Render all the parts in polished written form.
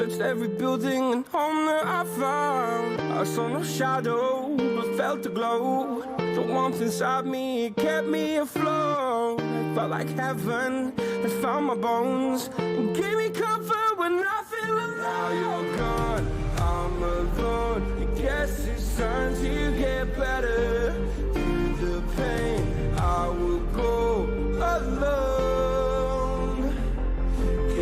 searched every building and home that I found. I saw no shadow, but felt the glow. The warmth inside me, it kept me afloat. It felt like heaven had found my bones and gave me comfort when I feel alone. Now you're gone, I'm alone. I guess it's time to get better. Through the pain, I will go alone.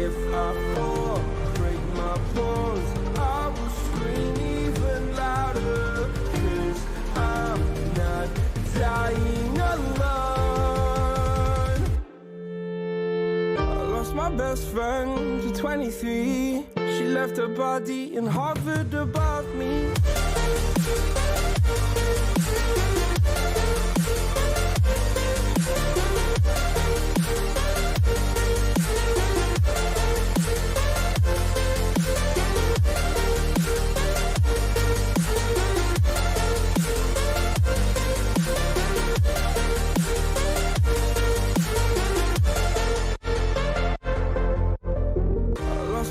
If I fall, break my bones, I will scream even louder. 'Cause I'm not dying alone. I lost my best friend to 23. She left her body and hovered above me.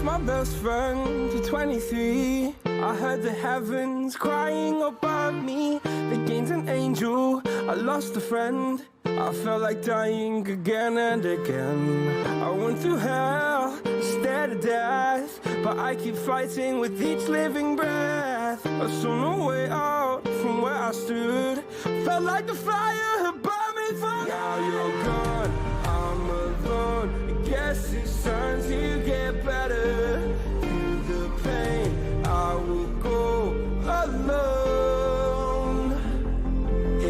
My best friend to 23. I heard the heavens crying above me. They gained an angel, I lost a friend. I felt like dying again and again. I went through hell, stared at death, but I keep fighting with each living breath. I saw no way out from where I stood. Felt like the fire had burned me for. Now you're gone, I'm alone. I guess it's time to get better. Through the pain, I will go alone.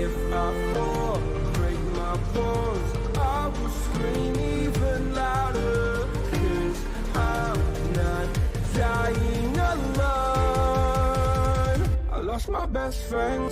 If I fall, break my bones, I will scream even louder. 'Cause I'm not dying alone. I lost my best friend.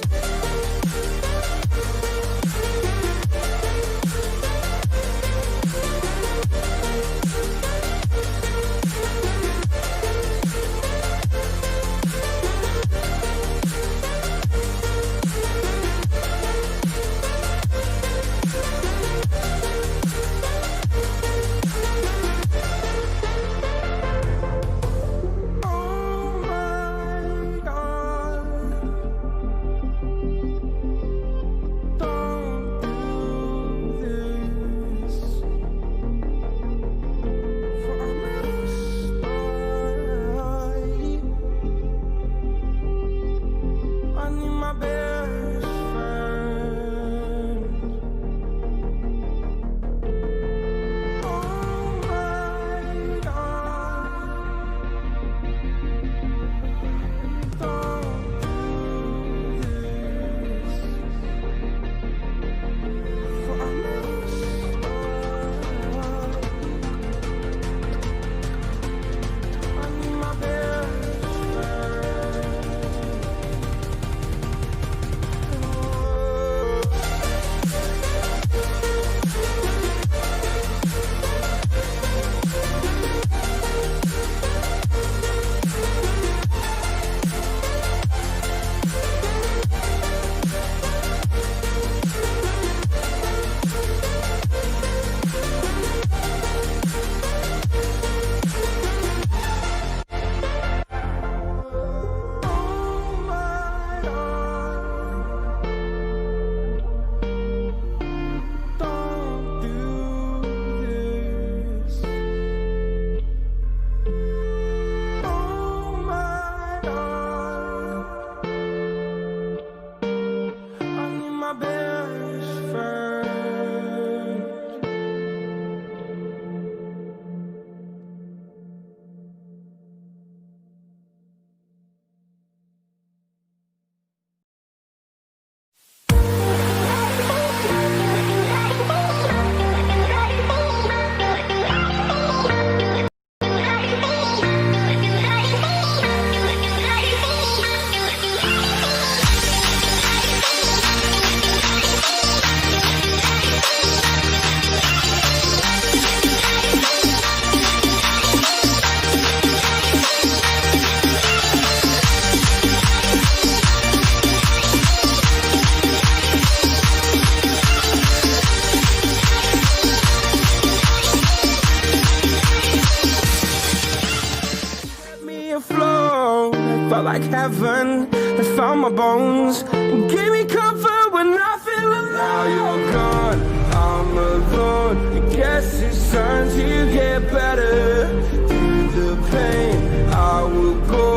afloat. It felt like heaven had found my bones and gave me comfort when I feel alone. Now you're gone, I'm alone. I guess it's time to get better. Through the pain, I will go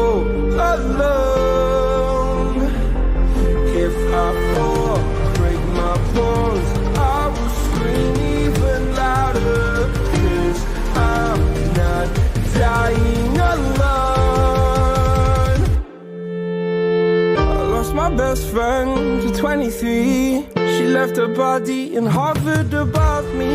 alone. If I fall, break my bones, I will scream even louder. 'Cause I'm not dying alone. I lost my best friend to 23. She left her body and hovered above me.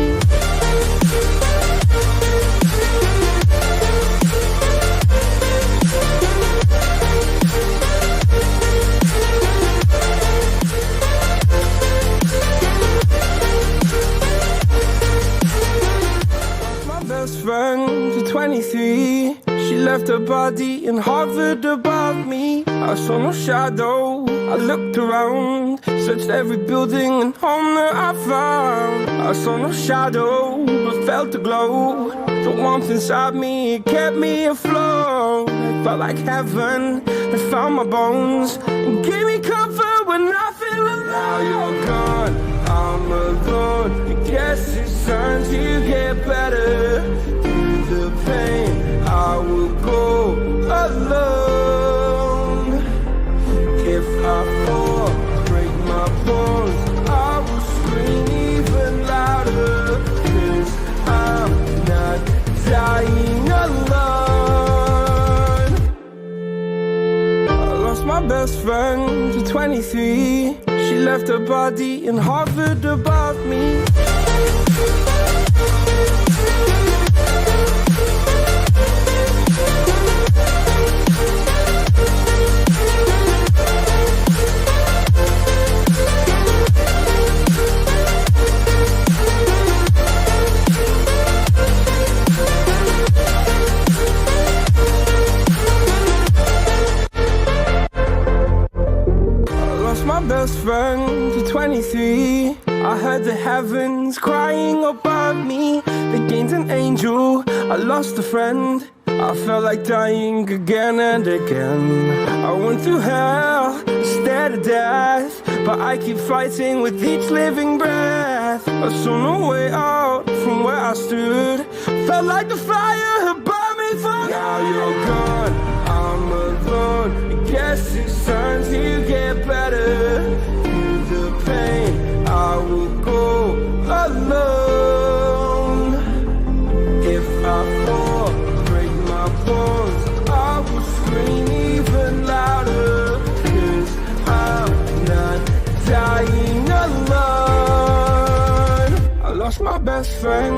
Best friend to 23. She left her body and hovered above me. I saw no shadow, I looked around, searched every building and home that I found. I saw no shadow, but felt the glow. The warmth inside me, it kept me afloat. It felt like heaven had found my bones and gave me comfort when I feel alone. Now you're gone, I'm alone. I guess it's time to get better. Through the pain, I will go alone. If I fall, break my bones, I will scream even louder. 'Cause I'm not dying alone. I lost my best friend to 23. She left her body and hovered above me. Best friend to 23. I heard the heavens crying above me. They gained an angel, I lost a friend. I felt like dying again and again. I went through hell, stared at death, but I keep fighting with each living breath. I saw no way out from where I stood. Felt like the fire had burned me through. Now you're gone, I'm alone. I guess it's time to get better. Through the pain, I will go alone. If I fall, break my bones, I will scream even louder. 'Cause I'm not dying alone. I lost my best friend.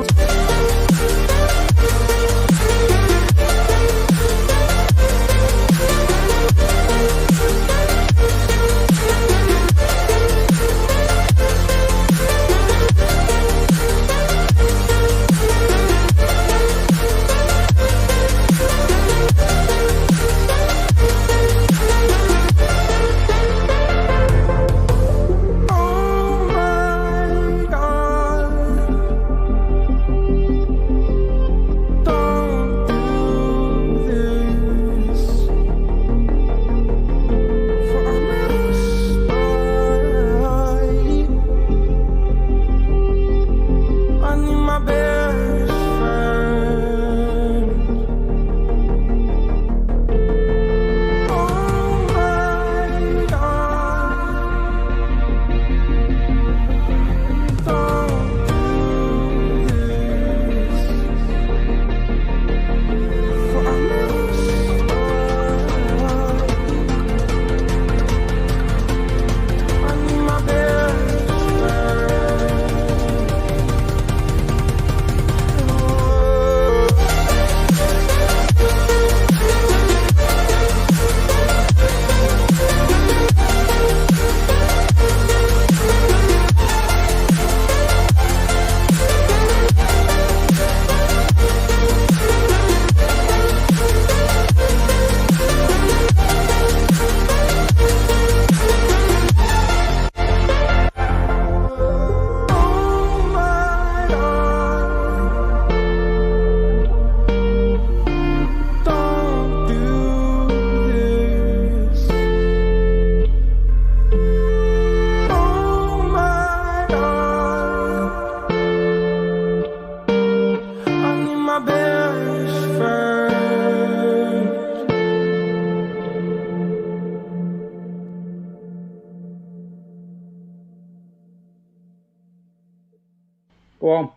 Go on.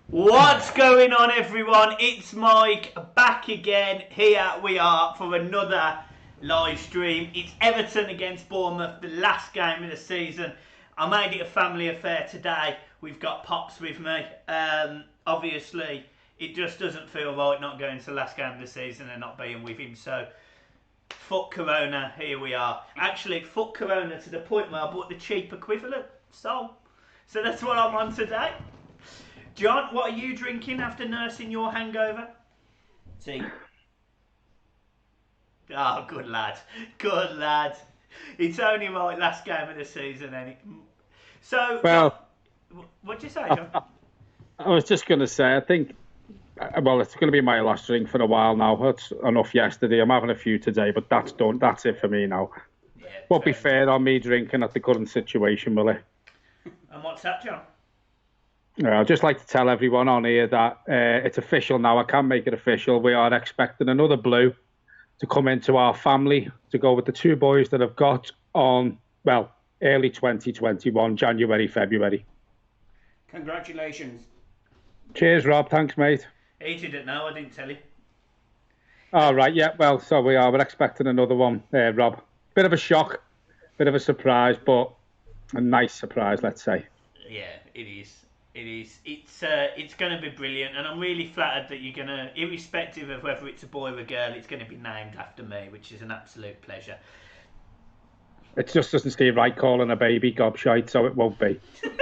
What's going on, everyone? It's Mike back again. Here we are for another live stream. It's Everton against Bournemouth, the last game of the season. I made it a family affair today. We've got Pops with me. Obviously, it just doesn't feel right not going to the last game of the season and not being with him. So, fuck Corona, here we are. Actually, fuck Corona to the point where I bought the cheap equivalent. So that's what I'm on today. John, what are you drinking after nursing your hangover? Tea. Oh, good lad. Good lad. It's only my last game of the season. So, well, what'd you say, John? I was just going to say, I think, well, it's going to be my last drink for a while now. That's enough yesterday. I'm having a few today, but that's done. That's it for me now. Yeah, won't be fair on me drinking at the current situation, will it? And what's that, John? I'd just like to tell everyone on here that it's official now. I can make it official. We are expecting another blue to come into our family to go with the two boys that I've got on, well, early 2021, January, February. Congratulations. Cheers, Rob. Thanks, mate. He didn't know. I didn't tell him. All right, yeah, well, so we are. We're expecting another one, Rob. Bit of a shock, bit of a surprise, but a nice surprise, let's say. Yeah, it is. It is. It's going to be brilliant, and I'm really flattered that you're going to, irrespective of whether it's a boy or a girl, it's going to be named after me, which is an absolute pleasure. It just doesn't seem right calling a baby gobshite, so it won't be. Fucking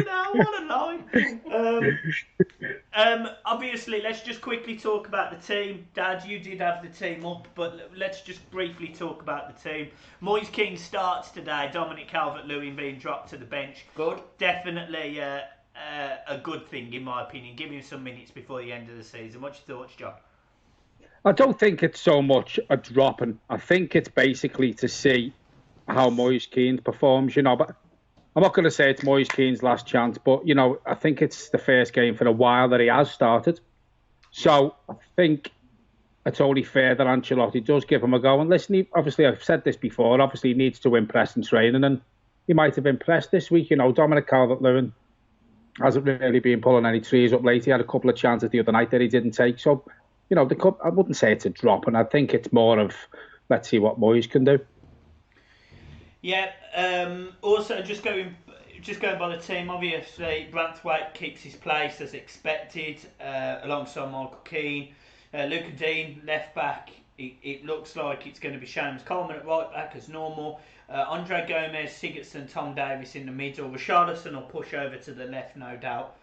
hell, what a line. Obviously, let's just quickly talk about the team. Dad, you did have the team up, but let's just briefly talk about the team. Moise Kean starts today. Dominic Calvert-Lewin being dropped to the bench. Good. Definitely a good thing, in my opinion. Give him some minutes before the end of the season. What's your thoughts, John? I don't think it's so much a dropping. I think it's basically to see how Moise Kean performs, you know. But I'm not going to say it's Moise Kean's last chance, but, you know, I think it's the first game for a while that he has started. So I think it's only fair that Ancelotti does give him a go. And listen, obviously, I've said this before, obviously he needs to impress in training, and he might have impressed this week. You know, Dominic Calvert-Lewin hasn't really been pulling any trees up late. He had a couple of chances the other night that he didn't take. So, you know, I wouldn't say it's a drop, and I think it's more of, let's see what Moise can do. Yeah, also just going by the team, obviously Branthwaite keeps his place as expected, alongside Michael Keane. Luca Dean, left back, it looks like it's going to be Seamus Coleman at right back as normal. Andre Gomez, Sigurdsson, Tom Davis in the middle. Richarlison will push over to the left, no doubt.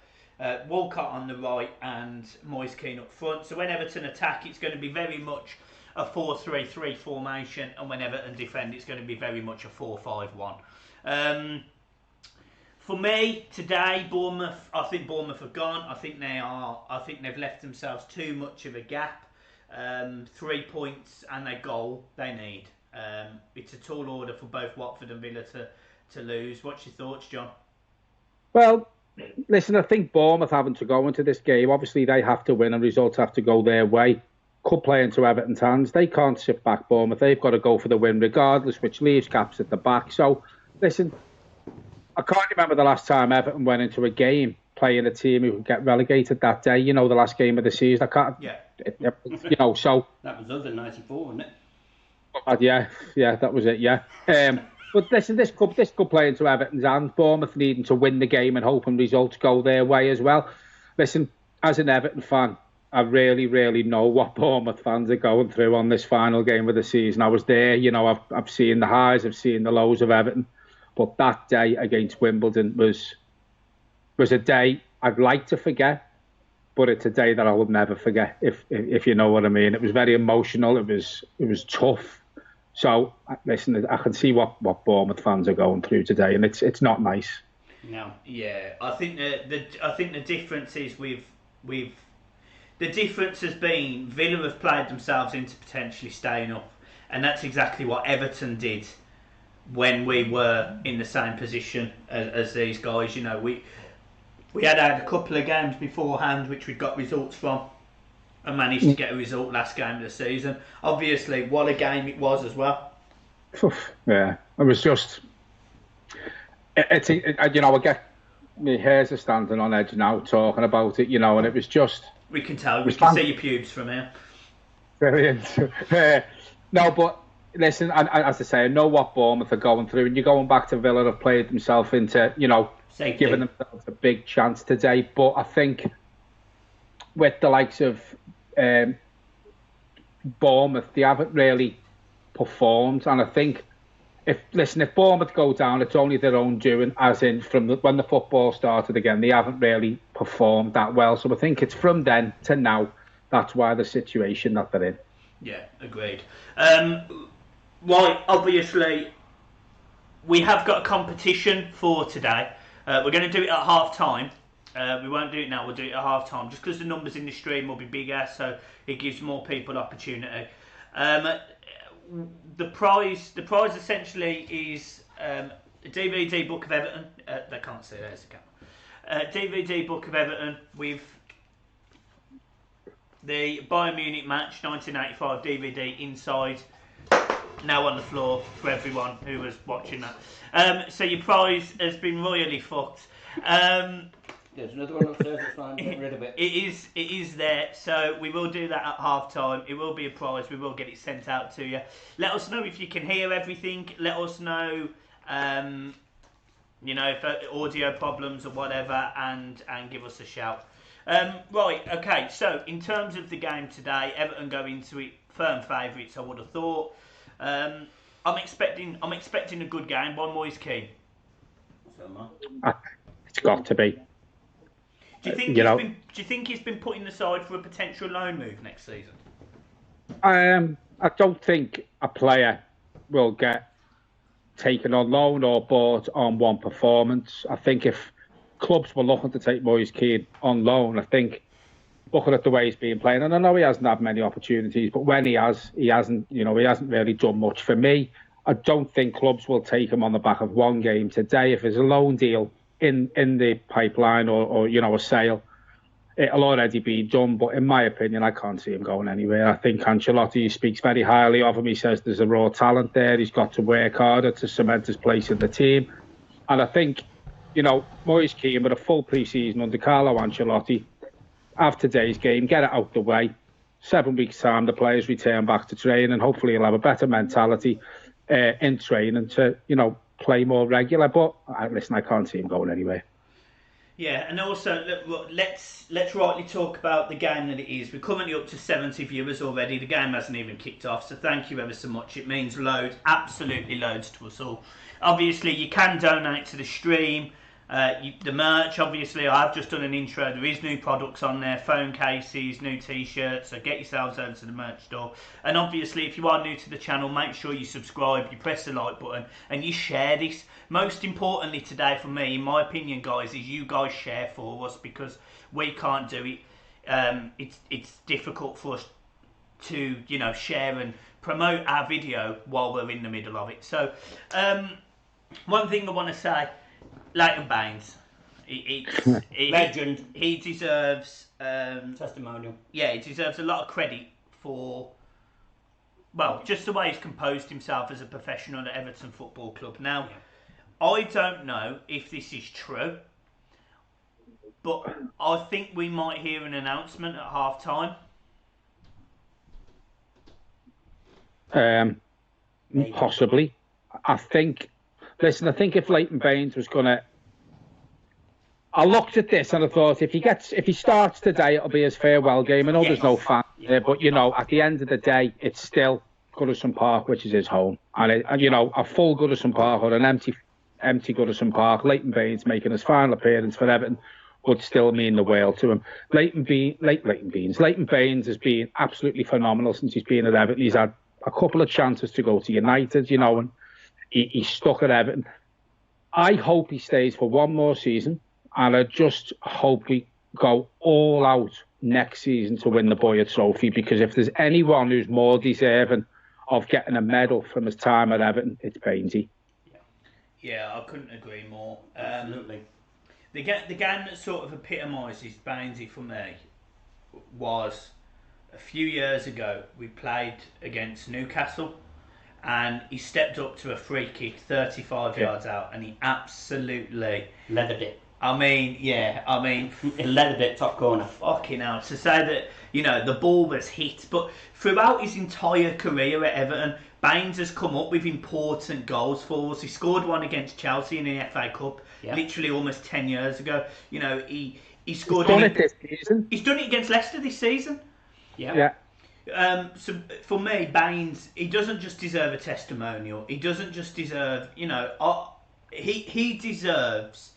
Walcott on the right and Moise Kean up front. So when Everton attack, it's going to be very much a 4-3-3 formation, and when Everton defend, it's going to be very much a 4-5-1. For me today, Bournemouth. I think Bournemouth are gone. I think they've left themselves too much of a gap. 3 points and their goal they need. It's a tall order for both Watford and Villa to lose. What's your thoughts, John? Well, listen, I think Bournemouth having to go into this game, obviously they have to win and results have to go their way. Could play into Everton's hands. They can't sit back, Bournemouth. They've got to go for the win regardless, which leaves gaps at the back. So, listen, I can't remember the last time Everton went into a game playing a team who would get relegated that day. You know, the last game of the season. I can't. Yeah. You know, so. That was us in '94, wasn't it? Yeah, that was it. Yeah. But listen, this could play into Everton's hands. Bournemouth needing to win the game and hoping results go their way as well. Listen, as an Everton fan, I really, really know what Bournemouth fans are going through on this final game of the season. I was there, you know, I've seen the highs, I've seen the lows of Everton. But that day against Wimbledon was a day I'd like to forget, but it's a day that I will never forget, if you know what I mean. It was very emotional, it was tough. So, listen, I can see what Bournemouth fans are going through today, and it's not nice. No. Yeah, I think the difference is the difference has been Villa have played themselves into potentially staying up, and that's exactly what Everton did when we were in the same position as these guys. You know, we had a couple of games beforehand which we'd got results from, and managed to get a result last game of the season. Obviously, what a game it was as well. Yeah, it was just I get my hairs are standing on edge now talking about it, and it was just. We can tell. We can see your pubes from here. Brilliant. No, but listen, and as I say, I know what Bournemouth are going through, and you're going back to Villa have played themselves into, Safety. giving themselves a big chance today. But I think with the likes of Bournemouth, they haven't really performed, and I think if Bournemouth go down, it's only their own doing, as in when the football started again, they haven't really performed that well. So I think it's from then to now, that's why the situation that they're in. Yeah, agreed. Right, obviously, we have got a competition for today. We're going to do it at half time. We won't do it now, we'll do it at half time, just because the numbers in the stream will be bigger, so it gives more people opportunity. The prize essentially is a DVD book of Everton. They can't see, there's the camera. DVD book of Everton with the Bayern Munich match 1985 DVD inside, now on the floor for everyone who was watching that. So your prize has been royally fucked. There's another one upstairs that's fine, get rid of it. It is there, so we will do that at half time. It will be a prize, we will get it sent out to you. Let us know if you can hear everything. Let us know, if audio problems or whatever, and give us a shout. Right, okay, so in terms of the game today, Everton go into it firm favourites, I would have thought. I'm expecting a good game. One more is key. It's got to be. Do you think he's been put in the side for a potential loan move next season? I don't think a player will get taken on loan or bought on one performance. I think if clubs were looking to take Moise Kean on loan, I think looking at the way he's been playing, and I know he hasn't had many opportunities, but when he hasn't really done much for me. I don't think clubs will take him on the back of one game today. If there's a loan deal in the pipeline or a sale, it'll already be done. But in my opinion, I can't see him going anywhere. I think Ancelotti speaks very highly of him. He says there's a raw talent there. He's got to work harder to cement his place in the team. And I think, Moise Kean with a full pre-season under Carlo Ancelotti, have today's game, get it out the way. 7 weeks' time, the players return back to training, and hopefully he'll have a better mentality in training to, play more regular. But listen, I can't see him going anywhere. Yeah, and also let's rightly talk about the game that it is. We're currently up to 70 viewers already. The game hasn't even kicked off, so thank you ever so much. It means loads, absolutely loads to us all. Obviously, you can donate to the stream. The merch, obviously, I've just done an intro. There is new products on there, phone cases, new t-shirts, so get yourselves over to the merch store. And obviously, if you are new to the channel, make sure you subscribe, you press the like button, and you share this. Most importantly today for me, in my opinion, guys, is you guys share for us, because we can't do it. It's difficult for us to, share and promote our video while we're in the middle of it. So, one thing I want to say, Leighton Baines, legend. He deserves Testimonial. Yeah, he deserves a lot of credit for, just the way he's composed himself as a professional at Everton Football Club. Now, I don't know if this is true, but I think we might hear an announcement at half time. Possibly. I think if Leighton Baines was going to... I looked at this and I thought, if he starts today, it'll be his farewell game. I know there's no fan there, but, at the end of the day, it's still Goodison Park, which is his home. And a full Goodison Park or an empty Goodison Park, Leighton Baines making his final appearance for Everton would still mean the world to him. Leighton Baines has been absolutely phenomenal since he's been at Everton. He's had a couple of chances to go to United, and he's stuck at Everton. I hope he stays for one more season, and I just hope we go all out next season to win the Boyer Trophy, because if there's anyone who's more deserving of getting a medal from his time at Everton, it's Bainesy. Yeah, I couldn't agree more. Absolutely. The game that sort of epitomises Bainesy for me was a few years ago. We played against Newcastle, and he stepped up to a free kick 35 yards out, and he absolutely leathered it. I mean, It leathered it top corner. Fucking hell. To say that, you know, the ball was hit, but throughout his entire career at Everton, Baines has come up with important goals for us. He scored one against Chelsea in the FA Cup, literally almost 10 years ago. You know, he scored. He's done it this season. He's done it against Leicester this season. Yeah. So for me, Baines, he doesn't just deserve a testimonial. He doesn't just deserve, you know, he deserves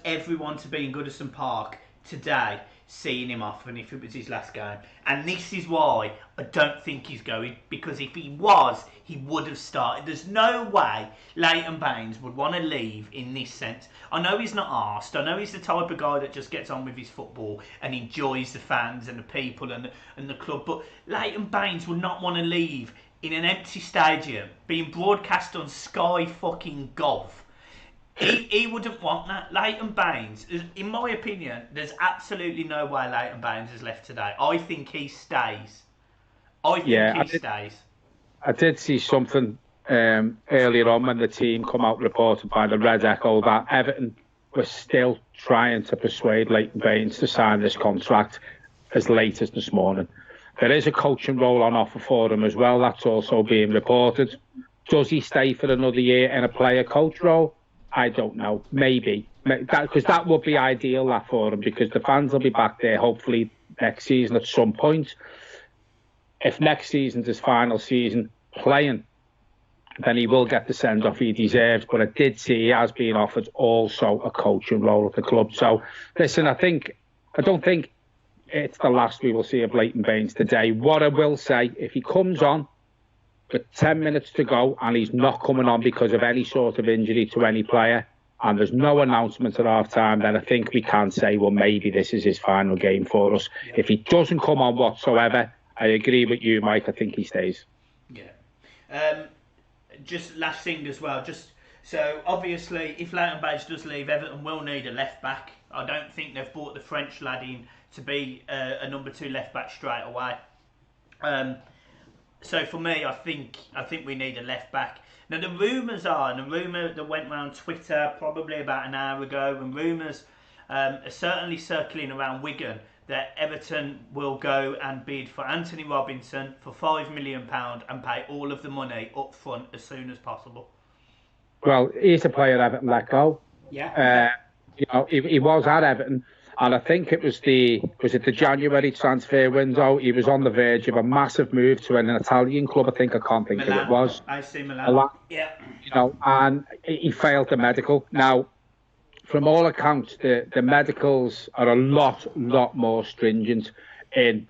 everyone to be in Goodison Park today, seeing him off, and if it was his last game. And this is why I don't think he's going, because if he was, he would have started. There's no way Leighton Baines would want to leave in this sense. I know he's not arsed. I know he's the type of guy that just gets on with his football and enjoys the fans and the people and the club. But Leighton Baines would not want to leave in an empty stadium, being broadcast on Sky fucking Golf. He wouldn't want that. Leighton Baines, in my opinion, there's absolutely no way Leighton Baines has left today. I think he stays. He stays. I did see something earlier on when the team come out reported by the Red Echo that Everton was still trying to persuade Leighton Baines to sign this contract as late as this morning. There is a coaching role on offer for him as well. That's also being reported. Does he stay for another year in a player-coach role? I don't know. Maybe. Because that would be ideal that for him, because the fans will be back there hopefully next season at some point. If next season's his final season playing, then he will get the send-off he deserves. But I did see he has been offered also a coaching role at the club. So, listen, I don't think it's the last we will see of Leighton Baines today. What I will say, if he comes on with 10 minutes to go and he's not coming on because of any sort of injury to any player, and there's no announcement at half-time, then I think we can say, well, maybe this is his final game for us. Yeah. If he doesn't come on whatsoever, I agree with you, Mike. I think he stays. Yeah. Just last thing as well. So obviously, if Leighton Baines does leave, Everton will need a left back. I don't think they've brought the French lad in to be a number 2 left back straight away. So for me, I think we need a left back. Now the rumours are, and the rumour that went around Twitter probably about an hour ago, and rumours are certainly circling around Wigan, that Everton will go and bid for Anthony Robinson for £5 million and pay all of the money up front as soon as possible. Well, he's a player Everton let go. Yeah. You know, he was at Everton, and I think it was the January transfer window. He was on the verge of a massive move to an Italian club. I can't think Milan. who it was. I see Milan. Yeah. You know, and he failed the medical. Now, from all accounts, the medicals are a lot more stringent in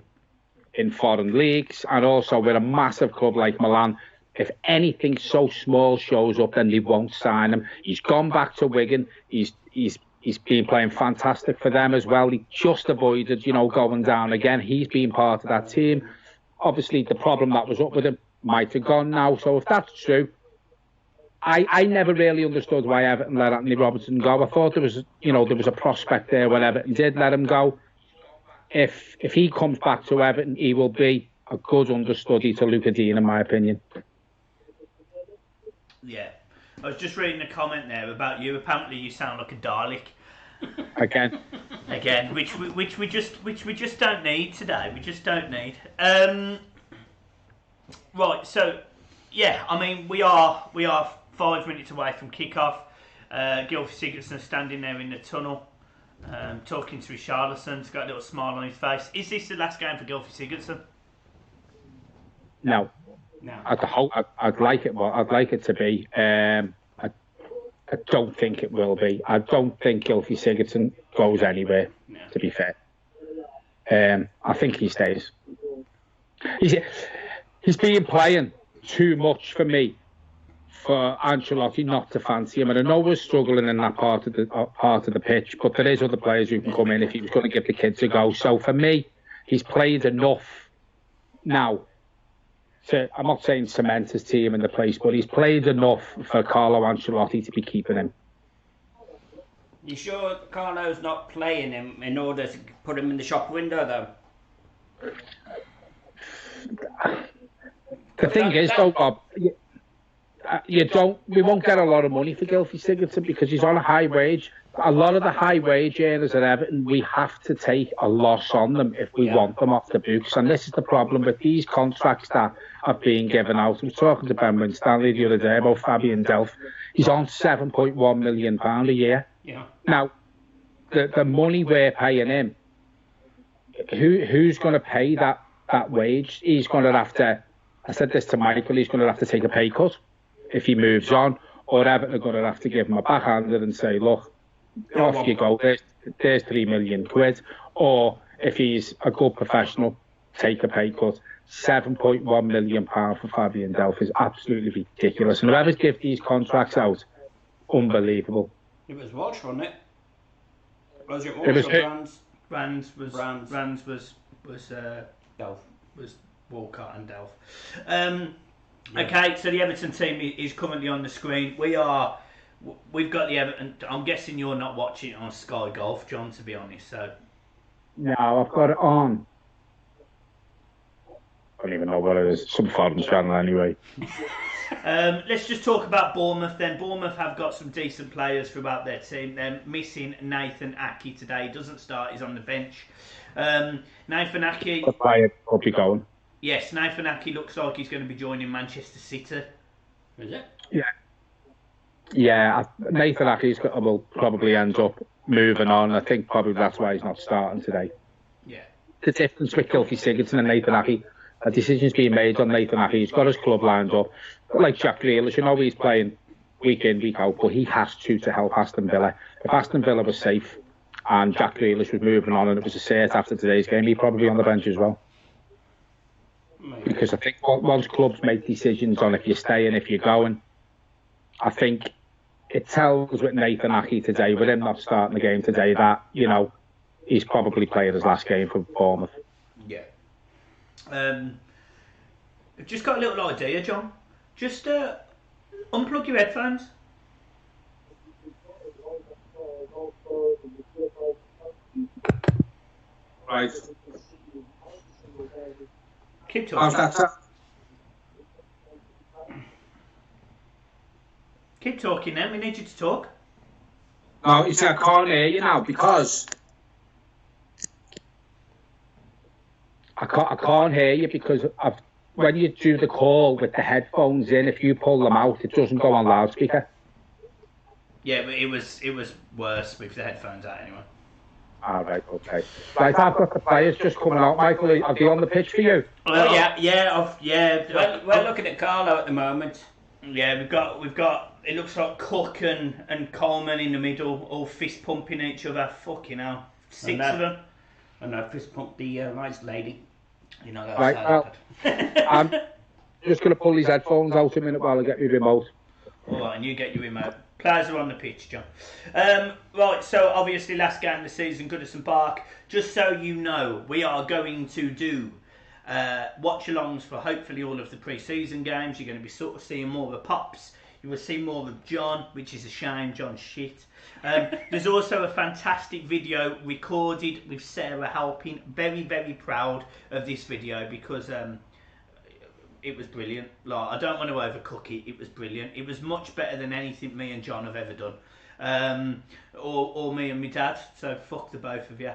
foreign leagues, and also with a massive club like Milan. If anything so small shows up, then they won't sign him. He's gone back to Wigan. He's been playing fantastic for them as well. He just avoided, going down again. He's been part of that team. Obviously, the problem that was up with him might have gone now. So if that's true, I never really understood why Everton let Anthony Robinson go. I thought there was a prospect there when Everton did let him go. If he comes back to Everton, he will be a good understudy to Luca Dean, in my opinion. Yeah. I was just reading a comment there about you. Apparently, you sound like a Dalek. Again, which we just don't need today. We just don't need. Right. So, yeah. I mean, we are 5 minutes away from kickoff. Gylfi Sigurdsson standing there in the tunnel, talking to Richarlison. He's got a little smile on his face. Is this the last game for Gylfi Sigurdsson? No. I'd like it. Well, I'd like it to be. I don't think it will be. I don't think Gylfi Sigurdsson goes anywhere. No. To be fair, I think he stays. He's been playing too much for me, for Ancelotti not to fancy him. And I know we're struggling in that part of the pitch, but there is other players who can come in if he was going to give the kids a go. So for me, he's played enough now. I'm not saying cement his team in the place, but he's played enough for Carlo Ancelotti to be keeping him. You sure Carlo's not playing him in order to put him in the shop window, though? The thing is, though, Bob, we won't get a lot of money for Gylfi Sigurdsson because he's on a high wage. A lot of the high wage earners at Everton, we have to take a loss on them if we want them off the books. And this is the problem with these contracts that are being given out. I was talking to Ben Winstanley the other day about Fabian Delph. He's on £7.1 million a year. Yeah. Now, the money we're paying him, who's going to pay that wage? He's going to have to, I said this to Michael, he's going to have to take a pay cut if he moves on, or Everton are going to have to give him a backhander and say, look, off you go, there's £3 million. Or if he's a good professional, take a pay cut. £7.1 million for Fabian Delph is absolutely ridiculous. And whoever's give these contracts out, unbelievable. It was Walsh, wasn't it? Was it It was Walsh or Brands was Delph. was Walcott and Delph. Okay, so the Everton team is currently on the screen. We've got the Everton. I'm guessing you're not watching it on Sky Golf, John, to be honest. So No, I've got it on. I don't even know what it is. Some foreign channel anyway. let's just talk about Bournemouth then. Bournemouth have got some decent players throughout their team. They're missing Nathan Aki today. He doesn't start, he's on the bench. Nathan Aki... The player could be going. Yes, Nathan Aki looks like he's going to be joining Manchester City. Is it? Yeah. Yeah, Nathan Aki will probably end up moving on. I think probably that's why he's not starting today. Yeah. The difference with Gylfi Sigurdsson and Nathan Aki, a decision's being made on Nathan Aki. He's got his club lined up. Like Jack Grealish, you know he's playing week in, week out, but he has to help Aston Villa. If Aston Villa was safe and Jack Grealish was moving on and it was a cert after today's game, he'd probably be on the bench as well. Maybe. Because I think once clubs make decisions on if you're staying, if you're going, I think it tells with Nathan Aki today, with him not starting the game today, that, you know, he's probably played his last game for Bournemouth. Yeah. I've just got a little idea, John. Just unplug your headphones. Right. Keep talking. Keep talking then, we need you to talk. No, you see, I can't hear you now because I can't hear you because when you do the call with the headphones in, if you pull them out, it doesn't go on loudspeaker. Yeah, but it was worse with the headphones out anyway. All right, okay. Right, I've got the players just coming out. Michael, are they on the pitch for you? Yeah. We're looking at Carlo at the moment. Yeah, we've got. It looks like Cook and Coleman in the middle, all fist pumping each other. Fucking hell, six of them. And I fist pumped the rice lady. You know that. Right, well, I'm just going to pull these headphones out a minute while I get my remote. All right, and you get your remote. Players are on the pitch, John. Right, so obviously last game of the season, Goodison Park. Just so you know, we are going to do watch-alongs for hopefully all of the pre-season games. You're going to be sort of seeing more of Pops. You will see more of John, which is a shame. John's shit. There's also a fantastic video recorded with Sarah helping. Very, very proud of this video because it was brilliant. Like, I don't want to overcook it. It was brilliant. It was much better than anything me and John have ever done, or me and my dad. So fuck the both of you.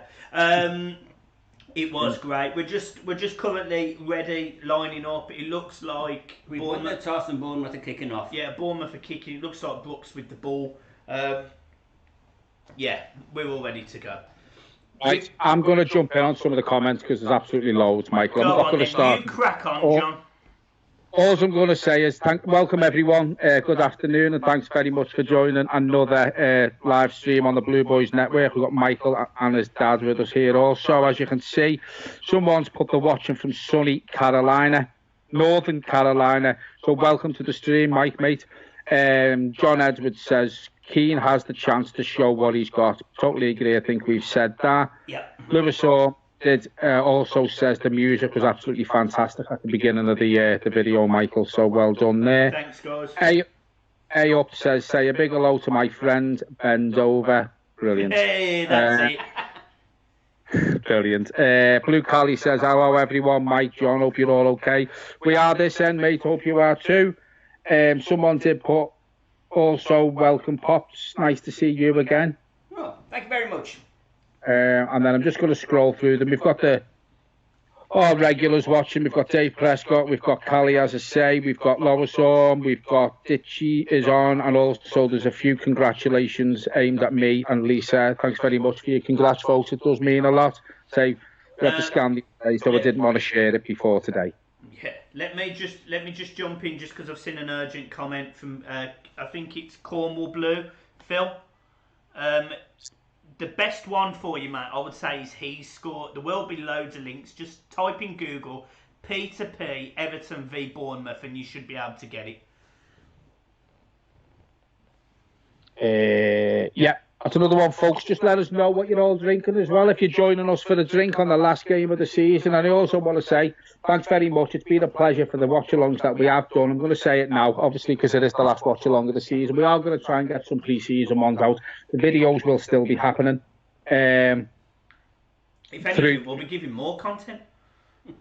It was great. We're just currently ready, lining up. It looks like We've won the toss and Bournemouth are kicking off. Yeah, Bournemouth are kicking. It looks like Brooks with the ball. Yeah, we're all ready to go. Right, I'm going to jump in on some of the comments because there's absolutely loads, Michael. I'm not going to start. You crack on, John. All I'm going to say is welcome everyone. Good afternoon, and thanks very much for joining another live stream on the Blue Boys Network. We've got Michael and his dad with us here also. As you can see, someone's put the watching from sunny Carolina, Northern Carolina. So welcome to the stream, Mike, mate. John Edwards says Keane has the chance to show what he's got. Totally agree. I think we've said that. Yeah. Lewis did also says the music was absolutely fantastic at the beginning of the video, Michael. So well done there. Thanks, guys. A up says, say a big hello to my friend Bend Over. Brilliant. Hey, that's it. Brilliant. Blue Cali says, hello everyone, Mike, John, hope you're all okay. We are this end, mate, hope you are too. Someone did put, also, welcome Pops, nice to see you again. Oh, thank you very much. And then I'm just going to scroll through them. We've got our regulars watching. We've got Dave Prescott, we've got Callie, as I say, we've got Lois on, we've got Ditchy is on, and also there's a few congratulations aimed at me and Lisa. Thanks very much for your congrats, folks. It does mean a lot. So we had to scan the day, so I didn't want to share it before today. Yeah, let me just jump in just because I've seen an urgent comment from I think it's Cornwall Blue, Phil. The best one for you, mate, I would say is he's scored. There will be loads of links. Just type in Google P2P Everton v Bournemouth and you should be able to get it. Yeah, that's another one, folks. Just let us know what you're all drinking as well if you're joining us for the drink on the last game of the season. And I also want to say thanks very much. It's been a pleasure for the watch-alongs that we have done. I'm going to say it now, obviously, because it is the last watch-along of the season. We are going to try and get some pre-season ones out. The videos will still be happening. If anything, we'll be giving more content.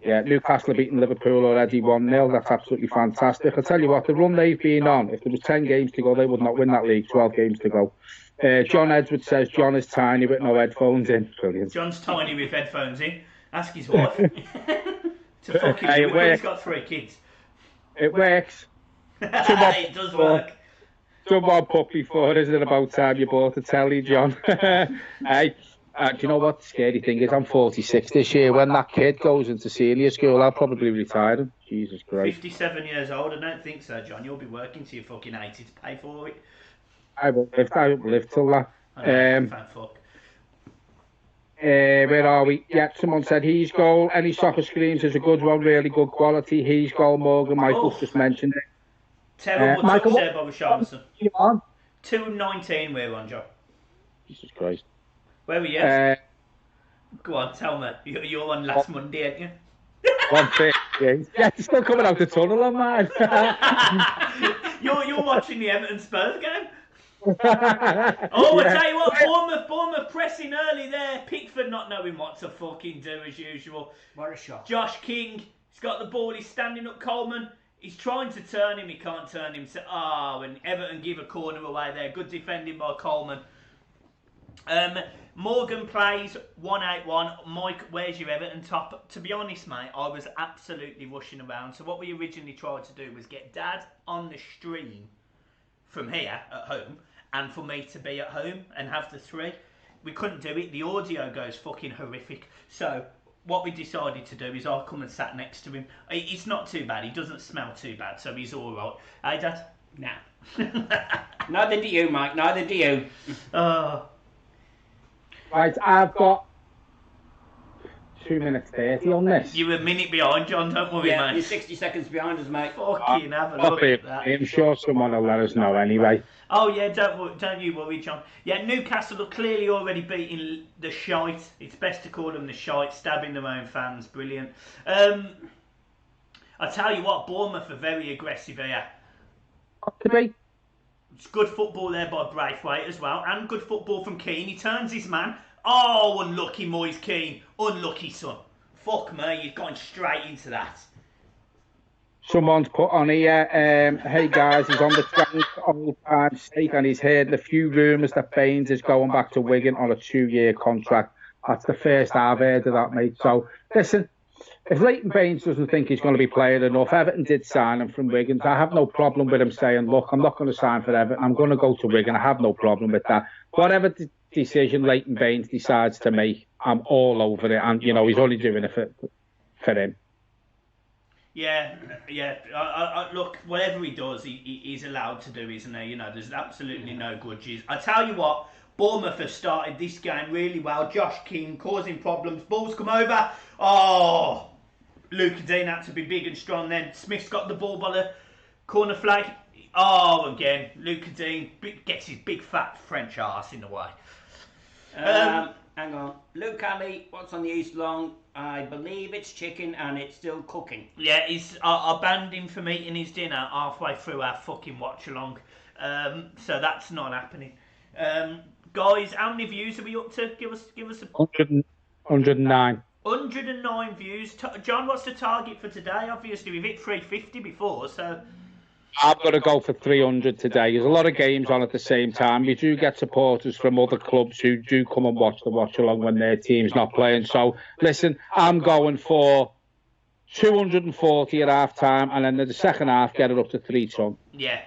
Yeah, Newcastle have beaten Liverpool already 1-0. That's absolutely fantastic. I'll tell you what, the run they've been on, if there was 10 games to go, they would not win that league. 12 games to go. John Edwards says John is tiny with no headphones in. Brilliant. John's tiny with headphones in. Ask his wife. To fucking do it. He's got 3 kids. It works. It does work. Someone put before, isn't it about time you bought a telly, John? Hey, do you know what the scary thing is? I'm 46 this year. When that kid goes into senior school, I'll probably retire him. Jesus Christ. 57 years old? I don't think so, John. You'll be working till you're fucking 80 to pay for it. I won't live till that. Thank fuck. Where are we? Yeah, someone said He's goal. Any soccer screens is a good one, really good quality. He's goal, Morgan. Michael's just mentioned it. Terrible Michael, touch there by Richarlison. You on? 2:19 we're on, John. Jesus Christ. Where were you? Go on, tell me. You're on last Monday, aren't you? 1:30. Yeah, he's still coming out the tunnel on mine. You're watching the Everton Spurs game? I tell you what, Bournemouth pressing early there. Pickford not knowing what to fucking do as usual. What a shot. Josh King, he's got the ball, he's standing up Coleman. He's trying to turn him, he can't turn him. So, and Everton give a corner away there. Good defending by Coleman. Morgan plays 181. Mike, where's your Everton top? To be honest, mate, I was absolutely rushing around. So what we originally tried to do was get Dad on the stream from here at home and for me to be at home and have the 3. We couldn't do it. The audio goes fucking horrific. So what we decided to do is I'll come and sat next to him. It's not too bad. He doesn't smell too bad, so he's all right. Hey, Dad? Nah. Neither do you, Mike. Neither do you. Right, I've got 2 minutes 30 on this. You're a minute behind, John. Don't worry, Yeah, mate. you're 60 seconds behind us, mate. Fucking have a look at that. I'm sure someone will let us know anyway. Oh yeah, don't you worry, John. Yeah, Newcastle are clearly already beating the shite. It's best to call them the shite, stabbing their own fans. Brilliant. I tell you what, Bournemouth are very aggressive here. Got to be. It's good football there by Braithwaite as well, and good football from Keane. He turns his man. Oh, unlucky Moise Keane. Unlucky, son. Fuck me, you've gone straight into that. Someone's put on here, hey guys, he's on the train old-time stake and he's heard a few rumours that Baines is going back to Wigan on a 2-year contract. That's the first I've heard of that, mate. So, listen, if Leighton Baines doesn't think he's going to be playing enough, Everton did sign him from Wigan. I have no problem with him saying, look, I'm not going to sign for Everton. I'm going to go to Wigan. I have no problem with that. Whatever decision Leighton Baines decides to make, I'm all over it. And, you know, he's only doing it for him. Yeah. Look, whatever he does, he's allowed to do, isn't he? You know, there's absolutely no grudges. I tell you what, Bournemouth have started this game really well. Josh King causing problems. Balls come over. Oh, Luca Dean had to be big and strong then. Smith's got the ball by the corner flag. Oh, again, Luca Dean gets his big fat French arse in the way. Hang on. Luke Alley, what's on the East Long? I believe it's chicken and it's still cooking. Yeah, I banned him from eating his dinner halfway through our fucking watch-along. So that's not happening. Guys, how many views are we up to? Give us a... 109. 109 views. John, what's the target for today? Obviously, we've hit 350 before, so... I've got to go for 300 today. There's a lot of games on at the same time. We do get supporters from other clubs who do come and watch the watch-along when their team's not playing. So, listen, I'm going for 240 at half-time, and then in the second half, get it up to 3 ton. Yeah,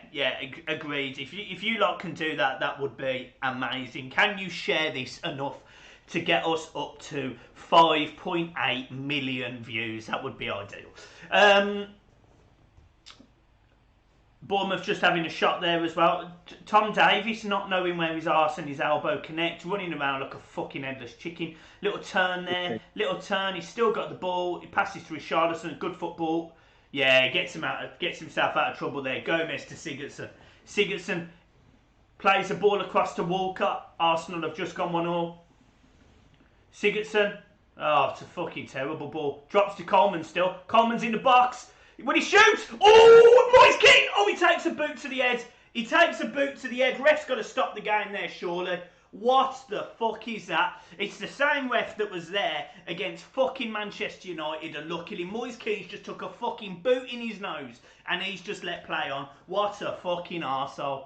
agreed. If you lot can do that, that would be amazing. Can you share this enough to get us up to 5.8 million views? That would be ideal. Bournemouth just having a shot there as well. Tom Davies not knowing where his arse and his elbow connect, running around like a fucking headless chicken. Little turn there, little turn. He's still got the ball. He passes to Richarlison. Good football. Yeah, he gets himself out of trouble there. Gomez to Sigurdsson. Sigurdsson plays the ball across to Walcott. Arsenal have just gone 1-0. Sigurdsson. Oh, it's a fucking terrible ball. Drops to Coleman still. Coleman's in the box. When he shoots, Moise Keane! Oh, he takes a boot to the head. He takes a boot to the head. Ref's got to stop the game there, surely. What the fuck is that? It's the same ref that was there against fucking Manchester United, and luckily Moise Keane just took a fucking boot in his nose, and he's just let play on. What a fucking arsehole.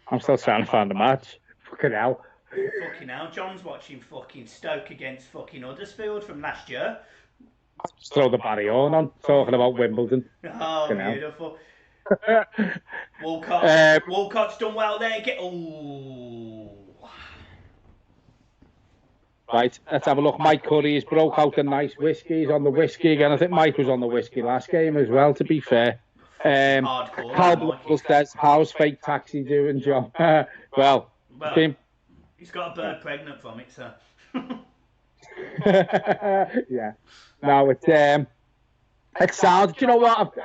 I'm still trying to find the match. Fucking hell. Fucking hell. John's watching fucking Stoke against fucking Huddersfield from last year. Just throw the Barry Horn on, talking about Wimbledon. Oh, beautiful. Walcott's done well there. Right, let's have a look. Mike Curry's broke out a nice whiskey. He's on the whiskey again. I think Mike was on the whiskey last game as well, to be fair. Carlo says, how's fake taxi doing, John? Well, he's got a bird pregnant from it, so... Yeah. No, it sounds. Do you know what?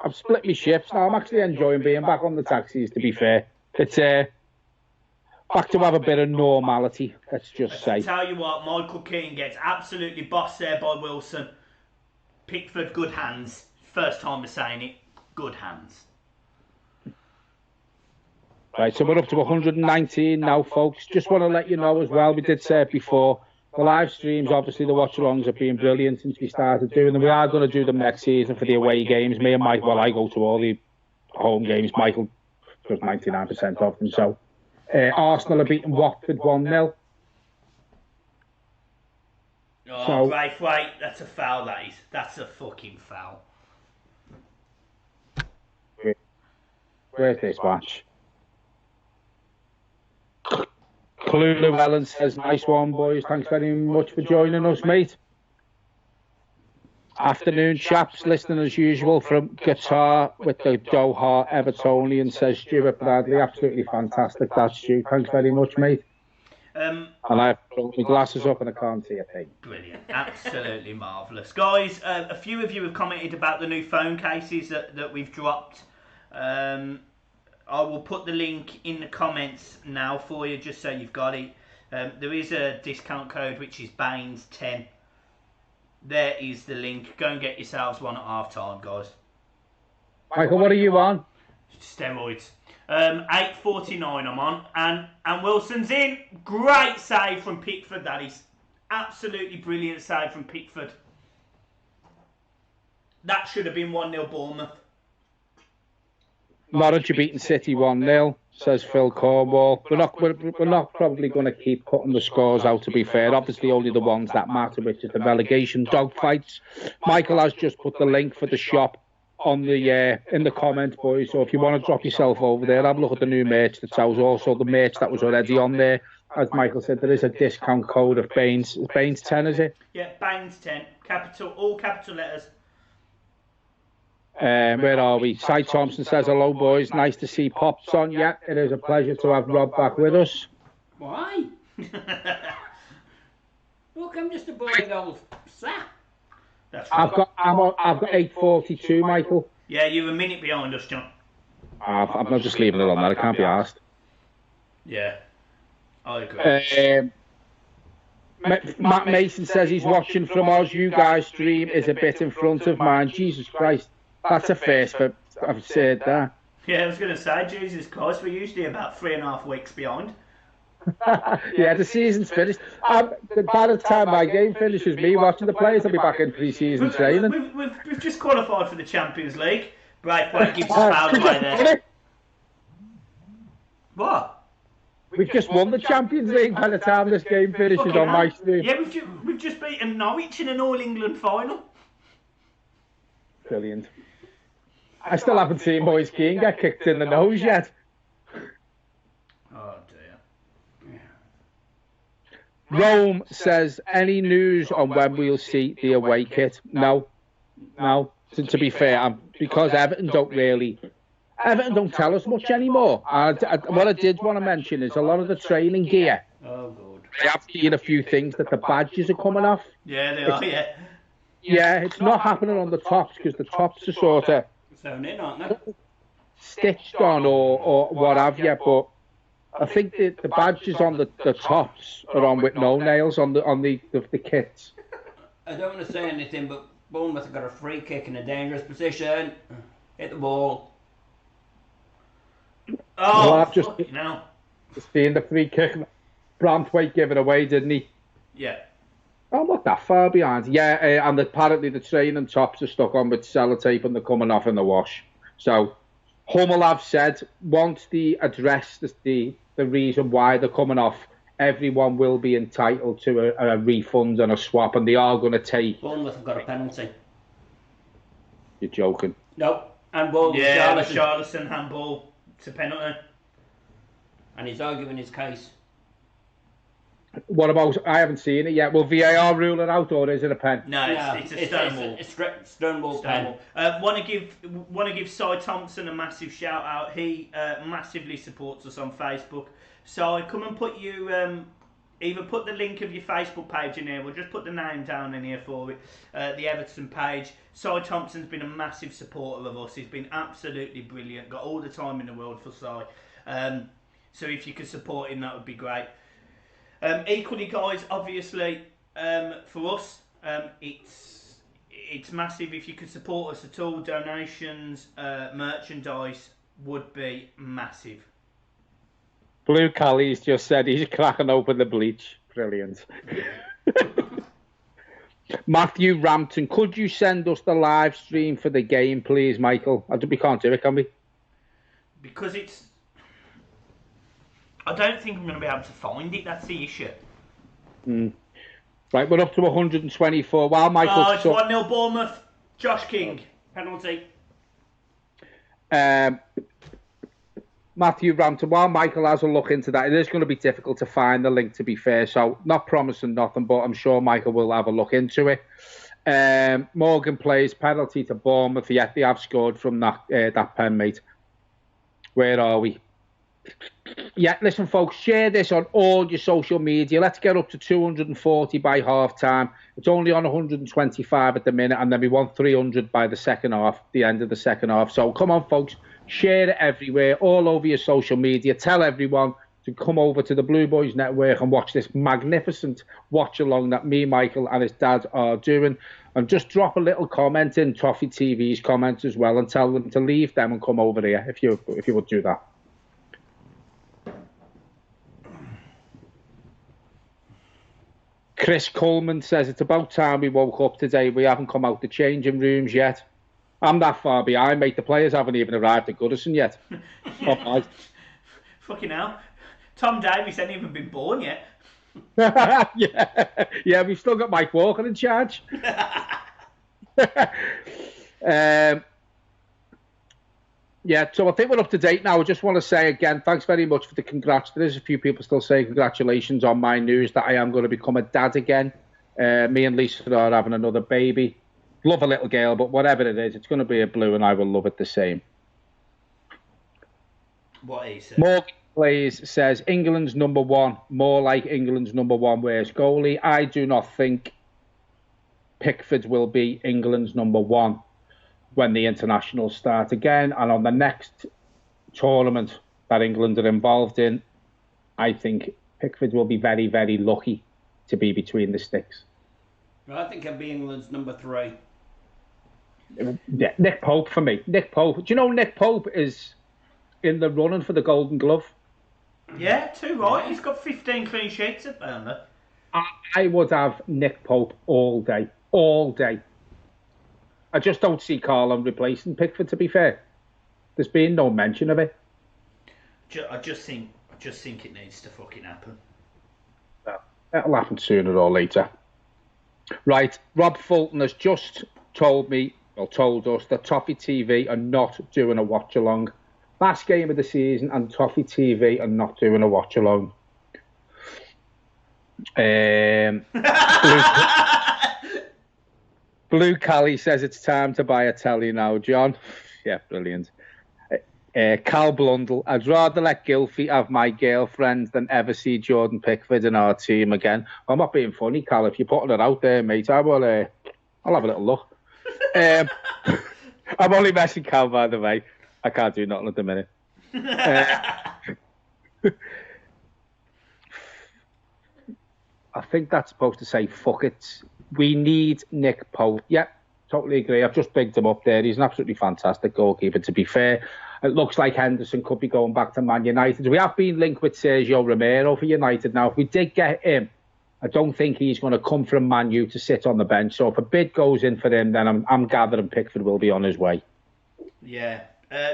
I've split my shifts now. I'm actually enjoying being back on the taxis. To be fair, it's back to have a bit of normality. Let's just say. Tell you what, Michael Keane gets absolutely bossed there by Wilson. Pickford, good hands. First time we're saying it. Good hands. Right, so we're up to 119 now, folks. Just want to let you know as well. We did say it before. The live streams, obviously, the watch-alongs have been brilliant since we started doing them. We are going to do them next season for the away games. Me and Mike, well, I go to all the home games. Michael does 99% of them. So, Arsenal are beating Watford 1-0. Oh, so, right. That's a foul, that is. That's a fucking foul. Where's this match? Llewellyn says, nice one, boys. Thanks very much for joining us, mate. Afternoon, chaps. Listening as usual from Qatar with the Doha Evertonian, says Stuart Bradley. Absolutely fantastic, that's Stu. Thanks very much, mate. And I've brought my glasses up and I can't see a thing. Brilliant. Absolutely marvellous. Guys, a few of you have commented about the new phone cases that we've dropped. I will put the link in the comments now for you, just so you've got it. There is a discount code, which is Baines 10. There is the link. Go and get yourselves one at half time, guys. Michael, what are you on? Steroids. 8.49 I'm on. And Wilson's in. Great save from Pickford, that is. Absolutely brilliant save from Pickford. That should have been 1-0 Bournemouth. Norwich are beating City 1-0, says Phil Cornwall. We're not probably going to keep cutting the scores out, to be fair. Obviously, only the ones that matter, which is the relegation dogfights. Michael has just put the link for the shop on the in the comments, boys. So if you want to drop yourself over there, have a look at the new merch that's out. Also, the merch that was already on there. As Michael said, there is a discount code of Baines. Baines 10, is it? Yeah, Baines 10. All capital letters. Where are we? Cy Thompson says, hello, boys. Nice to see Pops on. Yeah, it is a pleasure to have Rob back with us. Why? Look, I'm just a boring old sap. That's right. I've got 8:42, Michael. Yeah, you're a minute behind us, John. I'm not just leaving it on that. I can't be asked. Yeah, I agree. Matt Mason says he's watching from Oz. You guys' stream is a bit in front of mine. Jesus Christ. That's a first for I've said that. Yeah, I was going to say, Jesus Christ, we're usually about 3.5 weeks behind. Yeah, the season's finished. By the time my game finishes, me watching the players will be back in pre-season training. We've just qualified for the Champions League. Braithwaite gives us foul play there. What? We've just won the Champions League by the time this game finishes on my stream. Yeah, we've just beaten Norwich in an All-England final. Brilliant. I still haven't seen Moise Keane get kicked in the nose yet. Oh dear. Rome says, any news on when we'll see the away kit? No. To be fair, because Everton don't tell us much anymore. What I did want to mention is a lot of the training gear. Oh, good. I have seen a few things that the badges are coming off. Yeah, they are, yeah. Yeah, it's not happening on the tops because the tops are sort of Sewn in, aren't they? stitched on or what have you, but I think the badges on the tops are on with no nails on the kits. I don't want to say anything, but Bournemouth have got a free kick in a dangerous position. Hit the ball. Oh, Well, I've just seen the free kick. Braithwaite gave it away, didn't he? Yeah. I'm not that far behind. Yeah, and apparently the training tops are stuck on with sellotape and they're coming off in the wash. So Hummel have said once they address the reason why they're coming off, everyone will be entitled to a refund and a swap, and they are going to take. Bournemouth have got a penalty. You're joking. No, handball. Yeah, the Charleston handball. It's a penalty. And he's arguing his case. What about? I haven't seen it yet. Will VAR rule it out, or is it a pen? No, it's a stonewall. It's a stonewall pen. Want to give Cy Thompson a massive shout out. He massively supports us on Facebook. So come and put you either put the link of your Facebook page in here. We'll just put the name down in here for it. The Everton page. Cy Thompson's been a massive supporter of us. He's been absolutely brilliant. Got all the time in the world for Cy. So if you could support him, that would be great. Equally, guys, obviously, for us, it's massive. If you could support us at all, donations, merchandise would be massive. Blue Callie's just said he's cracking open the bleach. Brilliant. Matthew Rampton, could you send us the live stream for the game, please, Michael? We can't do it, can we? Because I don't think I'm going to be able to find it. That's the issue. Right, we're up to 124. While Michael... Oh, it's 1-0 Bournemouth. Josh King. Penalty. Matthew Rampton, while Michael has a look into that, it is going to be difficult to find the link, to be fair, so not promising nothing, but I'm sure Michael will have a look into it. Morgan plays penalty to Bournemouth, yet they have scored from that pen, mate. Where are we? Yeah, listen, folks, share this on all your social media. Let's get up to 240 by half-time. It's only on 125 at the minute, and then we want 300 by the second half, the end of the second half. So come on, folks, share it everywhere, all over your social media. Tell everyone to come over to the Blue Boys Network and watch this magnificent watch-along that me, Michael, and his dad are doing. And just drop a little comment in TOFFEE TV's comments as well and tell them to leave them and come over here if you would do that. Chris Coleman says, it's about time we woke up today. We haven't come out the changing rooms yet. I'm that far behind, mate. The players haven't even arrived at Goodison yet. Fucking hell. Tom Davies hasn't even been born yet. yeah, we've still got Mike Walker in charge. Yeah, so I think we're up to date now. I just want to say again, thanks very much for the congrats. There's a few people still saying congratulations on my news that I am going to become a dad again. Me and Lisa are having another baby. Love a little girl, but whatever it is, it's going to be a blue and I will love it the same. What he said. Morgan Plays says, England's number one, more like England's number one worst goalie. I do not think Pickford will be England's number one when the internationals start again, and on the next tournament that England are involved in, I think Pickford will be very, very lucky to be between the sticks. I think he'll be England's number 3. Yeah, Nick Pope for me. Nick Pope. Do you know Nick Pope is in the running for the Golden Glove? Yeah, too right. He's got 15 clean sheets at Burnley. I would have Nick Pope all day. All day. I just don't see Carlo replacing Pickford, to be fair. There's been no mention of it. I just think it needs to fucking happen. That'll happen sooner or later. Right, Rob Fulton has just told us that Toffee TV are not doing a watch along. Last game of the season, and Toffee TV are not doing a watch along. Blue Cali says it's time to buy a telly now, John. Yeah, brilliant. Cal Blundell, I'd rather let Gylfi have my girlfriend than ever see Jordan Pickford in our team again. I'm not being funny, Cal. If you're putting it out there, mate, I'll have a little look. I'm only messing Cal, by the way. I can't do nothing at the minute. I think that's supposed to say, fuck it. We need Nick Pope. Yeah, totally agree. I've just bigged him up there. He's an absolutely fantastic goalkeeper, to be fair. It looks like Henderson could be going back to Man United. We have been linked with Sergio Romero for United now. If we did get him, I don't think he's going to come from Man U to sit on the bench. So if a bid goes in for him, then I'm gathering Pickford will be on his way. Yeah.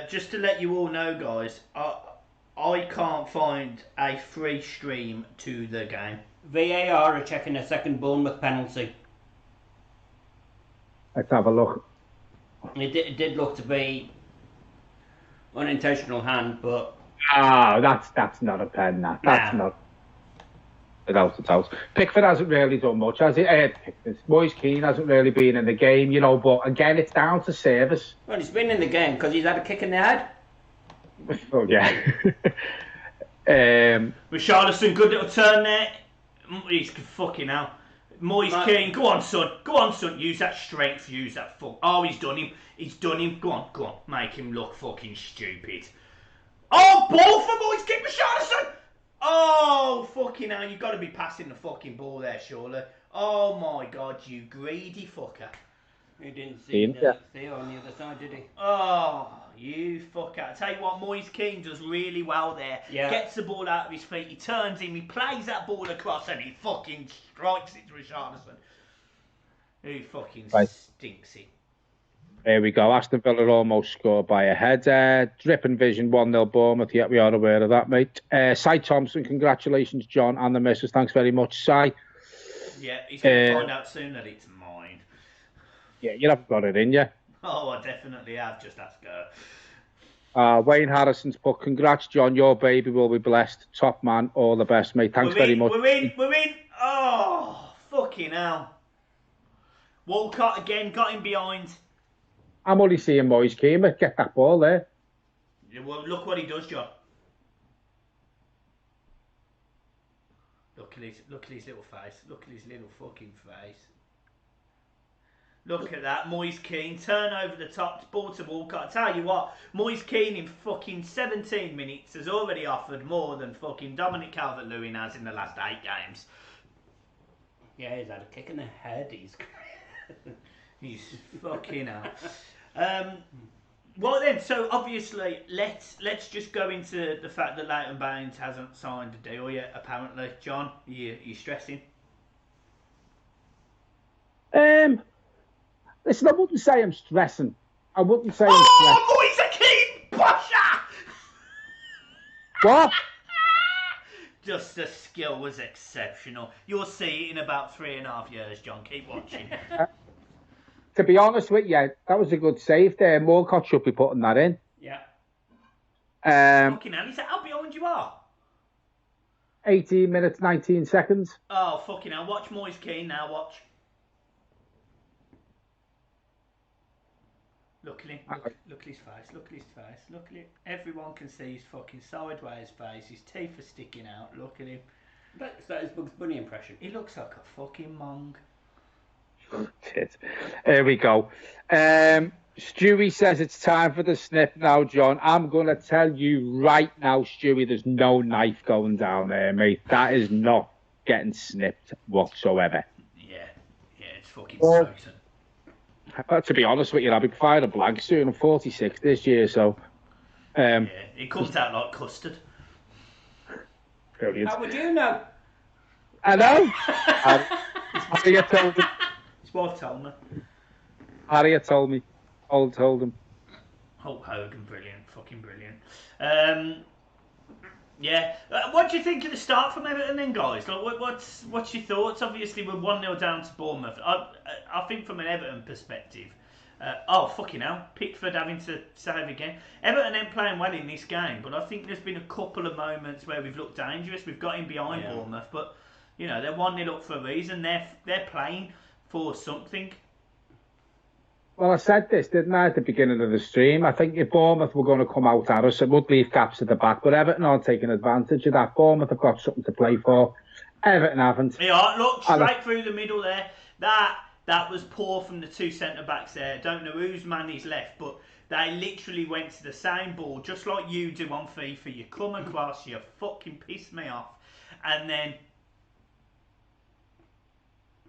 Just to let you all know, guys, I can't find a free stream to the game. VAR are checking a second Bournemouth penalty. Let's have a look. It did look to be unintentional hand, but that's not a pen. That's not. Without. Pickford hasn't really done much, has he? Moise Keane hasn't really been in the game, you know. But again, it's down to service. Well, he's been in the game because he's had a kick in the head. Oh yeah. Richarlison, good little turn there. He's fucking hell. Moise Keane, go on, son. Use that strength. Use that fuck. Oh, he's done him. Go on. Make him look fucking stupid. Oh, ball for Moise Keane, Richarlison. Oh, fucking hell, you've got to be passing the fucking ball there, surely. Oh my God, you greedy fucker. He didn't see Theo on the other side, did he? Oh, you fucker. I tell you what, Moise Keane does really well there. Yeah. Gets the ball out of his feet, he turns him, he plays that ball across and he fucking strikes it to Richarlison. Who fucking stinks it. There we go. Aston Villa almost scored by a header. Dripping Vision 1-0 Bournemouth. Yeah, we are aware of that, mate. Cy Thompson, congratulations, John, and the missus. Thanks very much, Cy. Yeah, he's going to find out soon that it's mine. Yeah, you haven't got it in you. Oh, I definitely have. Just ask her. Wayne Harrison's put, congrats, John. Your baby will be blessed. Top man. All the best, mate. Thanks very much. We're in. Oh, fucking hell. Walcott again, got him behind. I'm only seeing Moise Keane get that ball there. Yeah, well, look what he does, John. Look at his little face. Look at his little fucking face. Look at that. Moise Keane, turn over the top, ball to Walcott. I tell you what, Moise Keane in fucking 17 minutes has already offered more than fucking Dominic Calvert-Lewin has in the last 8 games. Yeah, he's had a kick in the head. He's fucking hell. Well then, so obviously, let's just go into the fact that Leighton Baines hasn't signed a deal yet. Apparently, John, you stressing? Listen, I wouldn't say I'm stressing. I wouldn't say I'm stressing. Oh, Moise Keane, pusher! What? Just the skill was exceptional. You'll see it in about 3.5 years, John. Keep watching. To be honest with you, that was a good save there. Walcott should be putting that in. Yeah. Fucking hell, he said, how behind you are? 18 minutes, 19 seconds. Oh, fucking hell. Watch Moise Keane now, watch. Look at him. Look at his face. Look at his face. Look at him. Everyone can see his fucking sideways face. His teeth are sticking out. Look at him. Is that his Bugs Bunny impression? He looks like a fucking mong. Shit. There we go. Stewie says it's time for the snip now, John. I'm going to tell you right now, Stewie, there's no knife going down there, mate. That is not getting snipped whatsoever. Yeah, it's fucking certain. To be honest with you, I'll be fired a blank soon. I'm 46 this year, so... yeah, it comes out like custard. Brilliant. How would you know? I know. Harriet told him. His wife told me. Harriet told me. Old told him. Hulk Hogan, brilliant, fucking brilliant. Yeah. What do you think of the start from Everton then, guys? Like, what's your thoughts? Obviously, we're 1-0 down to Bournemouth. I think from an Everton perspective, oh, fucking hell, Pickford having to save again. Everton then playing well in this game, but I think there's been a couple of moments where we've looked dangerous. We've got in behind Bournemouth, but, you know, they're 1-0 up for a reason. They're playing for something. Well, I said this, didn't I, at the beginning of the stream? I think if Bournemouth were going to come out at us, it would leave gaps at the back, but Everton aren't taking advantage of that. Bournemouth have got something to play for. Everton haven't. Yeah, look, straight through the middle there. That was poor from the two centre-backs there. Don't know whose man is left, but they literally went to the same ball, just like you do on FIFA. You come across, you fucking piss me off. And then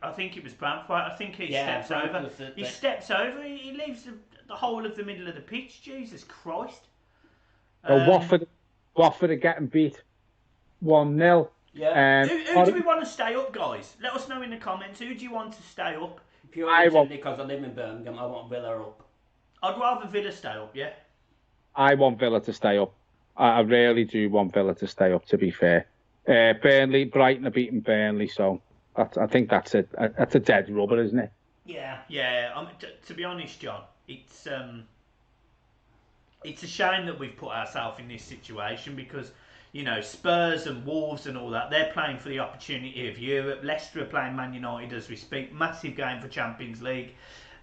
I think it was Bramford. I think he steps over. He steps over. He leaves the whole of the middle of the pitch. Jesus Christ. Watford are getting beat 1-0. Yeah. Who do we want to stay up, guys? Let us know in the comments. Who do you want to stay up? Purely because I live in Birmingham, I want Villa up. I'd rather Villa stay up, yeah. I want Villa to stay up. I really do want Villa to stay up, to be fair. Brighton are beating Burnley, so I think that's a dead rubber, isn't it? Yeah. To be honest, John, it's a shame that we've put ourselves in this situation because, you know, Spurs and Wolves and all that, they're playing for the opportunity of Europe. Leicester are playing Man United as we speak. Massive game for Champions League.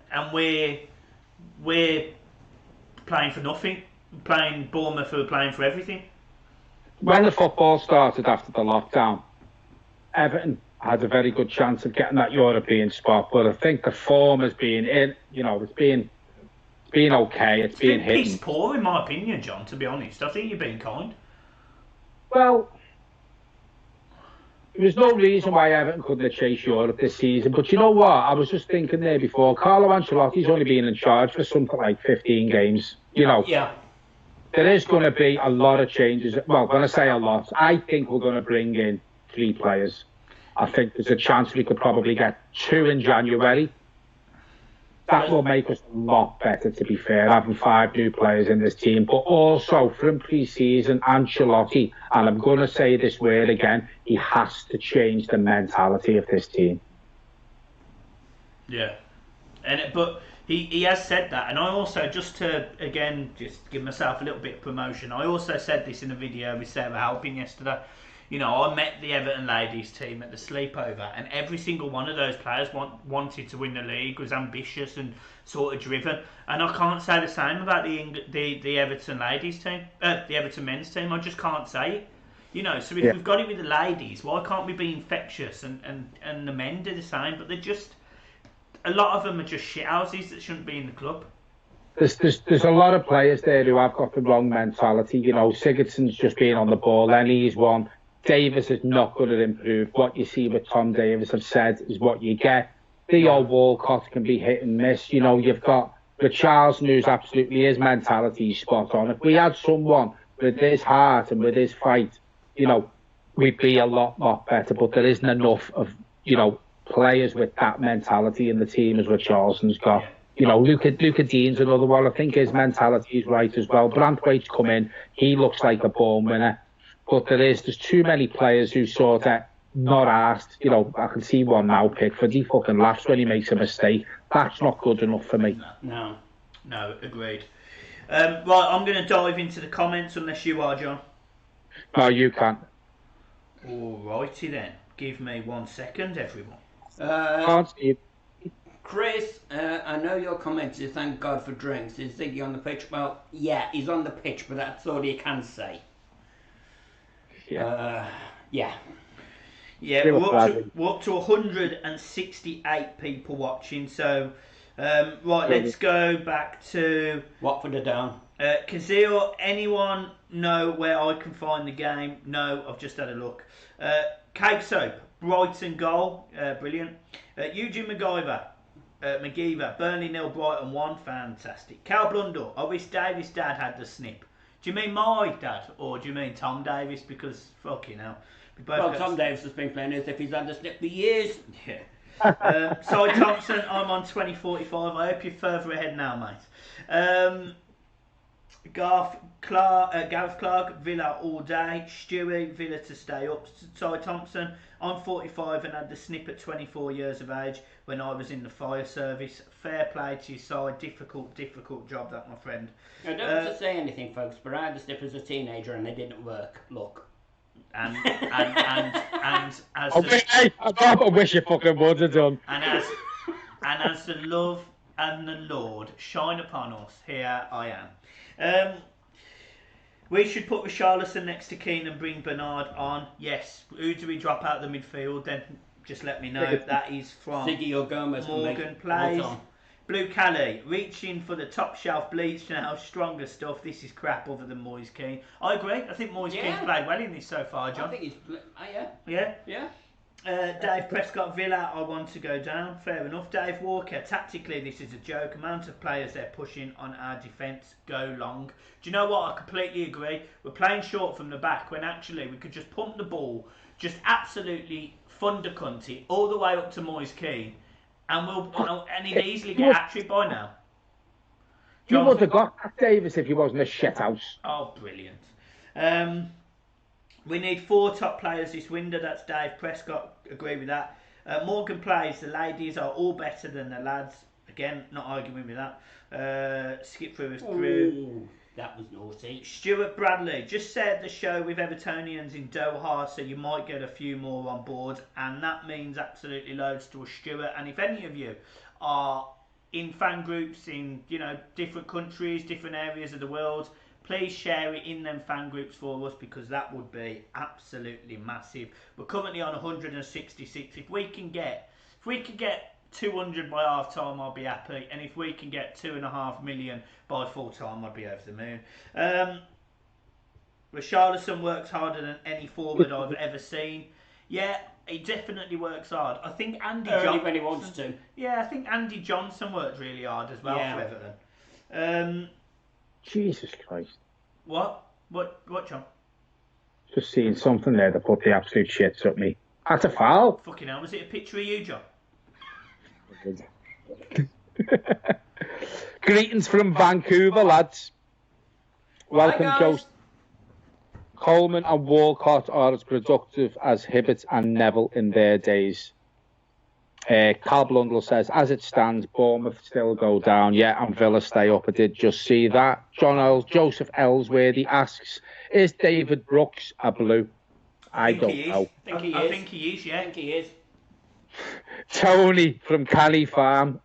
And we're playing for nothing. Playing Bournemouth, who are playing for everything. When the football started after the lockdown, Everton had a very good chance of getting that European spot, but I think the form has been it's been okay. It's been piss poor, in my opinion, John, to be honest. I think you're being kind. Well, there's no reason why Everton couldn't chase Europe this season, but you know what? I was just thinking there before, Carlo Ancelotti's only been in charge for something like 15 games, Yeah. There is going to be a lot of changes. Well, when I say a lot, I think we're going to bring in 3 players. I think there's a chance we could probably get 2 in January. That will make us a lot better, to be fair, having 5 new players in this team. But also, from pre-season, Ancelotti, and I'm going to say this word again, he has to change the mentality of this team. Yeah. But he has said that. And I also, just give myself a little bit of promotion, I also said this in a video with Sarah Halpin yesterday. You know, I met the Everton ladies team at the sleepover, and every single one of those players wanted to win the league, was ambitious and sort of driven. And I can't say the same about the Everton ladies team, the Everton men's team. I just can't say it. You know, so if we've got it with the ladies, why can't we be infectious and the men do the same? But they're just, a lot of them are just shithouses that shouldn't be in the club. There's a lot of players there who have got the wrong mentality. You know, Sigurdsson's just being on the ball, then he's one. Davis is not going to improve. What you see with Tom Davis, I've said, is what you get. The old Walcott can be hit and miss. You know, you've got Richarlison, who's absolutely, his mentality is spot on. If we had someone with his heart and with his fight, you know, we'd be a lot better. But there isn't enough of, players with that mentality in the team as Richarlison's got. You know, Luca Dean's another one. I think his mentality is right as well. Brantwaite's come in. He looks like a born winner. But there's too many players who sort of not asked. You know, I can see one now, Pickford. He fucking laughs when he makes a mistake. That's not good enough for me. No, agreed. Right, I'm going to dive into the comments unless you are, John. No, you can't. Alrighty then. Give me 1 second, everyone. Can't see it. Chris, I know your comment is thank God for drinks. Is Ziggy on the pitch? Well, yeah, he's on the pitch, but that's all you can say. Yeah. Yeah, we're up to 168 people watching. So, right, let's go back to Watford are down. Kazil, anyone know where I can find the game? No, I've just had a look. Cake Soap, Brighton goal, brilliant. Eugene McGeever, Burnley 0, Brighton 1, fantastic. Cal Blundell, I wish Davis' dad had the snip. Do you mean my dad, or do you mean Tom Davis? Because, fucking hell. Well, Tom Davis has been playing as if he's had a slip for years. Yeah. Cy Thompson, I'm on 2045. I hope you're further ahead now, mate. Gareth Clark, Villa all day. Stewie, Villa to stay up. Cy Thompson, I'm 45 and had the snip at 24 years of age when I was in the fire service. Fair play to your side. Difficult job, that, my friend. I don't want to say anything, folks, but I had the snip as a teenager and they didn't work. Look. And as I wish you fucking would have done. And as the love and the Lord shine upon us, here I am. We should put Richarlison next to Keane and bring Bernard on. Yes. Who do we drop out of the midfield? Then just let me know. That is from Siggy or Gomez. Morgan Plays. Blue Cali, reaching for the top shelf bleach now, stronger stuff. This is crap other than Moise Keane. I agree. I think Moise Keane's played well in this so far, John. I think he's... Yeah? Dave Prescott, Villa, I want to go down. Fair enough. Dave Walker, tactically this is a joke. Amount of players they're pushing on our defence, go long. Do you know what? I completely agree. We're playing short from the back when actually we could just pump the ball, just absolutely thundercunt it all the way up to Moise Keane. And he'd easily get hat-trick by now. You would have got Davis if he wasn't a shithouse. Oh, brilliant. We need 4 top players this window. That's Dave Prescott. Agree with that. Morgan Plays, the ladies are all better than the lads. Again, not arguing with that. Skip through us through. That was naughty. Stuart Bradley just said the show with Evertonians in Doha, so you might get a few more on board, and that means absolutely loads to us, Stuart. And if any of you are in fan groups in different countries, different areas of the world, please share it in them fan groups for us, because that would be absolutely massive. We're currently on 166. If we can get 200 by half time, I'll be happy, and if we can get 2.5 million by full time, I'd be over the moon. Richarlison works harder than any forward I've ever seen. Yeah, he definitely works hard. I think Andy Johnson, when he wants to. Yeah, I think Andy Johnson worked really hard as well for Everton. Jesus Christ. What, John? Just seeing something there that put the absolute shits up me. That's a foul. Fucking hell, was it a picture of you, John? Greetings from Vancouver, lads. Welcome, Joe. Coleman and Walcott are as productive as Hibbert and Neville in their days. Carl Blundell says, as it stands, Bournemouth still go down. Yeah, and Villa stay up. I did just see that. Joseph Ellsworthy asks, is David Brooks a blue? I don't know. I think he is, yeah. I think he is. Tony from Canny Farm.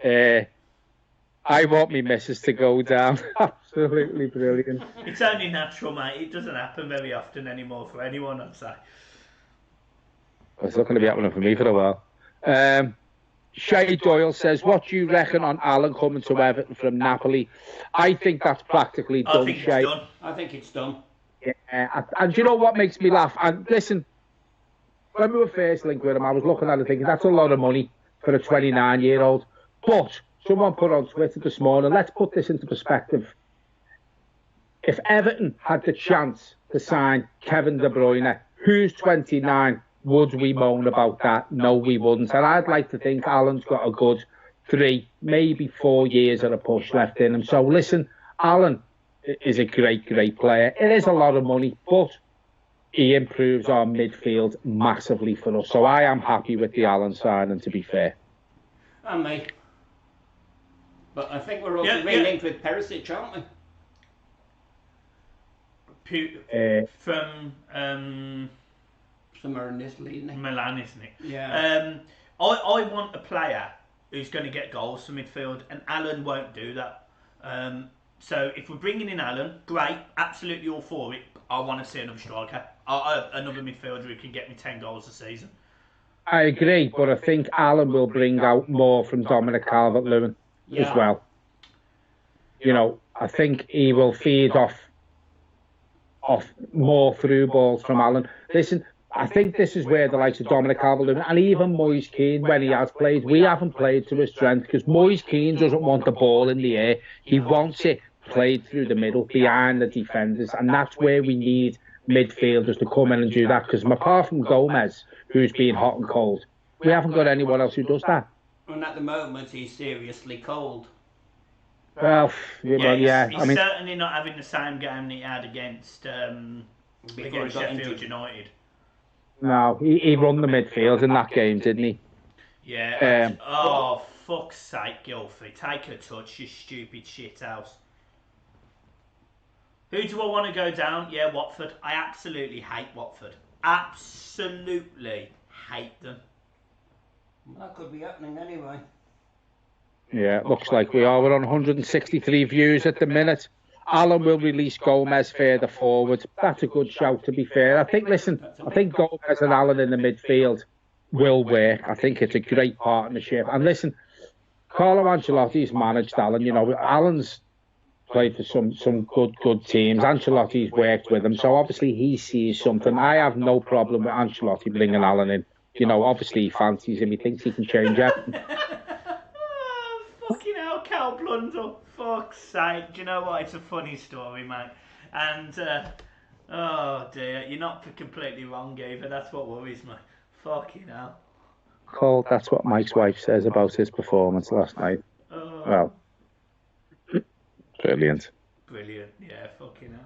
I want me missus to go down. Absolutely brilliant. It's only natural, mate. It doesn't happen very often anymore for anyone, I'd say. It's not going to be happening for me for a while. Shay Doyle says, what do you reckon on Alan coming to Everton from Napoli? I think that's practically done, Shay. I think it's done. Yeah, and do you know what makes me laugh? And listen, when we were first linked with him, I was looking at it thinking, that's a lot of money for a 29-year-old. But someone put on Twitter this morning, let's put this into perspective. If Everton had the chance to sign Kevin De Bruyne, who's 29, would we moan about that? No, we wouldn't. And I'd like to think Alan's got a good 3, maybe 4 years of a push left in him. So listen, Alan is a great player. It is a lot of money, but he improves our midfield massively for us. So I am happy with the Alan signing, to be fair. And me. But I think we're also linked with Perisic, aren't we? From somewhere in Italy, isn't it? Milan, isn't it? Yeah. I want a player who's going to get goals from midfield, and Alan won't do that. So if we're bringing in Alan, great, absolutely all for it. I want to see another striker, another midfielder who can get me 10 goals a season. I agree, but I think Alan will bring out more from Dominic Calvert-Lewin as well. You know, I think he will feed off more through balls from Alan. Listen, I think this is where the likes of Dominic Calvert-Lewin and even Moise Keane, when he has played, we haven't played to his strength, because Moise Keane doesn't want the ball in the air. He wants it played through the middle, behind the defenders, and that's where we need midfielders to come in and do that, because apart from Gomez, who's been hot and cold, we haven't got anyone else who does that. And at the moment, he's seriously cold. Well, yeah. He's certainly not having the same game that he had against Sheffield United. No, he run the midfield in that game, didn't he? Yeah. Oh, fuck's sake, Gilfie. Take a touch, you stupid shithouse. Who do I want to go down? Yeah, Watford. I absolutely hate Watford. Absolutely hate them. That could be happening anyway. Yeah, it looks like we are. We're on 163 views at the minute. Alan will release Gomez further forward. That's a good shout, to be fair. I think Gomez and Alan in the midfield will work. I think it's a great partnership. And listen, Carlo Ancelotti's managed Alan. You know, Alan's played for some good teams. Ancelotti's worked with him, so obviously he sees something. I have no problem with Ancelotti bringing Alan in. You know, obviously he fancies him. He thinks he can change everything. Fucking hell, Cal Blundell. Fuck's sake. Do you know what? It's a funny story, mate. And, oh dear, you're not completely wrong either. That's what worries me. Fucking hell. Cole, that's what Mike's wife says about his performance last night. Oh. Well, brilliant. Brilliant, yeah, fucking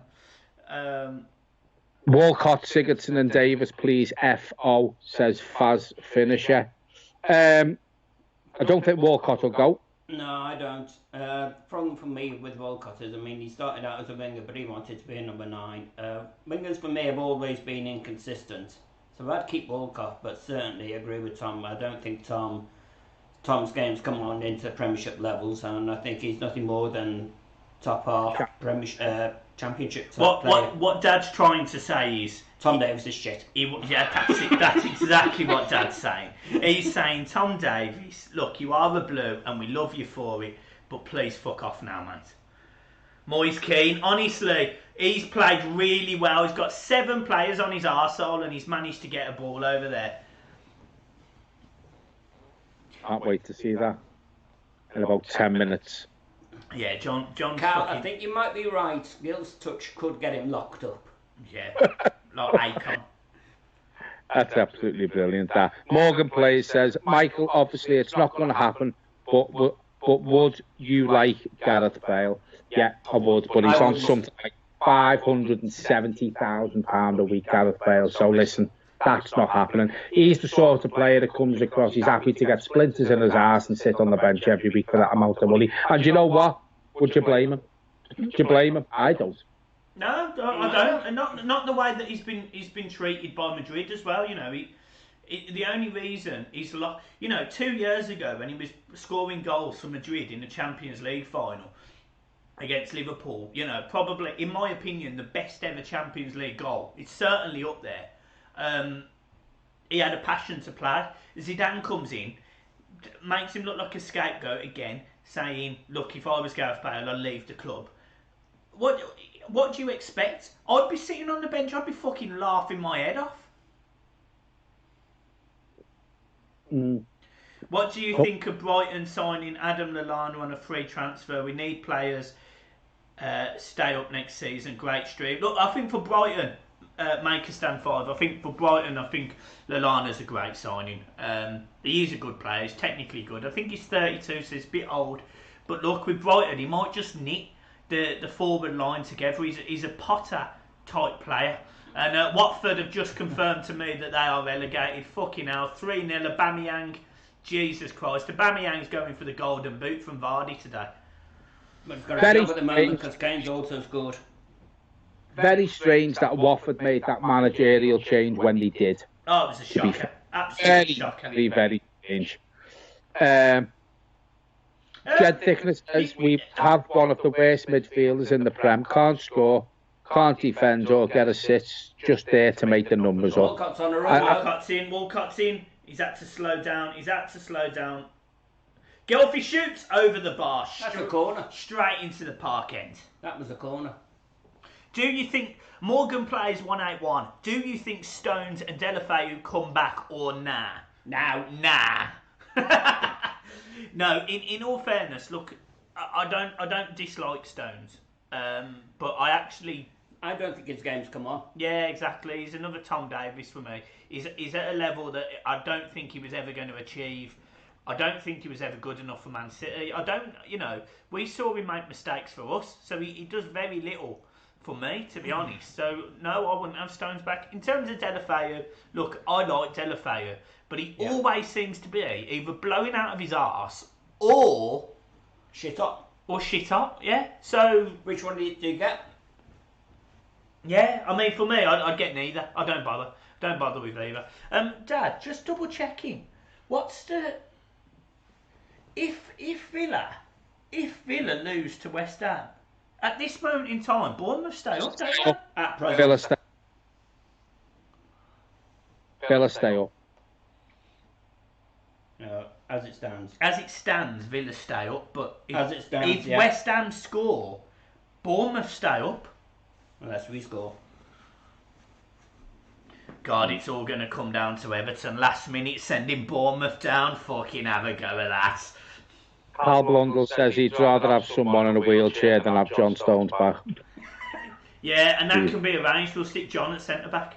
hell. Walcott, Sigurdsson and Davis, please. FO, says Faz Finisher. I don't think Walcott will go. No, I don't. Problem for me with Walcott is, I mean, he started out as a winger, but he wanted to be a number 9. Wingers for me have always been inconsistent. So I'd keep Walcott, but certainly agree with Tom. I don't think Tom's game's come on into Premiership levels, and I think he's nothing more than top half Championship top player. What Dad's trying to say is Tom Davies is shit. That's it. That's exactly what Dad's saying. He's saying, Tom Davies, look, you are the blue, and we love you for it, but please fuck off now, mate. Moise Keane, honestly, he's played really well. He's got 7 players on his arsehole, and he's managed to get a ball over there. Can't wait to see that in about 10 minutes. Yeah, John. Carl, I think you might be right. Gil's touch could get him locked up. Yeah, like Akon. That's absolutely brilliant. That Morgan Plays says, Michael, obviously it's not going to happen, but would you like Gareth Bale? Yeah, I would, but he's on something like £570,000 a week, Gareth Bale. So listen, that's not happening. He's the sort of player that comes across, he's happy to get splinters in his arse and sit on the bench every week for that amount of money. And you know what? Would you blame him? Would you blame him? I don't. No, I don't. And not the way that he's been treated by Madrid as well. You know, the only reason he's 2 years ago when he was scoring goals for Madrid in the Champions League final against Liverpool, you know, probably, in my opinion, the best ever Champions League goal. It's certainly up there. He had a passion to play. Zidane comes in, makes him look like a scapegoat again, saying, look, if I was Gareth Bale, I'd leave the club. What do you expect? I'd be sitting on the bench, I'd be fucking laughing my head off. What do you think of Brighton signing Adam Lallana on a free transfer? We need players. Stay up next season. Great stream. Look, I think for Brighton, make a stand 5. I think for Brighton, I think Lallana's a great signing. He is a good player. He's technically good. I think he's 32, so he's a bit old. But look, with Brighton, he might just knit the forward line together. He's a Potter type player. And Watford have just confirmed to me that they are relegated. Fucking hell, 3-0. Aubameyang. Jesus Christ. Aubameyang's going for the golden boot from Vardy today. But he's got a job at the moment because Kane's also scored. Very strange that Watford made that managerial change when they did. Oh, it was a shocker. Absolutely shocking. Very strange. Jed Thickness says we have one of the worst midfielders in the Prem. Can't score, can't defend or get assists. Just there to make the numbers up. Walcott's on a roll. Walcott's in. He's had to slow down. Gelfie shoots over the bar. That's a corner. Straight into the park end. That was a corner. Do you think Morgan plays 181? Do you think Stones and Delafeu come back or nah? Nah. No. In all fairness, look, I don't dislike Stones. But I don't think his game's come on. Yeah, exactly. He's another Tom Davies for me. He's at a level that I don't think he was ever going to achieve. I don't think he was ever good enough for Man City. We saw him make mistakes for us, so he does very little for me, to be honest. So, no, I wouldn't have Stones back. In terms of Deulofeu, look, I like Deulofeu, but he always seems to be either blowing out of his arse or shit up. Yeah. So, which one do you get? Yeah, I mean, for me, I'd get neither. I don't bother. Don't bother with either. Dad, just double checking. What's the... If Villa lose to West Ham, at this moment in time, Bournemouth stay up, don't they? At present. Villa stay up. No, as it stands. As it stands, Villa stay up, but if West Ham score, Bournemouth stay up. Unless we score. God, it's all going to come down to Everton. Last minute sending Bournemouth down. Fucking have a go at that. Al Blundell says he'd rather have someone in a wheelchair than have John Stones back. Yeah, and that can be arranged. We'll stick John at centre-back.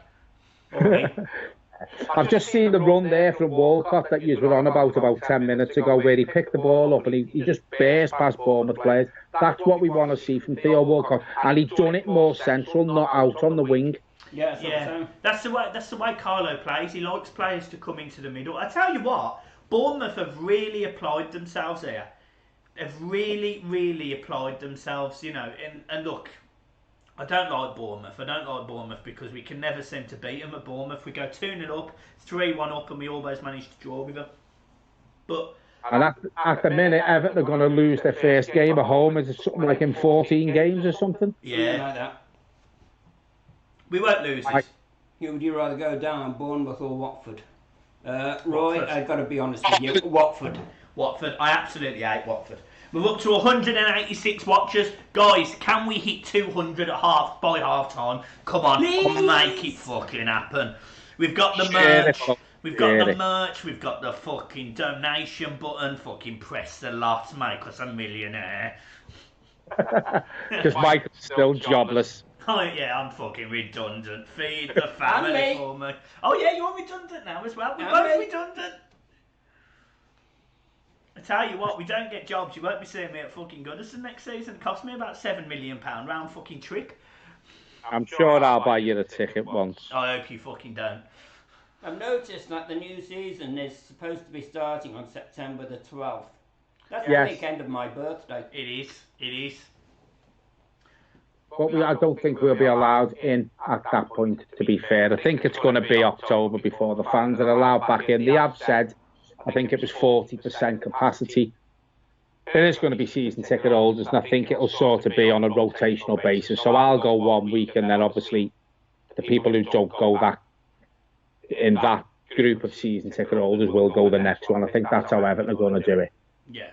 I've just seen the run there from Walcott that you were on about 10 minutes ago, where he picked the ball up and he just burst past Bournemouth players. That's what we want to see from Theo Walcott, and he's done it more central, not out on the wing. Yeah. That's the way Carlo plays. He likes players to come into the middle. I tell you what, Bournemouth have really applied themselves here. They've really applied themselves, and look, I don't like Bournemouth because we can never seem to beat them at Bournemouth. We go 2-0 up, 3-1 up, and we always manage to draw with them. But and at the minute, Everton are going to lose their first game at home. Is it something like in 14 games or something? Yeah, like that. We won't lose this. Would you rather go down Bournemouth or Watford? Roy, I've got to be honest with you. Watford. I absolutely hate Watford. We're up to 186 watchers. Guys, can we hit 200 by half time? Come on, make it fucking happen. We've got the merch. We've got the fucking donation button. Fucking press the lot, make us a millionaire. Because Michael's still jobless. Oh yeah, I'm fucking redundant. Feed the family for me. Oh yeah, you're redundant now as well. We're both redundant. I tell you what, we don't get jobs. You won't be seeing me at fucking Goodison next season. It cost me about £7 million round fucking trip. I'm sure I'll buy you the ticket once. I hope you fucking don't. I've noticed that the new season is supposed to be starting on September the 12th. That's the weekend of my birthday. It is. But I don't think we'll be allowed in at that point, to be fair. I think it's going to be October before the fans are allowed back in. They have said, I think it was 40% capacity. There is going to be season ticket holders, and I think it'll sort of be on a rotational basis. So I'll go 1 week, and then obviously the people who don't go in that group of season ticket holders will go the next one. I think that's how Everton are going to do it. Yeah.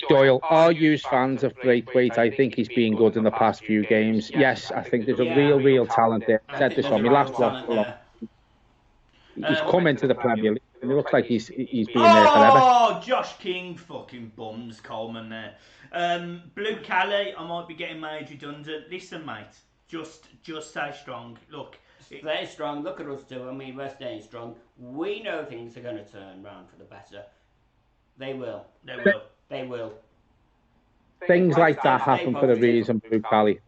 Doyle, are you fans of Braithwaite? I think he's been good in the past few games. Yes, I think there's a real talent there. I said this on my last one. He's come into the Premier League and it looks like he's been there forever. Oh, Josh King fucking bums Coleman there. Blue Calais, I might be getting made redundant. Listen, mate, just stay strong. Look, stay strong. Look at us too. I mean, we're staying strong. We know things are going to turn round for the better. They will. Things like that happen for a reason, Blue Calais.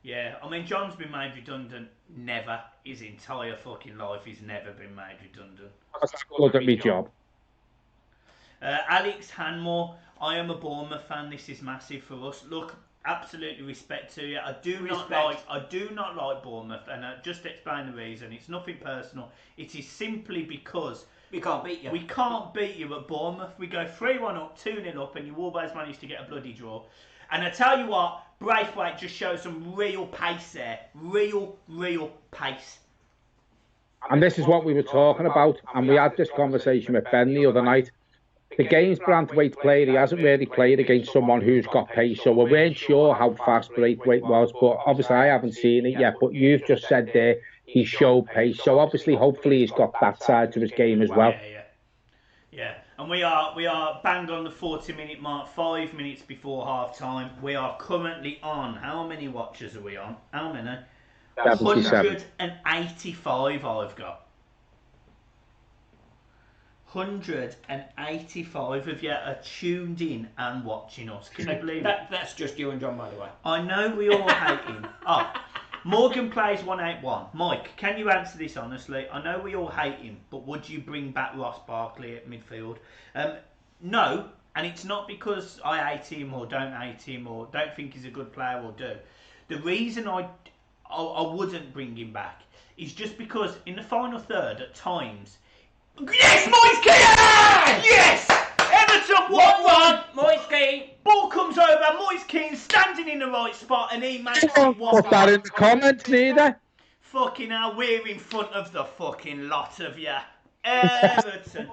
Yeah, I mean, John's been made redundant. Never. His entire fucking life, he's never been made redundant. That's good at my job. Alex Hanmore, I am a Bournemouth fan. This is massive for us. Look, absolutely respect to you. I do not like Bournemouth, and I just explain the reason. It's nothing personal. It is simply because we can't beat you. We can't beat you at Bournemouth. We go 3-1 up, 2-0 up, and you always manage to get a bloody draw. And I tell you what, Braithwaite just shows some real pace there. Real pace. And this is what we were talking about, and we had this conversation with Ben the other night. The games Braithwaite played, he hasn't really played against someone who's got pace, so we weren't sure how fast Braithwaite was, but obviously I haven't seen it yet, but you've just said there he showed pace, so obviously hopefully he's got that side to his game as well. Yeah. And we are bang on the 40-minute mark, 5 minutes before half time. We are currently on. How many watches are we on? How many? 185 I've got. 185 of you are tuned in and watching us. Can you believe it? That's just you and John, by the way. I know we all hate him. Oh, Morgan plays 181. Mike, can you answer this honestly? I know we all hate him, but would you bring back Ross Barkley at midfield? No, and it's not because I hate him or don't hate him or don't think he's a good player or do. The reason I wouldn't bring him back is just because in the final third at times... Yes, Moise Keane! Yes! Everton 1-1. Moise Keane. Ball comes over, Moise Keane standing in the right spot and he makes it 1-1. Put that in the comments neither. Fucking hell, we're in front of the fucking lot of you. Everton.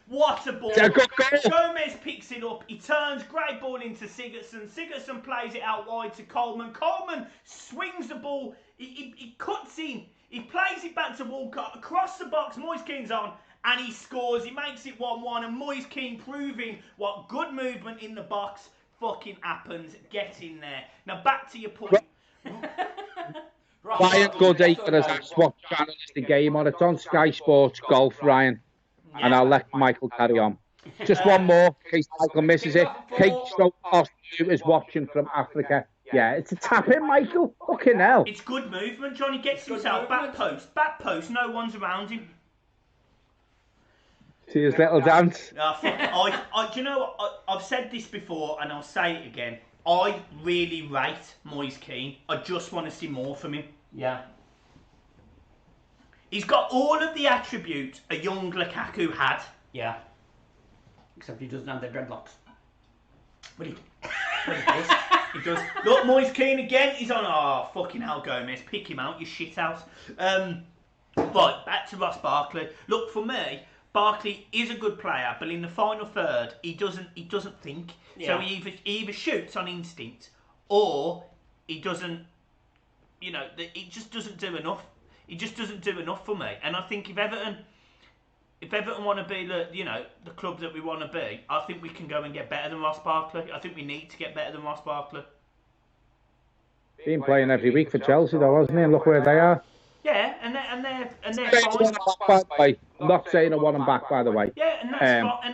What a ball. Gomez picks it up. He turns, great ball into Sigurdsson. Sigurdsson plays it out wide to Coleman. Coleman swings the ball. He cuts in. He plays it back to Walcott. Across the box, Moise Keane's on. And he scores. He makes it 1-1. And Moise Keane proving what good movement in the box fucking happens. Get in there. Now back to your point. Ryan Goodacre has asked what channel is the game on. It's on Sky Sports Golf, Ryan. And I'll let Michael carry on. Just one more, in case Michael misses it. Kate Stokos is watching from Africa. Yeah, it's a tap in, Michael. Fucking hell. It's good movement, Johnny. Gets himself back post. No one's around him. See his little dance. Do you know what? I've said this before and I'll say it again. I really rate Moise Keane. I just want to see more from him. Yeah. He's got all of the attributes a young Lukaku had. Yeah. Except he doesn't have the dreadlocks. But he does. He does. Look, Moise Keane again. He's on. Oh, fucking hell, Gomez. Pick him out, you shithouse. Right, back to Ross Barkley. Look, for me, Barkley is a good player, but in the final third, he doesn't think. Yeah. So he either shoots on instinct, or he doesn't. You know, he just doesn't do enough. He just doesn't do enough for me. And I think if Everton want to be the club that we want to be, I think we can go and get better than Ross Barkley. I think we need to get better than Ross Barkley. Been playing every week for Chelsea, though, hasn't he? And look where they are. Yeah, and they're fine. I'm not saying I want them back, by the way. Yeah, and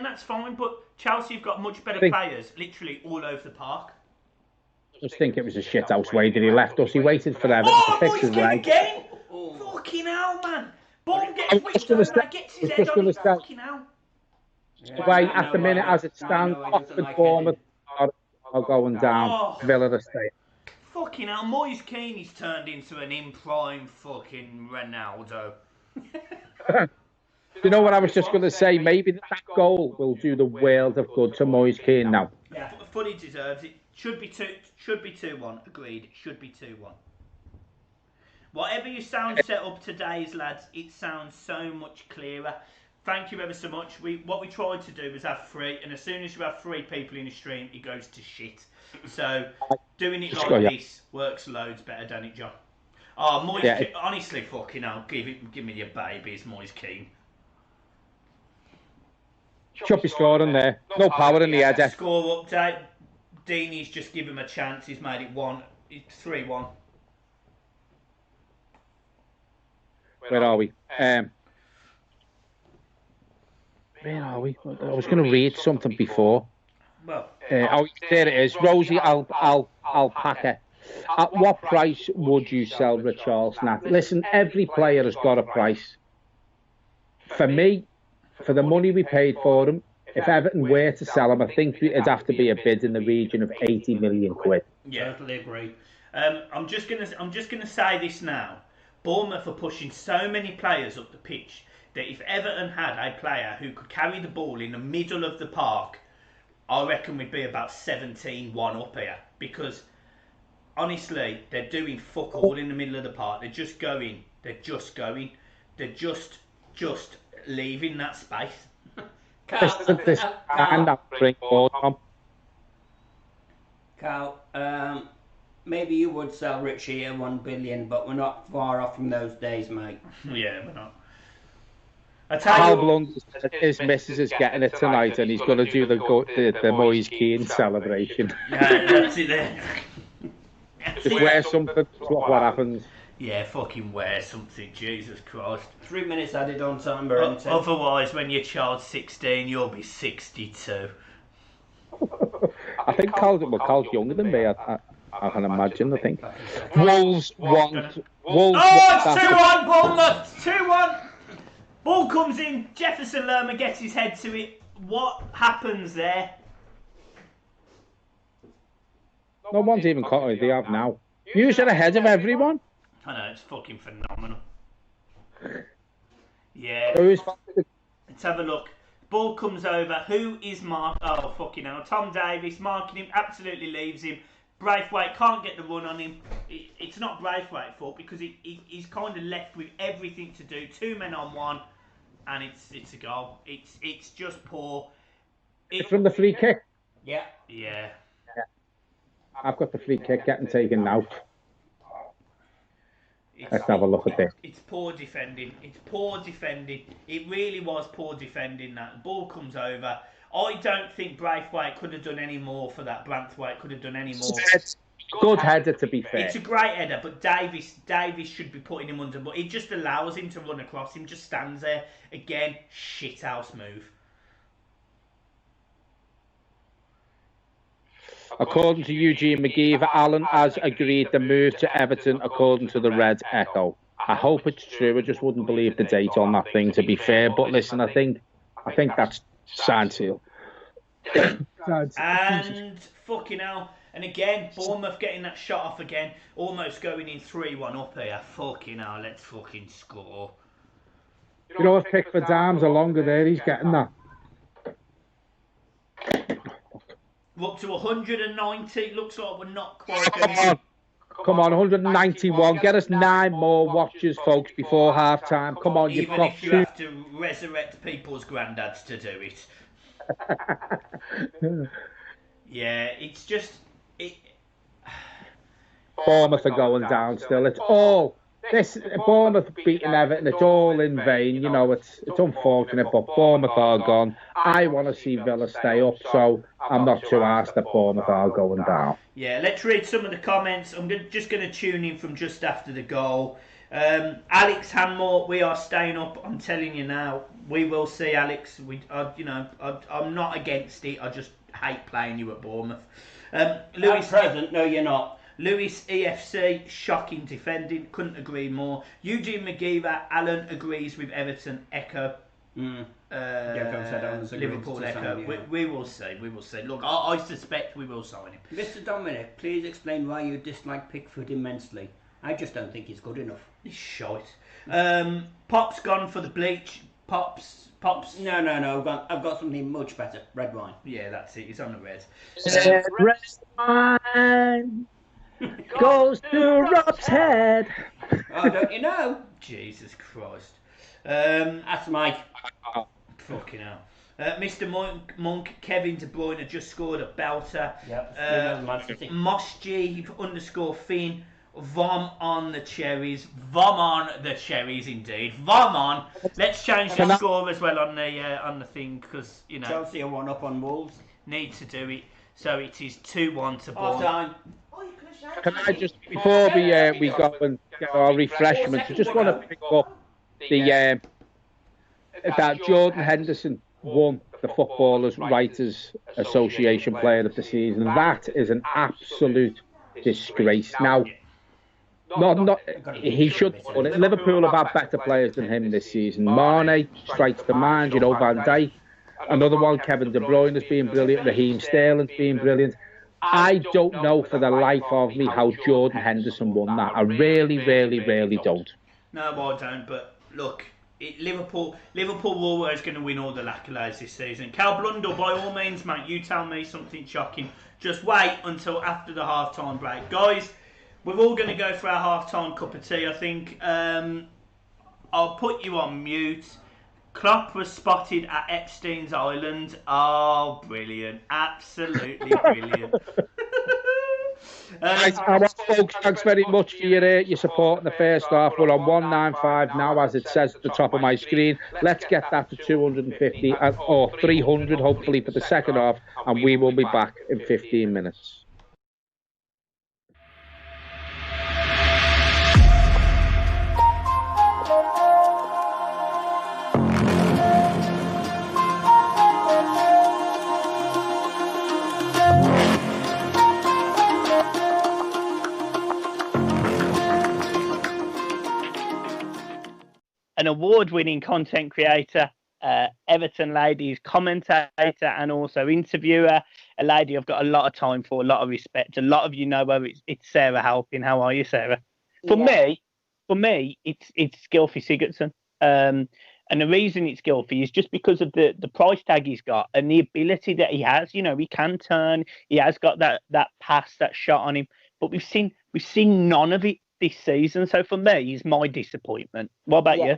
that's fine. But Chelsea have got much better players, literally all over the park. I just think it was a shit house way that he left us. He waited for Everton to fix his leg. Again? Oh. Fucking hell, man. Ball gets whipped over, gets his head on his fucking hell. Way at the minute as it stands, Oxford, Bournemouth are going down. Villa to stay. Fucking hell, Moise Keane is turned into an in-prime fucking Ronaldo. You know what I was just going to say? Maybe that goal will do the world of good to Moise Keane now. Yeah, fully deserves it. Should be 2-1. Agreed. Should be 2-1. Whatever your sound set up today is, lads, it sounds so much clearer. Thank you ever so much. What we tried to do was have 3, and as soon as you have 3 people in the stream, it goes to shit. So doing it like this works loads better, doesn't it, John? Oh, Moise Keane, honestly, fucking hell, give me your babies, Moise Keane. Should be scoring there. No power in the header. Score update. Deeney's just give him a chance. He's made it 3-1. Where are we? Where are we? I was going to read something before. Well, there it is. Rosie Alpaca. At what price would you sell Richarlison at? Listen, every player has got a price. For me, for the money we paid for him, if Everton were to sell him, I think it'd have to be a bid in the region of 80 million quid. Yeah, totally agree. I'm just gonna say this now. Bournemouth are pushing so many players up the pitch that if Everton had a player who could carry the ball in the middle of the park, I reckon we'd be about 17-1 up here. Because honestly, they're doing fuck all in the middle of the park. They're just going. They're just leaving that space. Carl, maybe you would sell Richie at 1 billion, but we're not far off from those days, mate. Yeah, we're not. How Blunt, his missus is getting it tonight, and he's going to do the Boyz Keane celebration. Yeah, that's it there. Just wear something, what happens. Yeah, fucking wear something, Jesus Christ. 3 minutes added on time, Barrington. Otherwise, when your child's 16, you'll be 62. I think Carl's younger than me, I can imagine, I think. Wolves want... Oh, it's 2-1, Bournemouth! 2-1! Ball comes in, Jefferson Lerma gets his head to it. What happens there? No one's even caught it, they have now. You're ahead of everyone. I know, it's fucking phenomenal. Yeah. Let's have a look. Ball comes over. Who is marked? Oh, fucking hell. Tom Davies marking him, absolutely leaves him. Braithwaite can't get the run on him. It's not Braithwaite's fault because he's kind of left with everything to do. 2 men on one, and it's a goal. It's just poor. It's from the free kick. Yeah. Yeah. I've got the free kick getting taken now. Let's have a look at this. It's poor defending. It's poor defending. It really was poor defending. That the ball comes over. I don't think Braithwaite could have done any more for that. Branthwaite could have done any more. Good header, to be fair. It's a great header, but Davies should be putting him under. But it just allows him to run across him. Just stands there again. Shithouse move. According to Eugene McGeever, Allen has agreed the move to Everton according to the Red Echo. I hope it's true. I just wouldn't believe the date on that thing, to be fair. But listen, I think that's signed seal. And fucking hell. And again, Bournemouth getting that shot off again. Almost going in 3-1 up here. Fucking hell, let's fucking score. You know, if Pickford's arms are longer there, he's getting that. We're up to 190. Looks like we're not quite going. Come on, 191. Get us 9 more watches, folks, before half time. Come on, you've got Even if you have to resurrect people's granddads to do it. Yeah, it's just... Bournemouth are going down still. It's all... This Bournemouth beating Everton, it's all in vain. You know, it's unfortunate, but Bournemouth are gone. I want to see Villa stay up, so I'm not too arsed that Bournemouth are going down. Yeah, let's read some of the comments. I'm just going to tune in from just after the goal. Alex Hanmore, we are staying up. I'm telling you now, we will see, Alex. I'm not against it. I just hate playing you at Bournemouth. Lewis present, no, you're not. Lewis EFC, shocking defending, couldn't agree more. Eugene McGeever, Alan agrees with Everton, Echo. Liverpool Echo. Sign, yeah. We will see, Look, I suspect we will sign him. Mr. Dominic, please explain why you dislike Pickford immensely. I just don't think he's good enough. He's shite. Pop's gone for the bleach. Pops. No. I've got something much better. Red wine. Yeah, that's it. He's on the red. Red wine goes to Rob's head. Oh, don't you know? Jesus Christ. That's Mike. Fucking hell. Mr. Monk, Kevin De Bruyne just scored a belter. Yep. Mosjeev _Finn. Vom on the cherries. Vom on the cherries, indeed. Vom on. Let's change the score as well on the thing because Chelsea are 1 up on Wolves. Need to do it. So it is 2-1 to Bournemouth. Time. Can I just, before we go and get our refreshments, I just want to pick up the that Jordan Henderson won the Footballers' Writers Association Player of the Season. That is an absolute disgrace. Now, he should have won it. Liverpool have had better players than him this season. Mane strikes the mind, Van Dijk. Another one, Kevin De Bruyne has been brilliant. Raheem Sterling's been brilliant. I don't know for the life of me how Jordan Henderson won that. I really, really, really don't. No, I don't. But look, Liverpool were always going to win all the accolades this season. Cal Blundell, by all means, mate, you tell me something shocking. Just wait until after the half-time break. Guys, we're all going to go for our half-time cup of tea, I think. I'll put you on mute. Klopp was spotted at Epstein's Island. Oh, brilliant. Absolutely brilliant. Right, folks, thanks very much for your support in the first half. We're on 195 now, as it says at the top of my screen. Let's get that to 250 or 300, hopefully, for the second half, and we will be back in 15 minutes. An award-winning content creator, Everton ladies commentator, and also interviewer. A lady I've got a lot of time for, a lot of respect. A lot of you know her. It's Sarah Halpin. How are you, Sarah? For me, it's Gylfi Sigurdsson. And the reason it's Gylfi is just because of the price tag he's got and the ability that he has. You know, he can turn. He has got that pass, that shot on him. But we've seen none of it this season. So for me, he's my disappointment. What about you?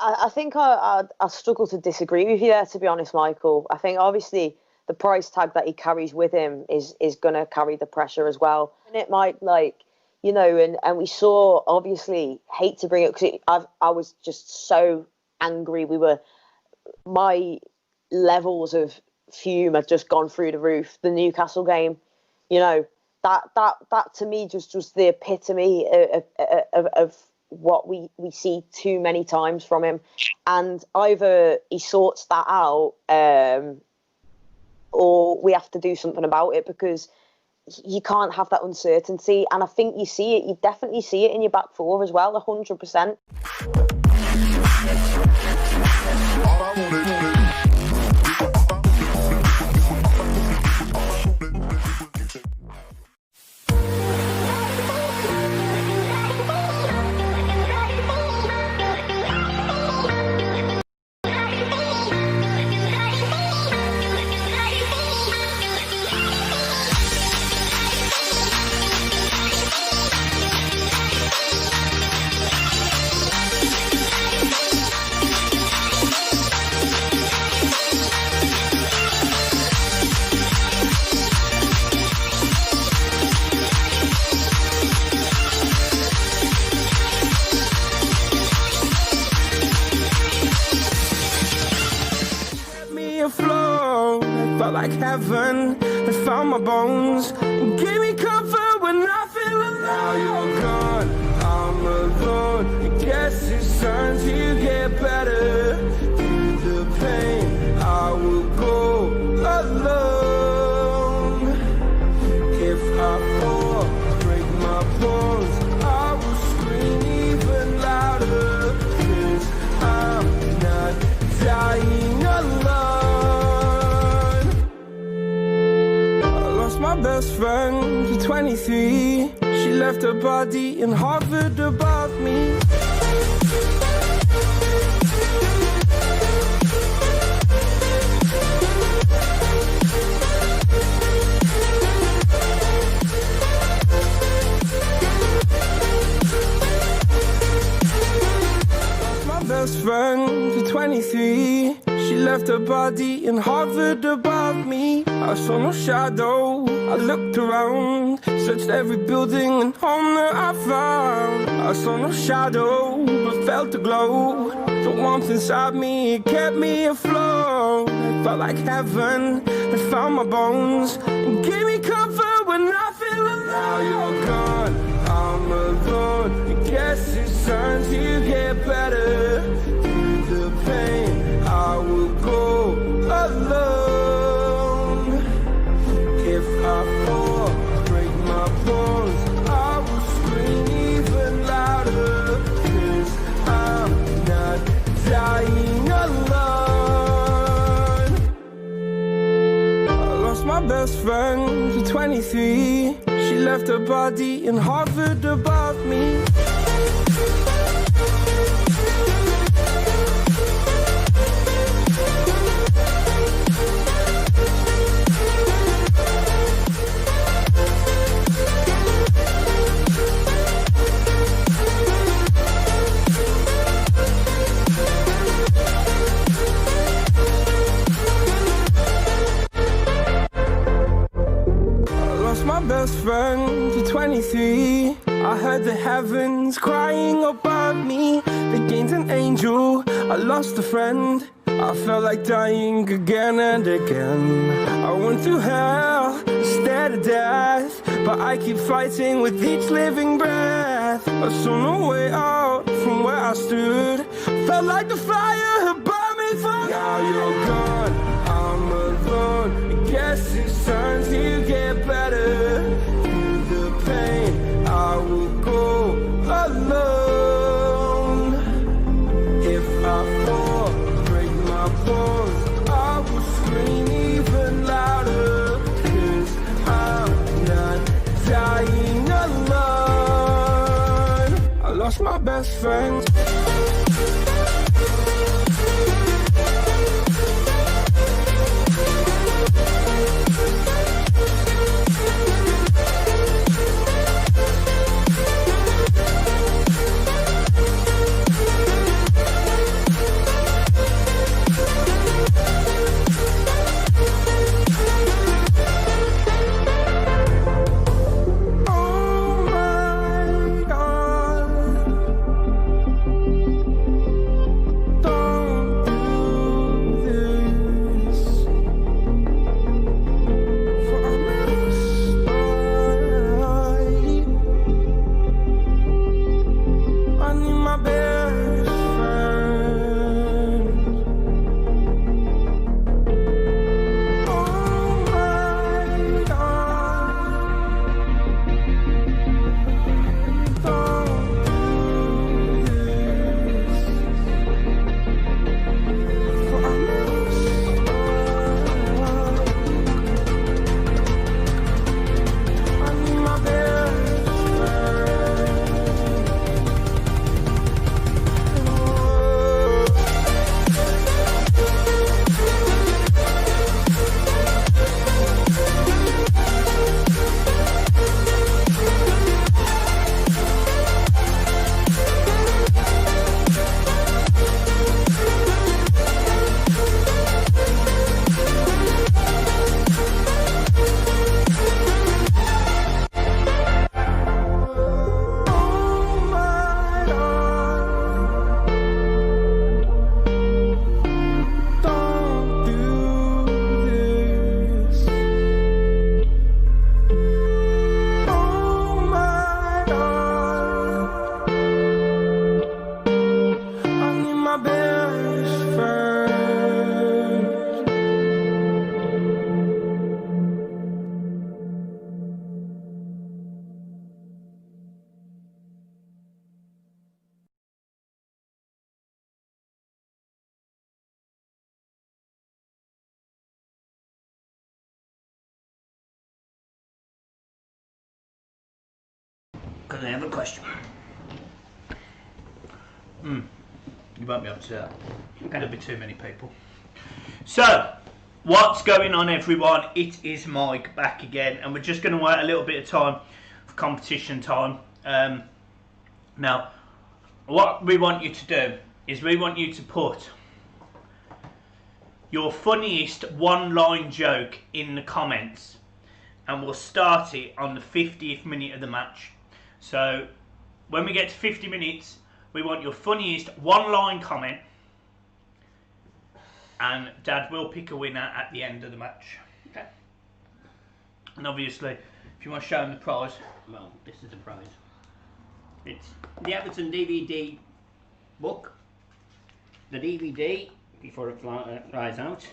I think I struggle to disagree with you there, to be honest, Michael. I think obviously the price tag that he carries with him is going to carry the pressure as well. And it might, and we saw, obviously, hate to bring it, because I was just so angry. My levels of fume had just gone through the roof. The Newcastle game, that to me just was the epitome of what we see too many times from him. And either he sorts that out or we have to do something about it, because you can't have that uncertainty. And I think you definitely see it in your back four as well, 100%. Like heaven, I found my bones, gave me comfort when I feel alone. Now you're gone, I'm alone. I guess it's time to get better. Through the pain, I will go alone. If I fall, break my bones, I will scream even louder. 'Cause I'm not dying alone. My best friend, she's 23. She left her body and hovered above me. My best friend, she's 23. She left her body and hovered above me. I saw no shadow, I looked around, searched every building and home that I found. I saw no shadow, but felt the glow. The warmth inside me, it kept me afloat. It felt like heaven, it found my bones, and gave me comfort when I feel alone. Now you're gone, I'm alone. I guess it's time to get better. Through the pain, I will go alone. If I fall, break my bones, I will scream even louder. 'Cause I'm not dying alone. I lost my best friend, she's 23. She left her body and hovered above me. best friend to 23. I heard the heavens crying above me. They gained an angel, I lost a friend. I felt like dying again and again. I went through hell, stared at death, but I keep fighting with each living breath. I saw no way out from where I stood. Felt like the fire had burned me from. Now you're gone, I'm alone. I guess it's time to get better. Through the pain, I will go alone. If I fall, I will scream even louder, 'cause I'm not dying alone. I lost my best friend. Can I have a question? You won't be able to do that. There'll be too many people. So, what's going on, everyone? It is Mike back again, and we're just going to wait a little bit of time for competition time. Now, what we want you to do is we want you to put your funniest one-line joke in the comments, and we'll start it on the 50th minute of the match. So when we get to 50 minutes, we want your funniest one-line comment, and Dad will pick a winner at the end of the match. Okay. And obviously, if you want to show him the prize. Well, this is the prize. It's the Everton DVD book. The DVD, before it flies out.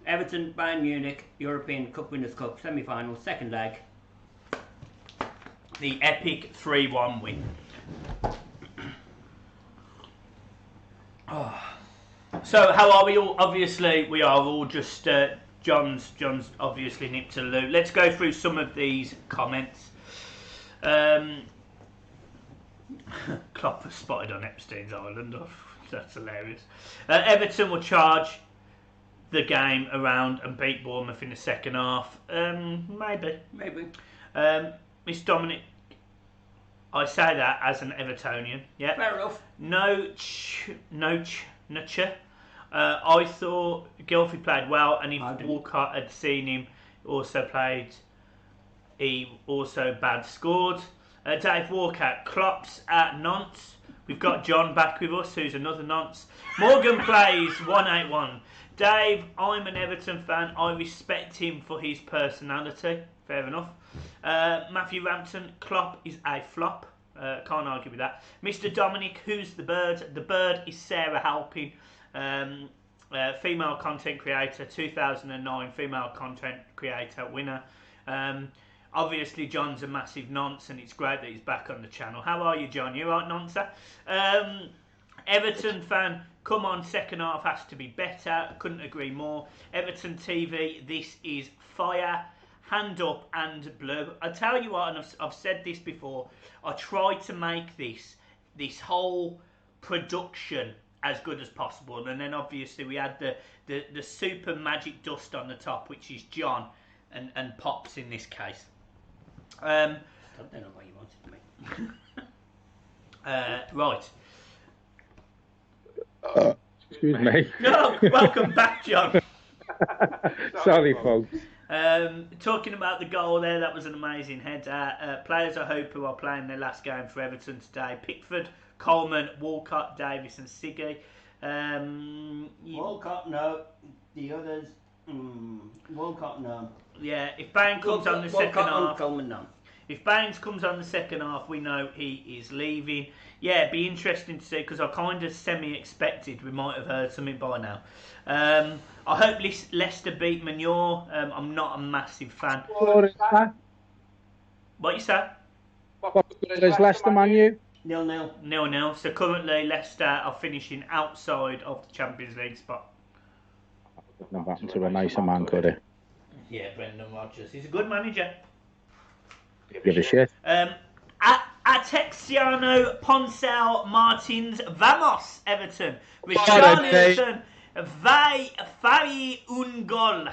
Everton, Bayern Munich, European Cup Winners' Cup, semi-final, second leg. The epic 3-1 win. Oh. So how are we all? Obviously we are all just John's obviously nipped to the loo. Let's go through some of these comments. Klopp was spotted on Epstein's Island. Oh, that's hilarious. Everton will charge the game around and beat Bournemouth in the second half. Maybe. Miss Dominic, I say that as an Evertonian. Yeah. Fair enough. Nutcher. I thought Gylfi played well, and if Walcott had seen him, also played he also bad scored. Dave Walker, Klopp's at nonce. We've got John back with us, who's another nonce. Morgan plays 181. Dave, I'm an Everton fan. I respect him for his personality. Fair enough. Matthew Rampton, Klopp is a flop. Can't argue with that. Mr. Dominic, who's the bird? The bird is Sarah Halpin. Female content creator, 2009 female content creator winner. Obviously, John's a massive nonce, and it's great that he's back on the channel. How are you, John? You alright, noncer? Everton fan, come on, second half has to be better. Couldn't agree more. Everton TV, this is fire. Hand up and blue. I tell you what, and I've said this before, I try to make this whole production as good as possible, and then obviously we had the super magic dust on the top, which is John and Pops in this case. I don't know what you wanted me. Right. Excuse me. No, welcome back, John. Sorry, folks. Talking about the goal there, that was an amazing header. Players I hope who are playing their last game for Everton today: Pickford, Coleman, Walcott, Davis and Siggy. Walcott, no. The others, Walcott, no. Yeah, if Baines comes on the second half, Coleman, no. if Baines comes on the second half, we know he is leaving. Yeah, it'd be interesting to see, because I kind of semi-expected we might have heard something by now. I hope Leicester beat Manure. I'm not a massive fan. What What you say? is Leicester, Man U? 0-0. 0-0. So currently Leicester are finishing outside of the Champions League spot. Not happened to a nicer man, could it? Yeah, Brendan Rodgers. He's a good manager. Give a shit. Atexiano, Poncel, Martins, Vamos, Everton. Richarlison, Vai un gol.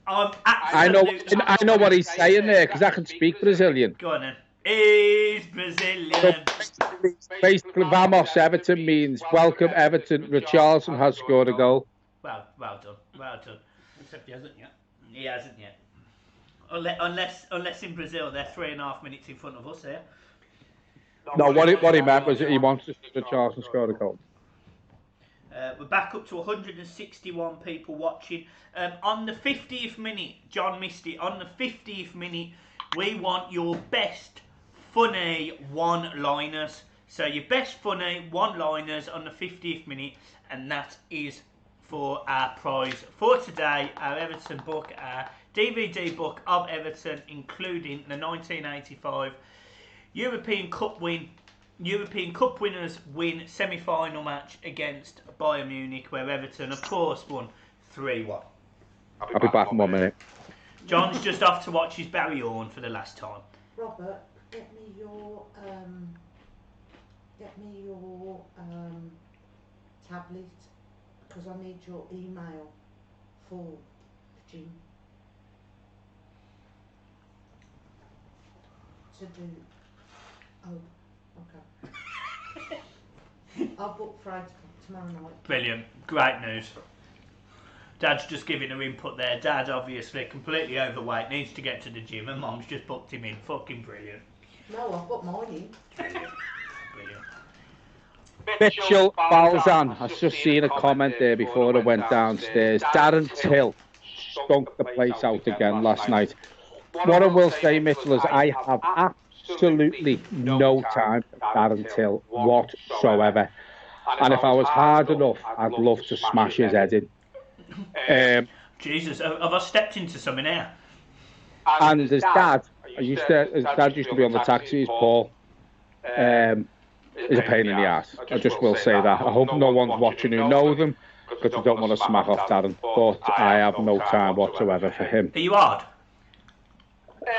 I know what he's saying there, because I can speak Brazilian. Go on then. He's Brazilian. Basically, Vamos Everton means welcome Everton. Richarlison has scored a goal. Well done. Well done. Except he hasn't yet. He hasn't yet. Unless in Brazil they're 3.5 minutes in front of us here. No, what he meant was that he wants to see Richarlison score a goal. We're back up to 161 people watching. On the 50th minute, John missed it. On the 50th minute, we want your best funny one-liners. So your best funny one-liners on the 50th minute, and that is for our prize for today, our Everton book, our DVD book of Everton, including the 1985 European Cup win. European Cup winners win semi-final match against Bayern Munich, where Everton, of course, won 3-1. I'll be back in 1 minute. John's just off to watch his Barry Orn for the last time. Robert, get me your tablet, because I need your email for Jim to do. Oh, okay. I'll book Friday tomorrow night. Brilliant. Great news. Dad's just giving her input there. Dad, obviously, completely overweight, needs to get to the gym, and Mom's just booked him in. Fucking brilliant. No, I've got mine in. Brilliant. Brilliant. Mitchell Balzan. I've just seen a comment there before I went downstairs. Darren Till stunk the place out again last night. What I will say, Mitchell, is I have absolutely no time for Darren Till whatsoever. And if I was hard enough, I'd love to smash his head in. Jesus, have I stepped into something here? And his dad used to be on the taxi, Paul. Is a pain in the ass. I just will say that. I hope no one's watching who know them, because I don't want to smack off Darren. But I have no time whatsoever for him. Are you hard?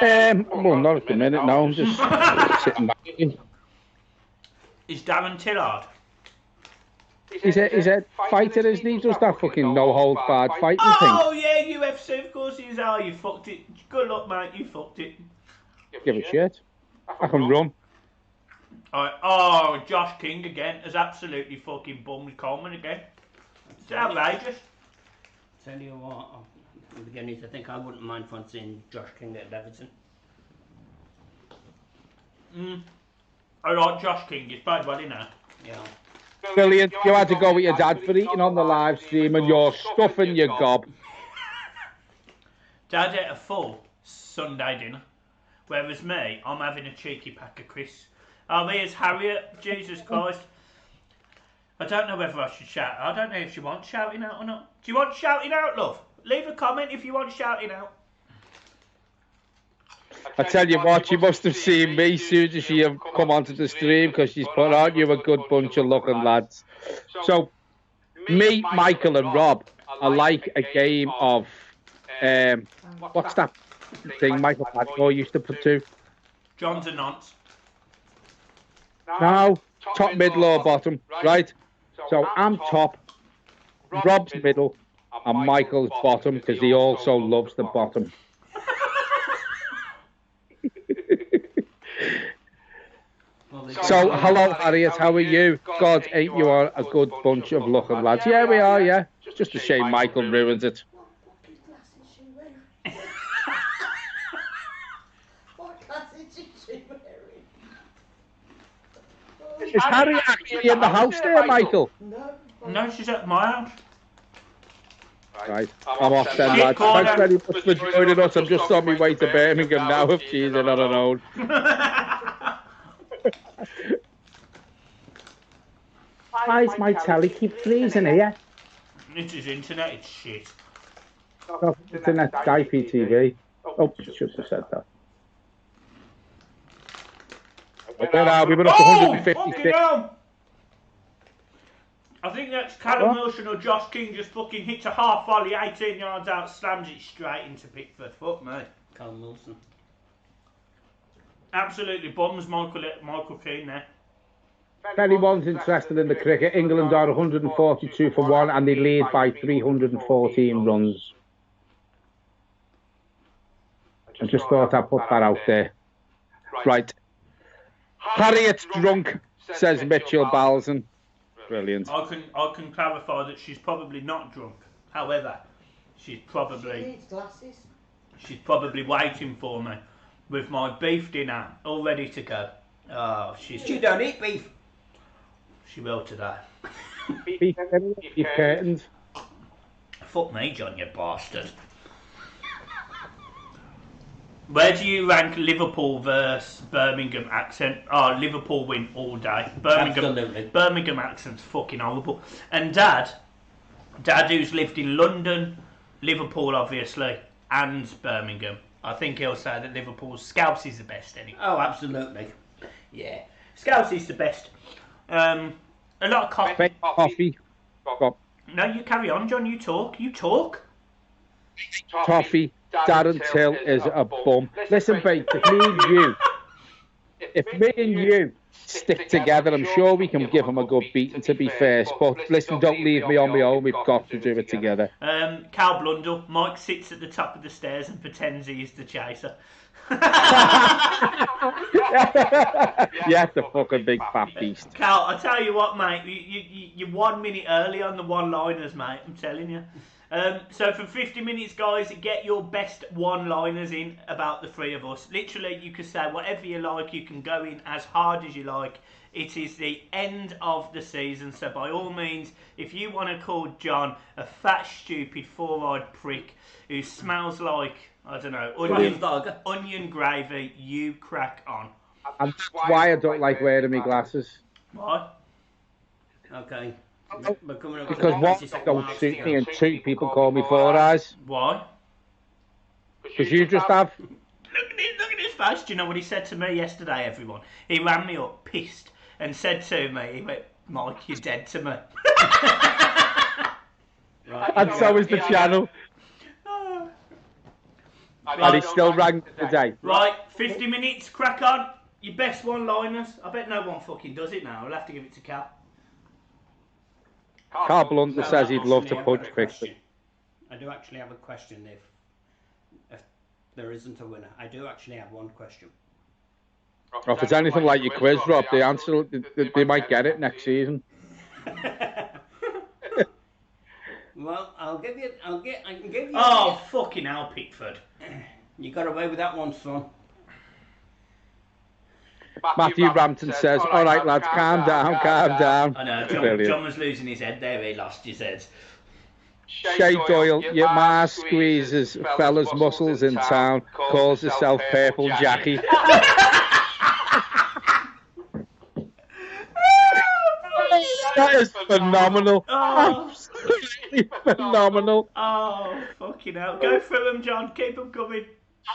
Well, not at the minute. No, I'm just sitting back. Is Darren Till hard? He's a fighter, isn't he? Does that fucking no hold barred fighting thing? Oh yeah, UFC. Of course he is. Oh, you fucked it. Good luck, mate. You fucked it. Give a shit. I can run. Alright. Oh, Josh King again has absolutely fucking bummed Coleman again. It's outrageous. Tell you what, I'm beginning to think I wouldn't mind fancying Josh King at Everton. I like Josh King. He's played well, innit? Yeah. Brilliant. You had to go with your dad for eating on the live stream and you're stuffing your gob. Dad ate a full Sunday dinner, whereas me, I'm having a cheeky pack of crisps. Oh, here's Harriet. Jesus Christ. I don't know whether I should shout. I don't know if she wants shouting out or not. Do you want shouting out, love? Leave a comment if you want shouting out. I tell you what, she must have seen me soon as she come onto the stream because she's put, aren't you a good bunch of looking lads? So, me, Michael and Rob are like a game of, what's that thing Michael Padmore used to put to? John's and nonce. No, top, middle or bottom, right? So I'm top, Rob's middle, and Michael's bottom because he also loves the bottom. So, hello Harriet, how are you? God, ain't you are a good bunch of looking lads. Yeah, we are, yeah. It's just a shame Michael ruins it. What glasses is she wearing? Is Harriet actually in the house there, Michael? No. No, she's at my house. Right, I'm off then, lads. Thanks very much for joining us. I'm just on my way to Birmingham now if she's in on her own. Why is my telly keep freezing here? It's his internet, it's shit. No, internet's IPTV. Oh, should have said that. Where are we? We're up to 156. I think that's Callum Wilson or Josh King just fucking hits a half volley 18 yards out, slams it straight into Pickford. Fuck me. Callum Wilson. Absolutely bums Michael Keane there. If anyone's interested in the cricket, England are 142 for 1 and they lead by 314 runs. I just thought I'd put that out there. Right. Harriet's drunk, says Mitchell Balson. Brilliant. I can clarify that she's probably not drunk. However, she's She probably needs glasses. waiting for me with my beef dinner all ready to go. Oh, You don't eat beef. She will today. Beef curtains. Fuck me, John, you bastard. Where do you rank Liverpool versus Birmingham accent? Oh, Liverpool win all day. Absolutely. Birmingham accent's fucking horrible. And Dad who's lived in London, Liverpool obviously, and Birmingham. I think he'll say that Liverpool's Scouts is the best anyway. Oh, absolutely. Yeah, Scouts is the best. A lot of coffee. Toffee. No, you carry on, John. You talk. Toffee. Darren Till is a bum. Listen, mate, if me and you stick together, I'm sure we can give him a good beating, to be fair. But listen, don't leave me on my own. We've got to do it together. Cal Blundell. Mike sits at the top of the stairs and pretends he's the chaser. Yeah, the fucking big fat beast. Cal, I tell you what, mate, you're 1 minute early on the one-liners, mate, I'm telling you. So for 50 minutes, guys, get your best one-liners in about the three of us. Literally, you can say whatever you like, you can go in as hard as you like. It is the end of the season, so by all means, if you want to call John a fat, stupid, four-eyed prick who smells like, I don't know, onion gravy, you crack on. And that's why I don't like wearing my glasses. Why? Okay. Because one, don't suit me, and two, people call me Four Eyes. Why? Because you just have. Look at his face. Do you know what he said to me yesterday, everyone? He ran me up, pissed, and said to me, he went, Mike, you're dead to me. Right, And so is the channel. And he still rang today. Right, 50 minutes, crack on. Your best one-liners. I bet no one fucking does it now. I'll have to give it to Cal. Carl Blunder says he'd love to punch Pickford. I do actually have a question if there isn't a winner. I do actually have one question. Or if it's anything like your quiz, Rob, the answer, they might get it next season. Well, I can give you. Oh, fucking hell, Pickford. You got away with that one, son. Matthew Rampton says, all right, lads, calm down, calm down. I know, John was losing his head there. He lost his head. Shay Doyle, your ma squeezes fella's muscles in town, calls herself Purple Jackie. That is phenomenal. Oh. Absolutely phenomenal. Oh, fucking hell. Go through them, John. Keep them coming.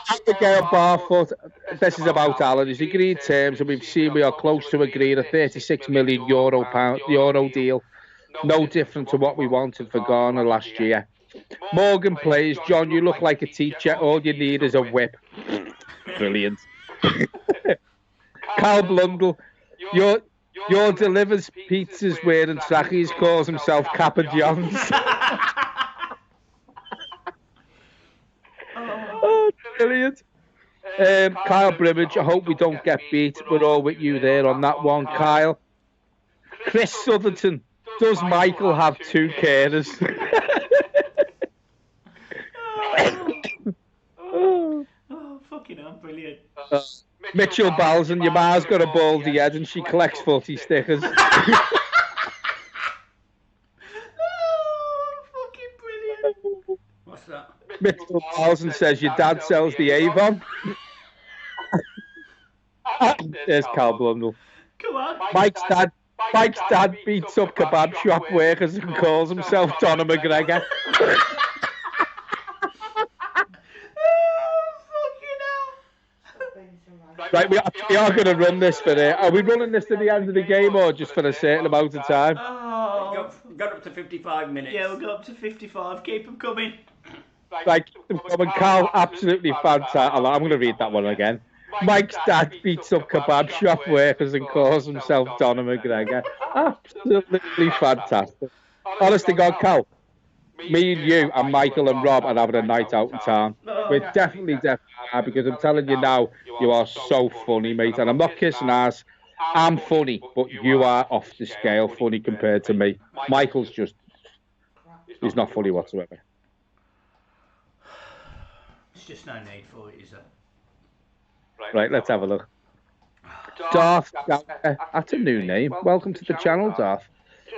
Abigail Barfoot, this is about Alan. He's agreed terms, and we've seen we are close to agreeing a €36 million euro deal. No different to what we wanted for Ghana last year. Morgan plays, John, you look like a teacher. All you need is a whip. Brilliant. Carl Blundell, your delivers pizzas wearing trackies, calls himself Kappa Johns. Oh, brilliant. Kyle Brimage, I hope we don't get beat. We're all with you there on that one, Kyle. Chris Southerton, does Michael have two carers? Oh, fucking hell, brilliant. Mitchell Balzan, your ma's got a baldy head and she collects footy stickers. Oh, fucking brilliant. What's that? Mitchell Balzan says your dad sells the Avon. There's Carl Blundell. Come on. Mike's dad beats up kebab shop workers and calls himself Conor McGregor. Right, we are going to run this for it. Are we running this to the end of the game or just for a certain amount of time? Oh. Got up to 55 minutes. Yeah, we'll go up to 55. Keep them coming. Like, Carl, absolutely fantastic. I'm going to read that one again. Mike's dad beats up kebab shop workers and calls himself Conor McGregor. Absolutely fantastic. Honest to God, Cal, me and you and Michael and Rob are having a night out in town. We're definitely are, because I'm telling you now, you are so funny, mate. And I'm not kissing ass. I'm funny, but you are off the scale funny compared to me. Michael's just, he's not funny whatsoever. There's just no need for it, is there? Right, let's have a look. Darth, that's a new name. Welcome to the channel, Darth.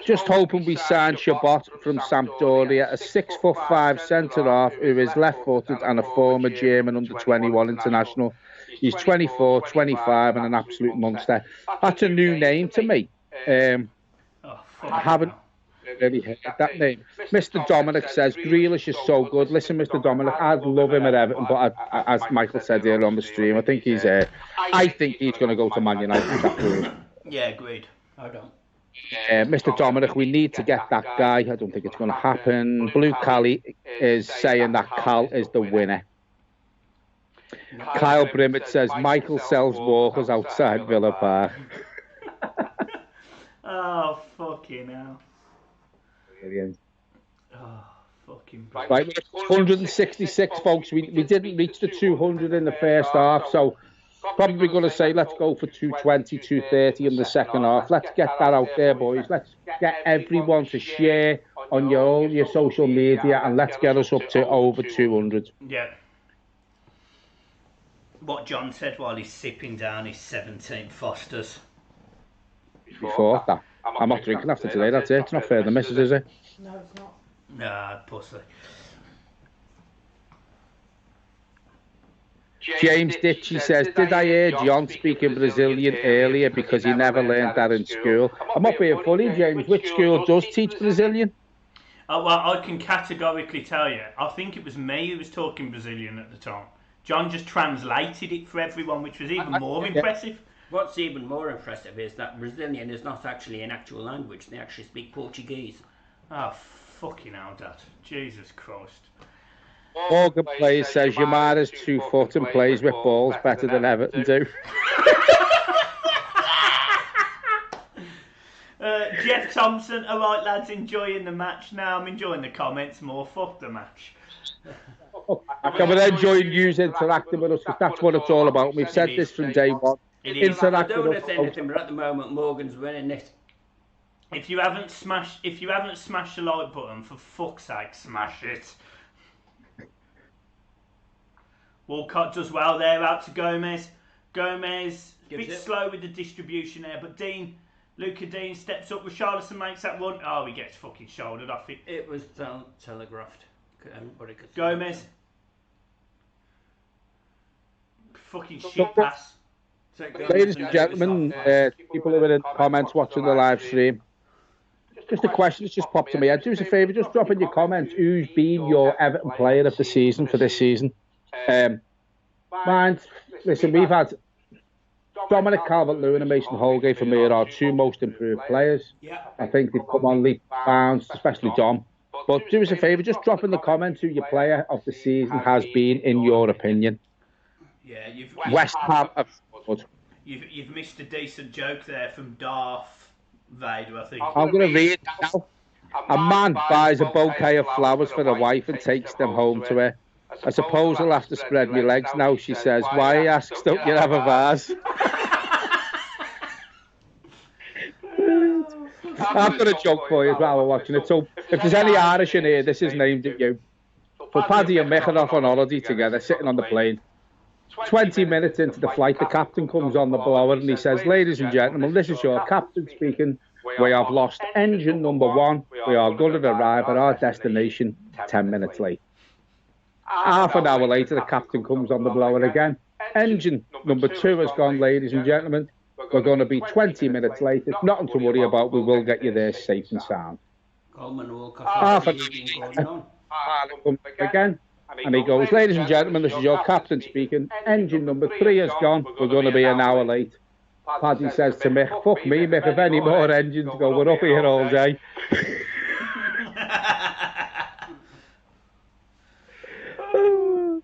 Just hoping we sign Shabbat from Sampdoria, a 6'5" centre-half who is left-footed and a former German under-21 international. He's 24, 25 and an absolute monster. That's a new name to me. I haven't really heard that name. Mr. Dominic says, Grealish is so good. Listen, Mr. Dominic, I'd love him at Everton, but as Michael said earlier on the stream, I think he's going to go to Man United. Yeah, agreed. I don't. Mr. Dominic, we need to get that guy. I don't think it's going to happen. Blue Cali is saying that Cal is the winner. Kyle Brimmett says Michael sells walkers outside Villa Park. Oh, fucking hell. Brilliant. Oh, fucking brilliant. Right, 166, folks. We didn't reach the 200 in the first half, so probably going to say let's go for 220, 230 in the second half. Let's get that out there, boys. Let's get everyone to share on all your social media and let's get us up to over 200. Yeah. What John said while he's sipping down his 17 Fosters. Before that. I'm not drinking after today, that's it. It's not fair to the missus, is it? No, it's not. Nah, pussy. James Ditchy says, did I hear John speaking Brazilian earlier because he never learned that in school? I'm not being funny, James. Which school does teach Brazilian? Well, I can categorically tell you. I think it was me who was talking Brazilian at the time. John just translated it for everyone, which was even more impressive. What's even more impressive is that Brazilian is not actually an actual language. They actually speak Portuguese. Oh, fucking hell, Dad. Jesus Christ. Morgan plays says Yamada's 2 foot and plays with balls better than Everton do. Jeff Thompson, alright lads, enjoying the match now. I'm enjoying the comments more. Fuck the match. But enjoying you interacting with us because that's what it's all about. We've said this from day one. I don't want to say anything, but at the moment Morgan's winning it. If you haven't smashed the like button, for fuck's sake, smash it. Walcott does well there, out to Gomez. Gomez, a Gives bit it. slow with the distribution there, but Luca Dean steps up. Richarlison makes that run. Oh, he gets fucking shouldered off it. It was telegraphed. Everybody could see Gomez. it. Fucking shit pass. So Gomez Ladies and and gentlemen, people who are in the comments watching the live stream, just a question that's just popped to me. I'd do us a favour, just drop in your comments who's been your Everton player of the season for this season. Mind, listen, we've had Dominic Calvert-Lewin and Mason Holgate for me are our two most improved players. Yeah. I think they've come on leaps and bounds, especially Dom. But do us a favour, just drop in the comments who your player of the season has been, in your opinion. Yeah, West Ham. You've missed a decent joke there from Darth Vader, I think. I'm going to read it now. A man buys a bouquet of flowers for a wife and takes them home to her. I suppose he'll have to spread my legs now, she says. Why, he asks, don't you have a vase? I've got a joke for you as well while watching it. So, if there's any Irish in here, this is named at you. So, Paddy and Mick are off on holiday together, sitting on the plane. 20 minutes into the flight, the captain comes on the blower and he says, ladies and gentlemen, this is your captain speaking. We have lost engine number 1. We are going to arrive at our destination 10 minutes late. Half an hour later, the captain comes on the blower again. Engine number 2 has gone, ladies and gentlemen. We're going to be 20 minutes late. It's nothing to worry about. We will get you there safe and sound. Coleman will Half an hour again. And he goes, ladies and gentlemen, this is your captain speaking. Engine number 3 has gone. We're going to be an hour late. Paddy says to Mick, fuck me, Mick, if any more engines go, we're up here all day.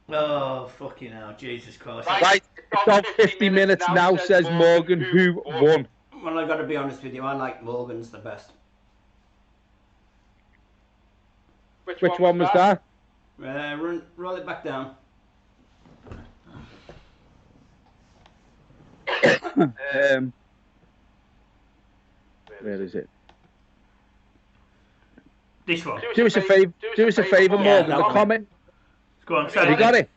Oh, fucking hell, Jesus Christ. Right, it's on 50 minutes now, says Morgan, who won. Well, I've got to be honest with you, I like Morgan's the best. Which one was that? Roll it back down. Where is it? This one. Do us a favour, Morgan. that The one. comment. Go on, Have you got it?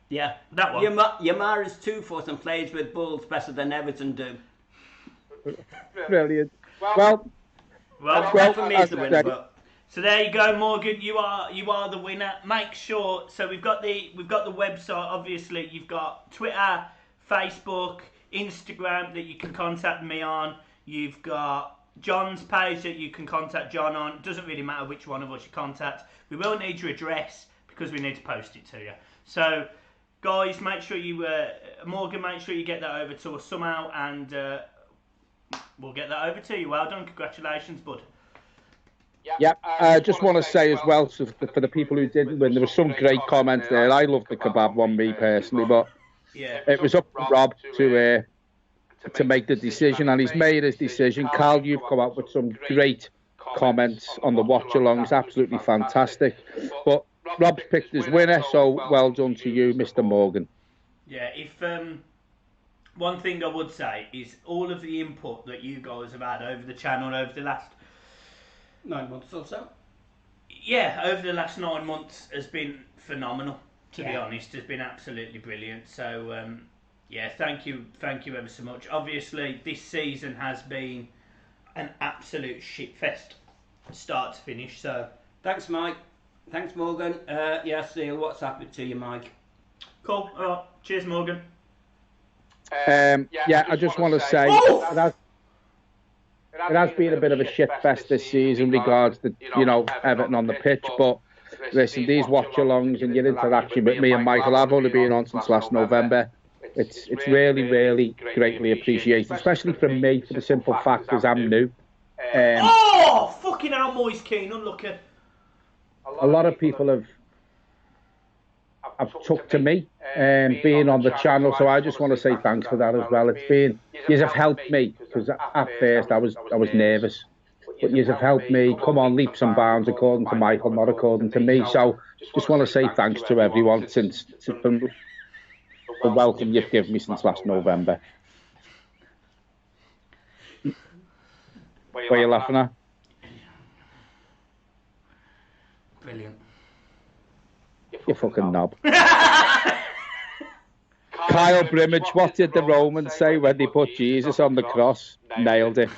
Yeah. That one. Yamar is 2 foot and plays with Bulls better than Everton do. Brilliant. Well, That for me is the winner. But so there you go, Morgan. You are the winner. Make sure. So we've got the website. Obviously, you've got Twitter, Facebook, Instagram that you can contact me on. You've got John's page that you can contact John on. It doesn't really matter which one of us you contact. We will need your address because we need to post it to you. So, guys, make sure you Morgan, make sure you get that over to us somehow, and we'll get that over to you. Well done, congratulations, bud. yeah, I just want to say as well, so for the people who didn't win, there were some great comments there. I loved the kebab one, me personally, but Yeah. it was up to Rob to make the decision, and he's made his decision. Carl, you've come up with some great comments on the watch-alongs, absolutely fantastic. But Rob's picked his winner, so well done to you, Mr. Morgan. Yeah, if one thing I would say is all of the input that you guys have had over the channel over the last 9 months or so. over the last 9 months has been phenomenal. To be honest, has been absolutely brilliant. So yeah, thank you ever so much. Obviously, this season has been an absolute shitfest, start to finish. So Thanks, Mike. Thanks, Morgan. Yeah, Seal, what's happened to you, Mike? cool. All right. Cheers, Morgan. Yeah, I just want to say it has been a bit of a shit fest this season regards to, Everton on the pitch, but listen, these watch-alongs and your interaction with me and Michael, I've only been on since last November. It's really, really greatly appreciated, especially from me, for the simple fact as I'm new. Oh, fucking hell, Moise Keane, unlucky. A lot of people have took to me being on the channel, so I just want to say thanks for that as well. It's been, you have helped me, because at first I was nervous, but you have helped me come on leaps and bounds according to Michael, not according to me. So just want to say thanks to everyone since the welcome you've given me since last November. What are you laughing at? Brilliant. You fucking knob. Kyle Brimage, what did the Romans say when they put Jesus on the cross? Nailed it.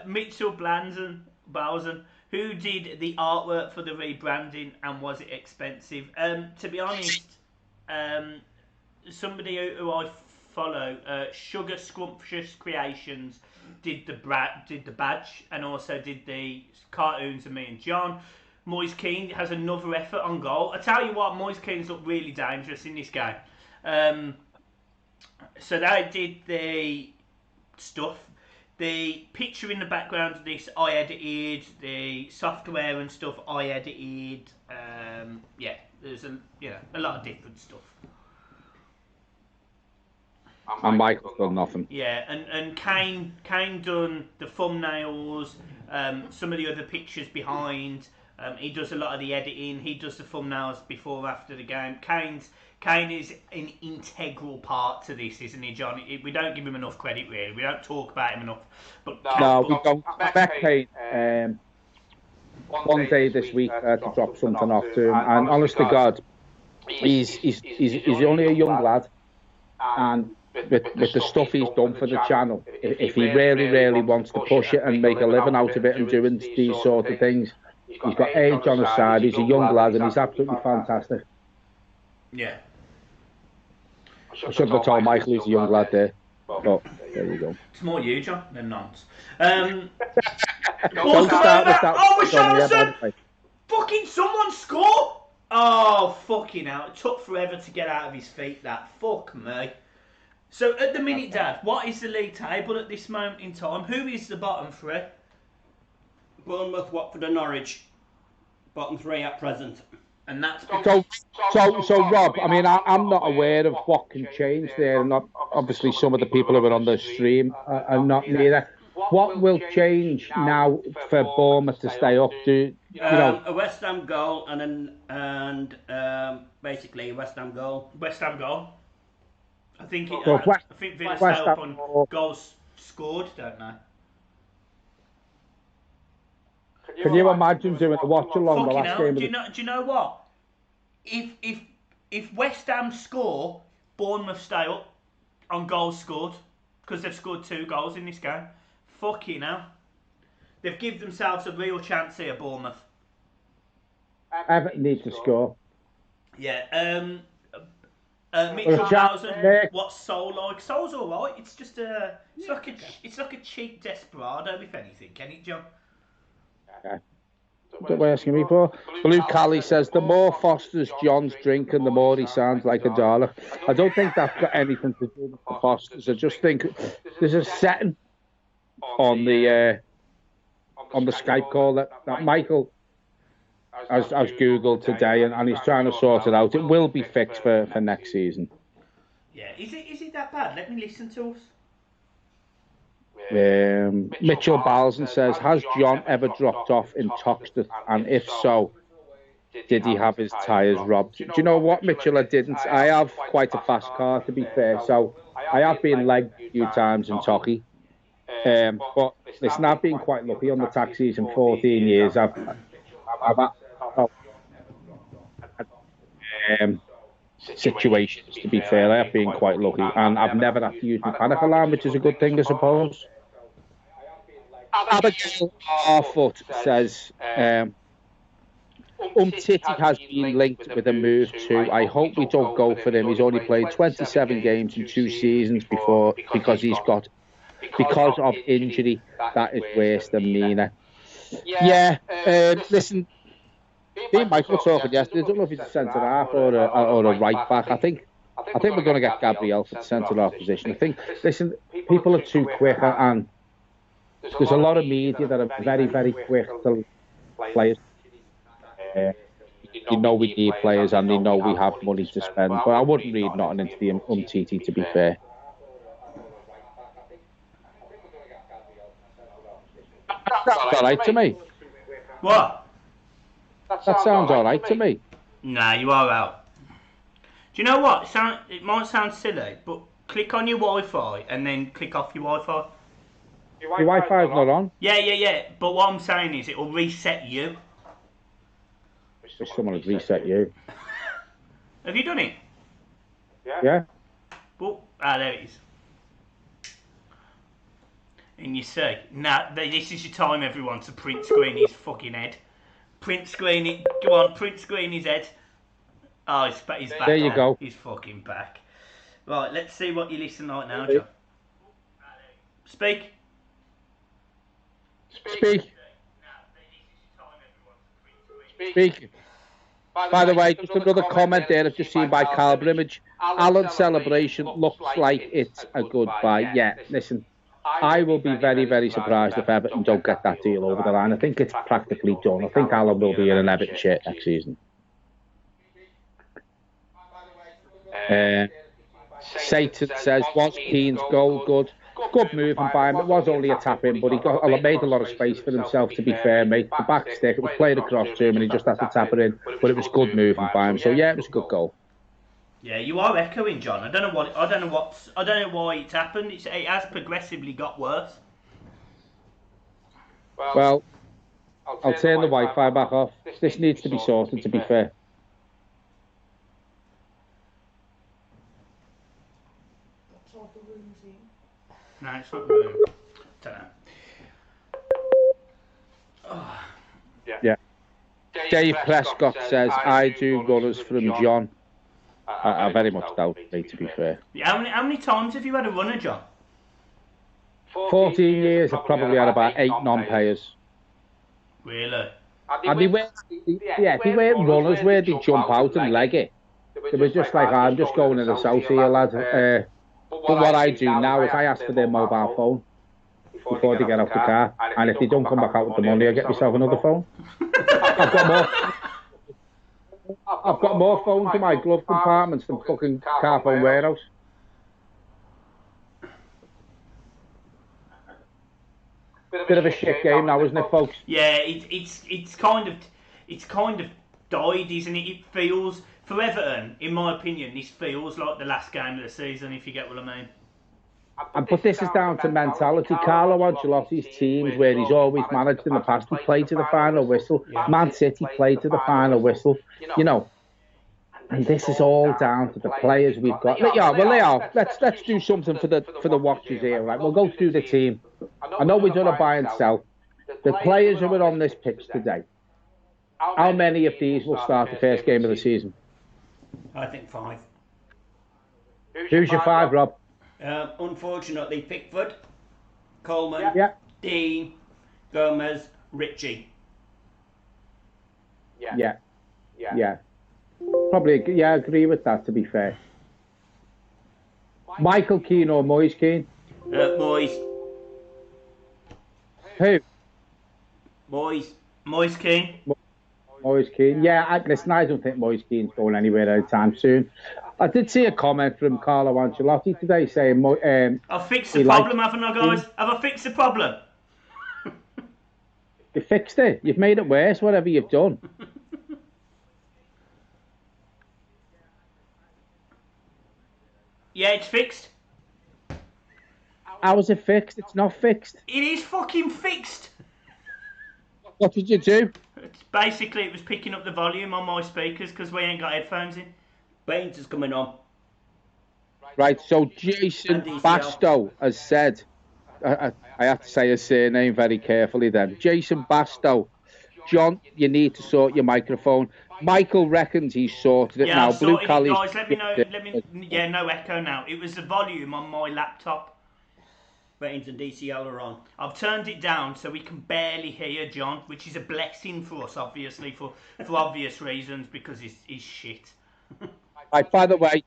Mitchell Bowsen, who did the artwork for the rebranding, and was it expensive? To be honest, somebody who I follow, Sugar Scrumptious Creations, did the badge and also did the cartoons of me and John. Moise Keane has another effort on goal. I tell you what, Moise Keane's looked really dangerous in this game. So they did the stuff. The picture in the background of this I edited. The software and stuff I edited. There's a lot of different stuff. And Michael's done nothing. Yeah, and Kane done the thumbnails, some of the other pictures behind. He does a lot of the editing. He does the thumbnails before, after the game. Kane is an integral part to this, isn't he, John? We don't give him enough credit, really. We don't talk about him enough. But no, we don't. Back Kane, one day this week to drop something off to him, and honest to God, he's only a young lad, and with the stuff he's done for the channel, if he really wants to push it and make a living out of it and doing these sort of things, he's got age on his side. He's a young lad, and he's absolutely fantastic. Yeah. I shouldn't have told Michael he's a young lad there. But there you go. It's more you, John, than nonce. Don't start with that. Oh, Richarlison! Fucking someone score! Oh, fucking hell. It took forever to get out of his feet, that. Fuck me. So, at the minute, Dad, what is the league table at this moment in time? Who is the bottom three? Bournemouth, Watford and Norwich. Bottom three at present. And that's so Rob, I mean, I'm not aware of what can change there. Not obviously some of the people who are on the stream are not neither. What will change now for Bournemouth to stay up? A West Ham goal and basically a West Ham goal. West Ham goal. I think Villa stay West up Ham on goals scored, don't they? Can you imagine doing a watch along the last game? Do you know what? If West Ham score, Bournemouth stay up on goals scored, because they've scored 2 goals in this game. Fucking hell. They've given themselves a real chance here, Bournemouth. Everton need to score. Yeah. Mitchell Bowsen, what's Soul like? Soul's alright. It's just it's like a cheap desperado, if anything. Can it, John? Okay. What are you asking me for? Blue Cali says the more Fosters John's drinking, the more he sounds like a dollar. I don't think that's got anything to do with the Fosters. I just think there's a setting on the Skype call that Michael has Googled today, and he's trying to sort it out. It will be fixed for next season. Yeah, is it that bad? Let me listen to us. Mitchell Balson says, has John ever dropped off in Toxteth? And if so, did he have his tyres robbed? Do you know what, Mitchell? I didn't. I have quite a fast car, to be fair. So I have been legged a few times in Tocky. But listen, I've been quite lucky on the taxis in 14 years. I've situations, to be fair. I have been quite lucky, and I've never had to use my panic alarm, which is a good thing, I suppose. Abigail Harfoot says, Titty has been linked with a move too. I hope we don't go for him. He's only played 27 games in 2 seasons because of injury. That is worse than Mina. Yeah, listen, me and Michael were talking yesterday. I don't know if he's a centre half or a right back. I think we're going to get Gabriel for the centre half position. I think, listen, people are too quick, and there's a lot of media that are very, very quick to players. You know we need players, and they know we have money to spend. But I wouldn't read nothing into the Umtiti, to be fair. That's all right to me. What? That sounds all right to me. Nah, you are out. Do you know what? It might sound silly, but click on your Wi-Fi and then click off your Wi-Fi. Your Wi-Fi's not on? Yeah. But what I'm saying is it will reset you. Wish someone had reset you. Have you done it? Yeah. Oh, there it is. And you see, now this is your time, everyone, to print screen his fucking head. Print screen it. Go on, print screen his head. Oh, he's back. There you go. He's fucking back. Right, let's see what you listen like now, John. Speak. Speak. By the way, just another comment there I've just seen by Carlo image. Alan's celebration looks like it's a goodbye. Yeah, listen, I will be very, very surprised if Everton don't get that deal over the line. I think it's practically done. I think Alan will be in an Everton shirt next season. Satan says, was Keane's goal good? Good moving by him. It was only a tap in, but he made a lot of space for himself, to be fair, mate. The back stick, it was played across to him and he just had to tap it in. But it was good moving by him. So yeah, it was a good goal. Yeah, you are echoing, John. I don't know why it's happened. It has progressively got worse. Well, I'll turn the Wi-Fi back off. This needs to be sorted, to be fair. No, it's not the room. Don't know. Oh. Yeah. Dave Prescott says, I do runners from John. I very much doubt it, to be fair. Yeah, how many times have you had a runner, John? 14 years, I've probably had about 8 non-payers. Really? And they weren't runners where they jump out and leg it. They were just like, I'm just going in the south here, lad. But what I do now is I ask for their mobile phone before they get off the car, and if they don't come back out with the money, I get myself another phone. I've got more phones in my glove compartments than fucking car phone warehouse. Bit of a shit game now, isn't it, folks? Yeah, it's kind of died, isn't it? It feels, for Everton, in my opinion, this feels like the last game of the season, if you get what I mean. But this is down to mentality. Carlo Ancelotti's teams, where he's always managed in the past, he played to the final whistle. Man City played to the final whistle. You know, and this is all down to the players we've got. Let's do something for the watchers here, right? We'll go through the team. I know we've done a buy and sell. The players who are on this pitch today, how many of these will start the first game of the season? I think 5. Who's your 5, Rob? Unfortunately, Pickford, Coleman, Dean, Gomez, Ritchie. Yeah. Probably, I agree with that, to be fair. Michael Keane or Moyes Keane? Moyes. Who? Moyes Keane. Moyes Keane. Yeah, listen, I don't think Moyes Keane's going anywhere anytime soon. I did see a comment from Carlo Ancelotti today saying... I've fixed the problem, haven't I, guys? Have I fixed the problem? You fixed it. You've made it worse, whatever you've done. Yeah, it's fixed. How is it fixed? It's not fixed. It is fucking fixed. What did you do? Basically, it was picking up the volume on my speakers because we ain't got headphones in. Baines is coming on. Right, so Jason Bastow has said, I have to say his surname very carefully then. Jason Bastow, John, you need to sort your microphone. Michael reckons he's sorted it now. I've sorted it, guys, let me know. Yeah, no echo now. It was the volume on my laptop. Baines and DCL are on. I've turned it down so we can barely hear John, which is a blessing for us, obviously, for obvious reasons, because he's shit. Right, by the way,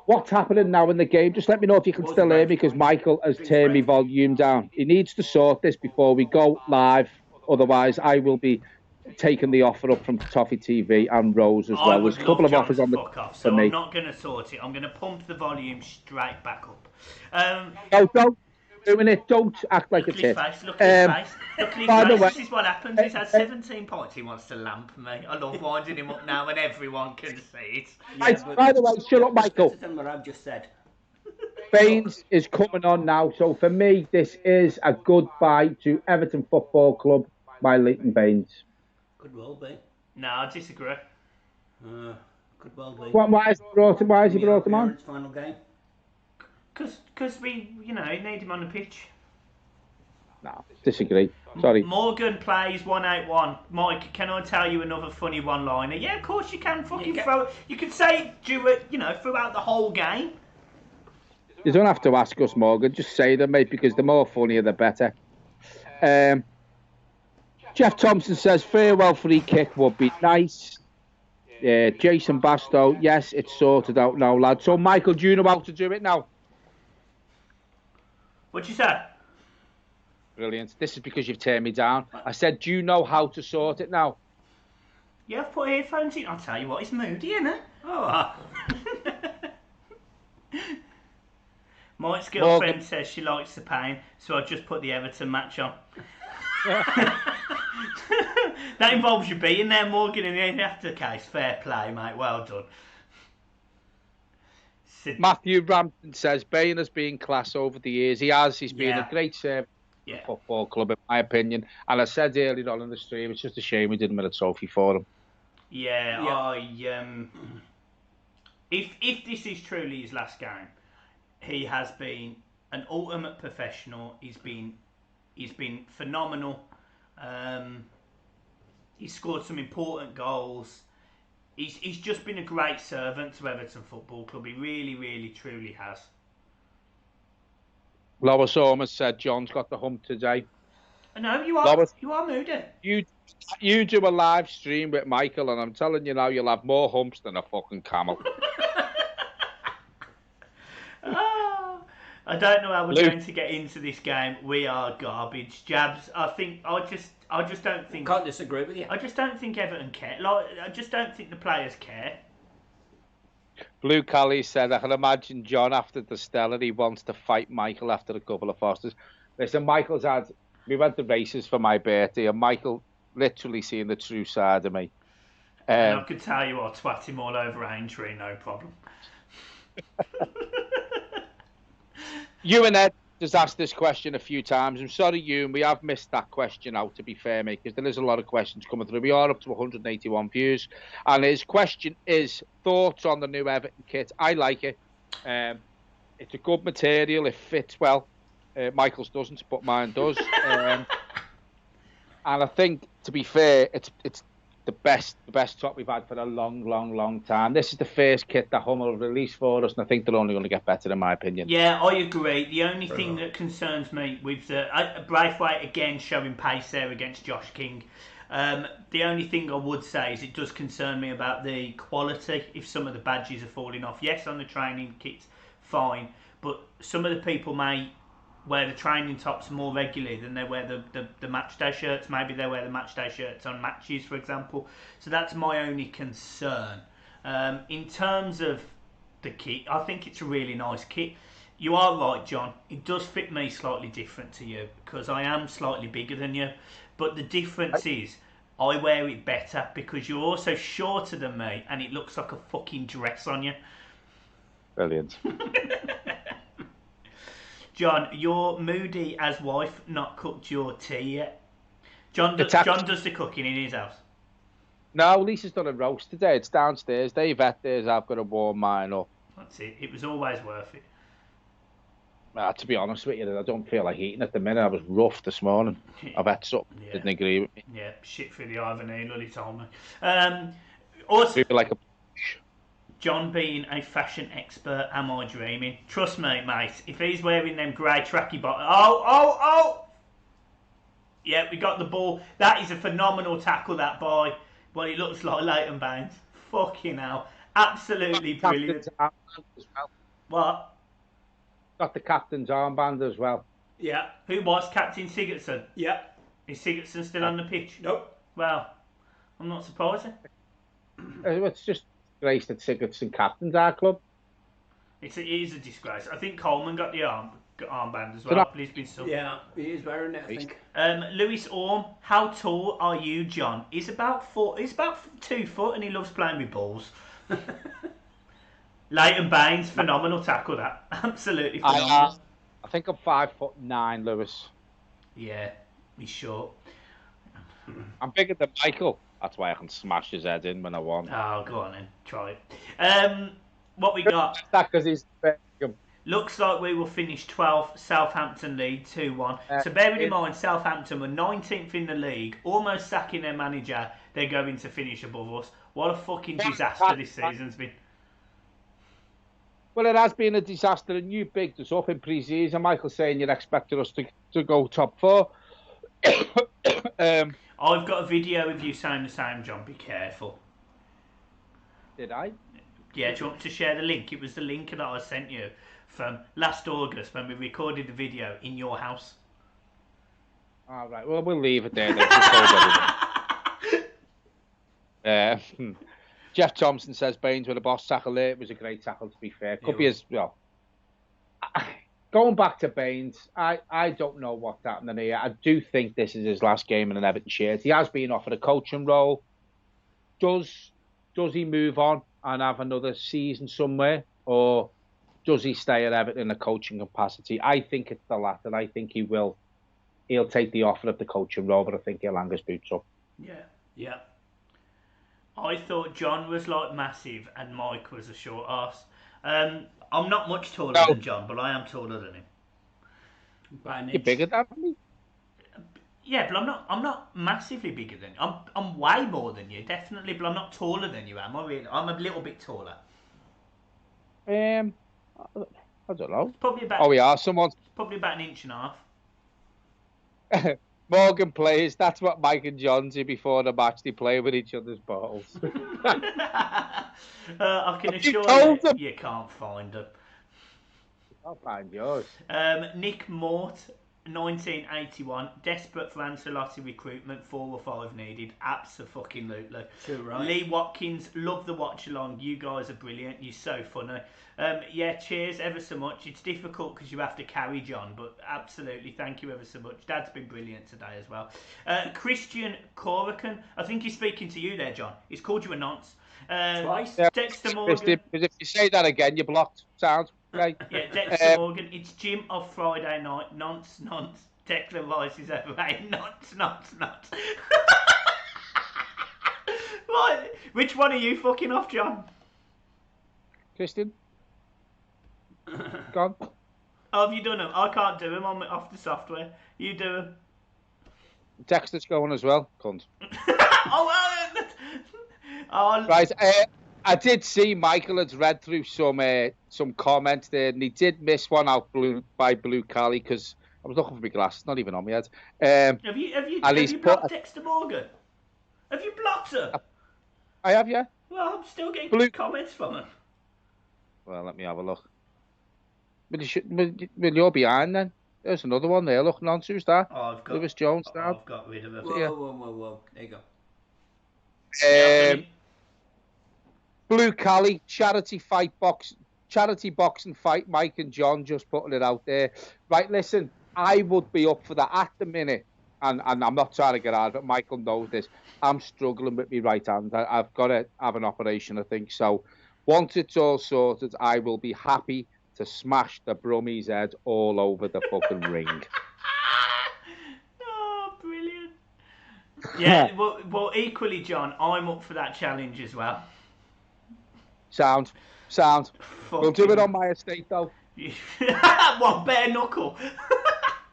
what's happening now in the game? Just let me know if you can still hear me, because Michael has turned my volume down. He needs to sort this before we go live. Otherwise, I will be taking the offer up from TOFFEE TV and Rose as well. There's a couple of offers on the off, so I'm not going to sort it. I'm going to pump the volume straight back up. Don't doing it. Don't act like a tit. Look at his face. Look at his face. This is what happens. He's had 17 points. He wants to lamp me. I love winding him up now and everyone can see it. Yeah, by the way, shut up, Michael. What I've just said. Baines is coming on now. So for me, this is a goodbye to Everton Football Club by Leighton Baines. Could well be. No, I disagree. Could well be. Why has he brought him on? Final game. Because we, need him on the pitch. No, disagree. Sorry. Morgan plays 181. Mike, can I tell you another funny one-liner? Yeah, of course you can. You can say it, throughout the whole game. You don't have to ask us, Morgan. Just say them, mate, because the more funnier, the better. Jeff Thompson says, farewell free kick would be nice. Jason Bastow, yes, it's sorted out now, lad. So, Michael, do you know how to do it now? What'd you say? Brilliant. This is because you've turned me down. I said, do you know how to sort it now? Yeah, I've put earphones in. I'll tell you what, it's moody, isn't it? Oh. Mike's girlfriend says she likes the pain, so I just put the Everton match on. That involves you being there, Morgan, in the after case. Fair play, mate. Well done. Matthew Rampton says Bain has been class over the years. He has. He's been a great servant for the football club, in my opinion. And I said earlier on in the stream, it's just a shame we didn't win a trophy for him. Yeah. If this is truly his last game, he has been an ultimate professional. He's been phenomenal. He's scored some important goals. He's just been a great servant to Everton Football Club. He really, really, truly has. Lois Ormas said John's got the hump today. I know, you are. Lois, you are moody. You do a live stream with Michael, and I'm telling you now, you'll have more humps than a fucking camel. I don't know how we're going to get into this game. We are garbage. Jabs, I just don't think... Can't disagree with you. I just don't think Everton care. I just don't think the players care. Blue Callie said, I can imagine John after the Stella, he wants to fight Michael after a couple of Fosters. Listen, we went to races for my birthday, and Michael literally seeing the true side of me. And I could tell you I'll twat him all over Aintree, no problem. You and Ed has asked this question a few times. I'm sorry, Ewan, we have missed that question out, to be fair, mate, because there is a lot of questions coming through. We are up to 181 views. And his question is, thoughts on the new Everton kit? I like it. It's a good material. It fits well. Michael's doesn't, but mine does. And I think, to be fair, it's the best top we've had for a long time. This is the first kit that Hummel released for us, and I think they're only going to get better, in my opinion. Yeah, I agree. The only thing that concerns me with Braithwaite again showing pace there against Josh King. The only thing I would say is it does concern me about the quality. If some of the badges are falling off, yes, on the training kits, fine, but some of the people may wear the training tops more regularly than they wear the match day shirts. Maybe they wear the match day shirts on matches, for example. So that's my only concern. In terms of the kit, I think it's a really nice kit. You are right, John. It does fit me slightly different to you because I am slightly bigger than you. But the difference is I wear it better because you're also shorter than me and it looks like a fucking dress on you. Brilliant. John, your moody as wife not cooked your tea yet. John does the cooking in his house. No, Lisa's done a roast today. It's downstairs. They've had theirs. I've got to warm mine up. That's it. It was always worth it. To be honest with you, I don't feel like eating at the minute. I was rough this morning. I've had something. Yeah. Didn't agree with me. Yeah, shit for the Ivan Lily told me. Also, like a... John being a fashion expert, am I dreaming? Trust me, mate, if he's wearing them grey tracky bottoms... Oh! Yeah, we got the ball. That is a phenomenal tackle, that by... Well, it looks like Leighton Baines. Fucking hell. Absolutely brilliant. What? Got the captain's armband as well. Yeah. Who was Captain Sigurdsson? Yeah. Is Sigurdsson still on the pitch? Nope. Well, I'm not surprised. It's just disgrace that Sigurdsson captains our club. It is a disgrace. I think Coleman got the armband as well. But he's been subbed. Yeah, he is wearing it, I think. Lewis Orm, how tall are you, John? He's about 2 foot and he loves playing with balls. Leighton Baines, phenomenal tackle that. Absolutely phenomenal. I think I'm 5'9", Lewis. Yeah, he's short. I'm bigger than Michael. That's why I can smash his head in when I want. Oh, go on then. Try it. What we got? That's because he's big. Looks like we will finish 12th. Southampton lead 2-1. So bearing in mind, Southampton were 19th in the league, almost sacking their manager. They're going to finish above us. What a fucking disaster this season's been. Well, it has been a disaster, and you bigged us up in pre-season. Michael saying you expected us to go top 4. I've got a video of you saying the same, John. Be careful. Did I? Yeah, do you want me to share the link? It was the link that I sent you from last August when we recorded the video in your house. All right, well, we'll leave it there then. Jeff Thompson says Baines with a boss tackle there. It was a great tackle, to be fair. Could be as well. Going back to Baines, I don't know what's happening here. I do think this is his last game in an Everton shirt. He has been offered a coaching role. Does he move on and have another season somewhere, or does he stay at Everton in a coaching capacity? I think it's the latter. I think he will. He'll take the offer of the coaching role, but I think he'll hang his boots up. Yeah. I thought John was like massive and Mike was a short arse. I'm not much taller than John, but I am taller than him. You're bigger than me. Yeah, but I'm not massively bigger than you. I'm way more than you, definitely, but I'm not taller than you, am I really? I'm a little bit taller. I don't know. Probably about. Oh, yeah, someone's probably about an inch and a half. Morgan plays. That's what Mike and John do before the match. They play with each other's balls. I can assure you can't find them. I'll find yours. Nick Mort, 1981, desperate for Ancelotti recruitment, 4 or 5 needed. Abso-fucking-lutely. Too right. Lee Watkins, love the watch along. You guys are brilliant. You're so funny. Yeah, cheers ever so much. It's difficult because you have to carry John, but absolutely, thank you ever so much. Dad's been brilliant today as well. Christian Corrican, I think he's speaking to you there, John. He's called you a nonce. Twice. Dexter Morgan. Because if you say that again, you're blocked. Sounds right. Yeah, Dexter Morgan. It's Jim of Friday night. Nonce. Declan Rice is over. Nonce. Right. Which one are you fucking off, John? Christian? Gone. Oh, have you done them? I can't do them. I'm off the software. You do them. Dexter's going as well. Cunt. Right. I did see Michael had read through some comments there, and he did miss one out by Blue Cali because I was looking for my glasses, not even on my head. Have you blocked Dexter Morgan? Have you blocked her? I have, yeah. Well, I'm still getting comments from her. Well, let me have a look. Well, you're behind then. There's another one there. Look, nonce, who's that? Lewis Jones. I've got rid of her. Whoa. There you go. Blue Cali, charity boxing fight, Mike and John just putting it out there. Right, listen, I would be up for that at the minute, and I'm not trying to get out of it, Michael knows this. I'm struggling with my right hand. I've got to have an operation, I think, so once it's all sorted, I will be happy to smash the Brummie's head all over the fucking ring. Oh, brilliant. Yeah, well, equally, John, I'm up for that challenge as well. Sound. We'll do it on my estate, though. What, bare knuckle?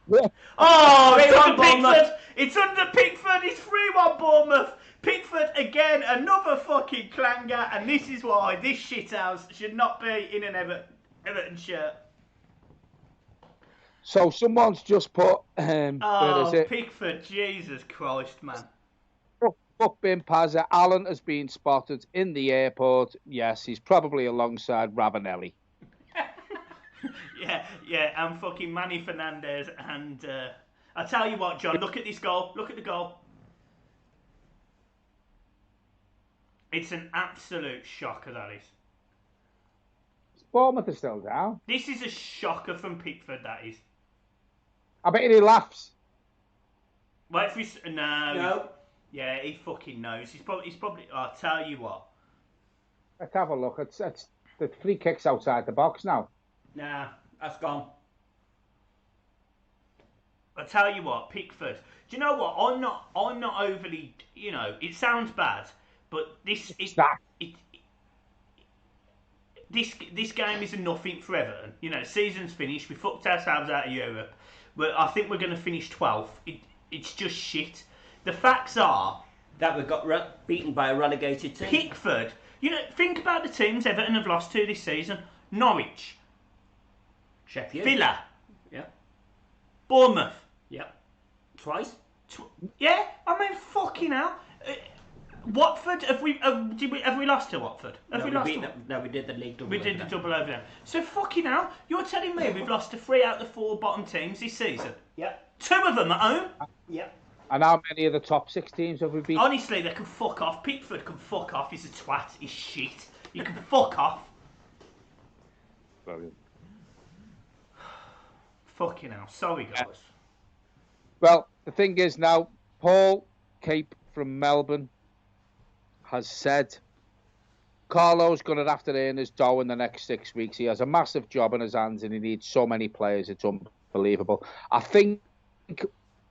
Yeah. Oh, it's under Pickford. It's under Pickford. It's 3-1 Bournemouth. Pickford again, another fucking clanger, and this is why this shithouse should not be in an Everton shirt. So someone's just put. Where is it? Pickford, Jesus Christ, man. Fuck Bin Pazza. Alan has been spotted in the airport. Yes, he's probably alongside Ravanelli. yeah, and fucking Manny Fernandez, and I tell you what, John, look at this goal. Look at the goal. It's an absolute shocker, that is. Bournemouth is still down. This is a shocker from Pickford, that is. I bet he laughs. Wait for his... No. Yeah, he fucking knows. He's probably... I'll tell you what. Let's have a look. It's the free kick's outside the box now. Nah, that's gone. I tell you what, Pickford. Do you know what? I'm not overly. It sounds bad, but this game is a nothing for Everton. Season's finished. We fucked ourselves out of Europe. I think we're going to finish 12th. It's just shit. The facts are that we got beaten by a relegated team. Pickford. Think about the teams Everton have lost to this season: Norwich, Sheffield, Villa, yeah, Bournemouth, yeah, twice. Yeah, I mean, fucking hell. Watford, have we lost to Watford? No, we did the league double. We did the double over them. So fucking hell, you're telling me we've lost to 3 out of the 4 bottom teams this season? Yeah. 2 of them at home? Yeah. And how many of the top 6 teams have we beat? Honestly, they can fuck off. Pickford can fuck off. He's a twat. He's shit. You can fuck off. Brilliant. Fucking hell. Sorry, guys. Well, the thing is now, Paul Cape from Melbourne has said Carlo's going to have to earn his dough in the next 6 weeks. He has a massive job in his hands and he needs so many players. It's unbelievable. I think,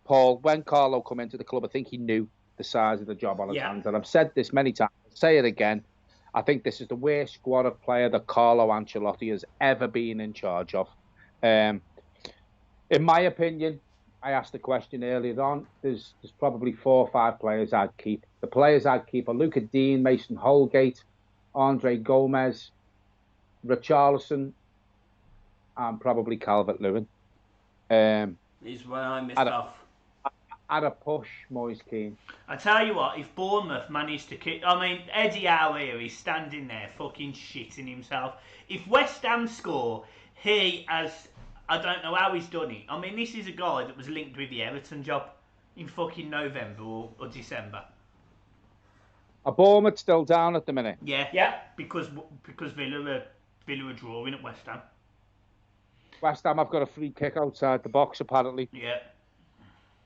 Paul, when Carlo come into the club, I think he knew the size of the job on his hands. And I've said this many times. I'll say it again. I think this is the worst squad of player that Carlo Ancelotti has ever been in charge of. In my opinion, I asked the question earlier on, there's probably 4 or 5 players I'd keep. The players I'd keep are Luca Dean, Mason Holgate, Andre Gomez, Richarlison, and probably Calvert-Lewin. Is where I missed off. At a push, Moise Keane. I tell you what, if Bournemouth managed to kick... I mean, Eddie Howe here, he's standing there fucking shitting himself. If West Ham score, he has... I don't know how he's done it. I mean, this is a guy that was linked with the Everton job in fucking November or December. Are Bournemouth still down at the minute? Yeah. Because Villa are drawing at West Ham. West Ham have got a free kick outside the box, apparently. Yeah.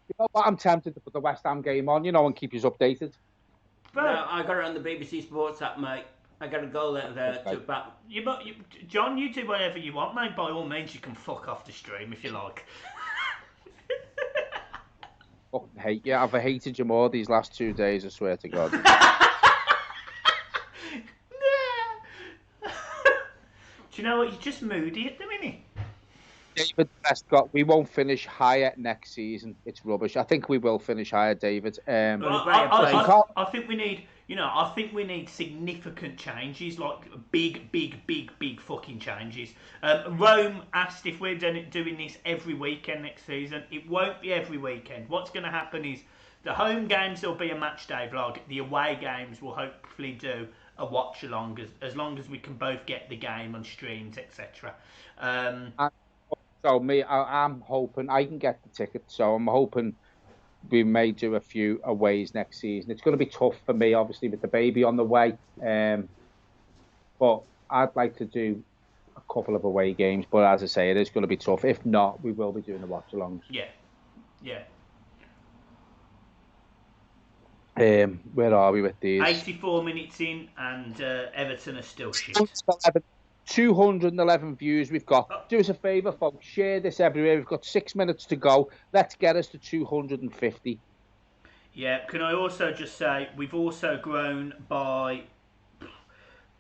You know what? I'm tempted to put the West Ham game on, and keep you updated. No, I got it on the BBC Sports app, mate. I got a goal there to back. John, you do whatever you want, mate. By all means, you can fuck off the stream if you like. Fucking hate you. I've hated you more these last 2 days, I swear to God. Do you know what? You're just moody at the minute. David Prescott, we won't finish higher next season. It's rubbish. I think we will finish higher, David. I think we need, I think we need significant changes, like big fucking changes. Rome asked if we're doing this every weekend next season. It won't be every weekend. What's going to happen is the home games will be a match day vlog. The away games will hopefully do a watch along as long as we can both get the game on streams, etc. So I'm hoping I can get the ticket. So I'm hoping we may do a few aways next season. It's going to be tough for me, obviously, with the baby on the way. But I'd like to do a couple of away games. But as I say, it is going to be tough. If not, we will be doing the watch-alongs. Yeah. Where are we with these? 84 minutes in, and Everton are still shit. 211 views we've got. Do us a favour, folks. Share this everywhere. We've got 6 minutes to go. Let's get us to 250. Yeah, can I also just say, we've also grown by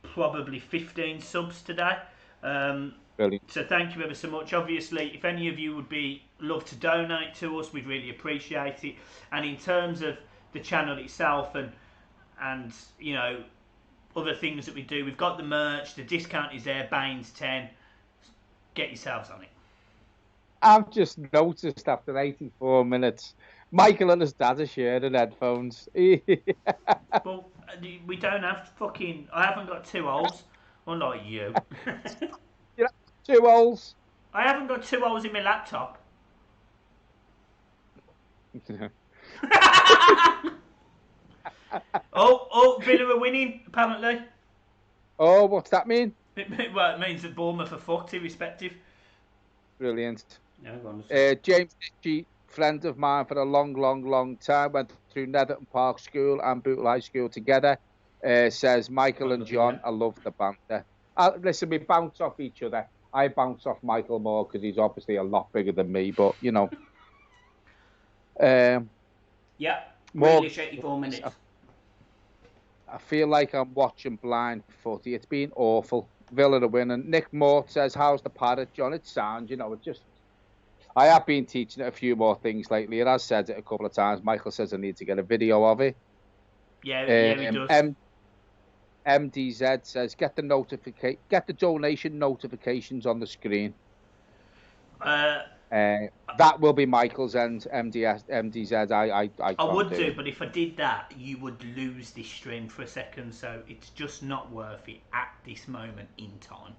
probably 15 subs today. Brilliant. So thank you ever so much. Obviously, if any of you would love to donate to us, we'd really appreciate it. And in terms of the channel itself and other things that we do, we've got the merch, the discount is there, Baines 10. Get yourselves on it. I've just noticed after 84 minutes, Michael and his dad are sharing headphones. Well, we don't have I haven't got 2 holes, unlike you. You know, 2 holes? I haven't got 2 holes in my laptop. Oh, Villa are winning, apparently. Oh, what's that mean? Well, it means that Bournemouth are fucked, irrespective. Brilliant. Yeah, James Ditchy, friend of mine for a long time, went through Netherton Park School and Bootle High School together, says Michael and John, I love the banter. Listen, we bounce off each other. I bounce off Michael more because he's obviously a lot bigger than me, but, Yeah, More, Grealish 84 minutes. I feel like I'm watching blind footy. It's been awful. Villa are winning. Nick Mort says, "How's the parrot, John?" It sounds, you know, it just. I have been teaching it a few more things lately. It has said it a couple of times. Michael says I need to get a video of it. Yeah, he does. MDZ says, get the donation notifications on the screen. That will be Michael's and MDZ. I would do, but if I did that, you would lose this stream for a second, so it's just not worth it at this moment in time.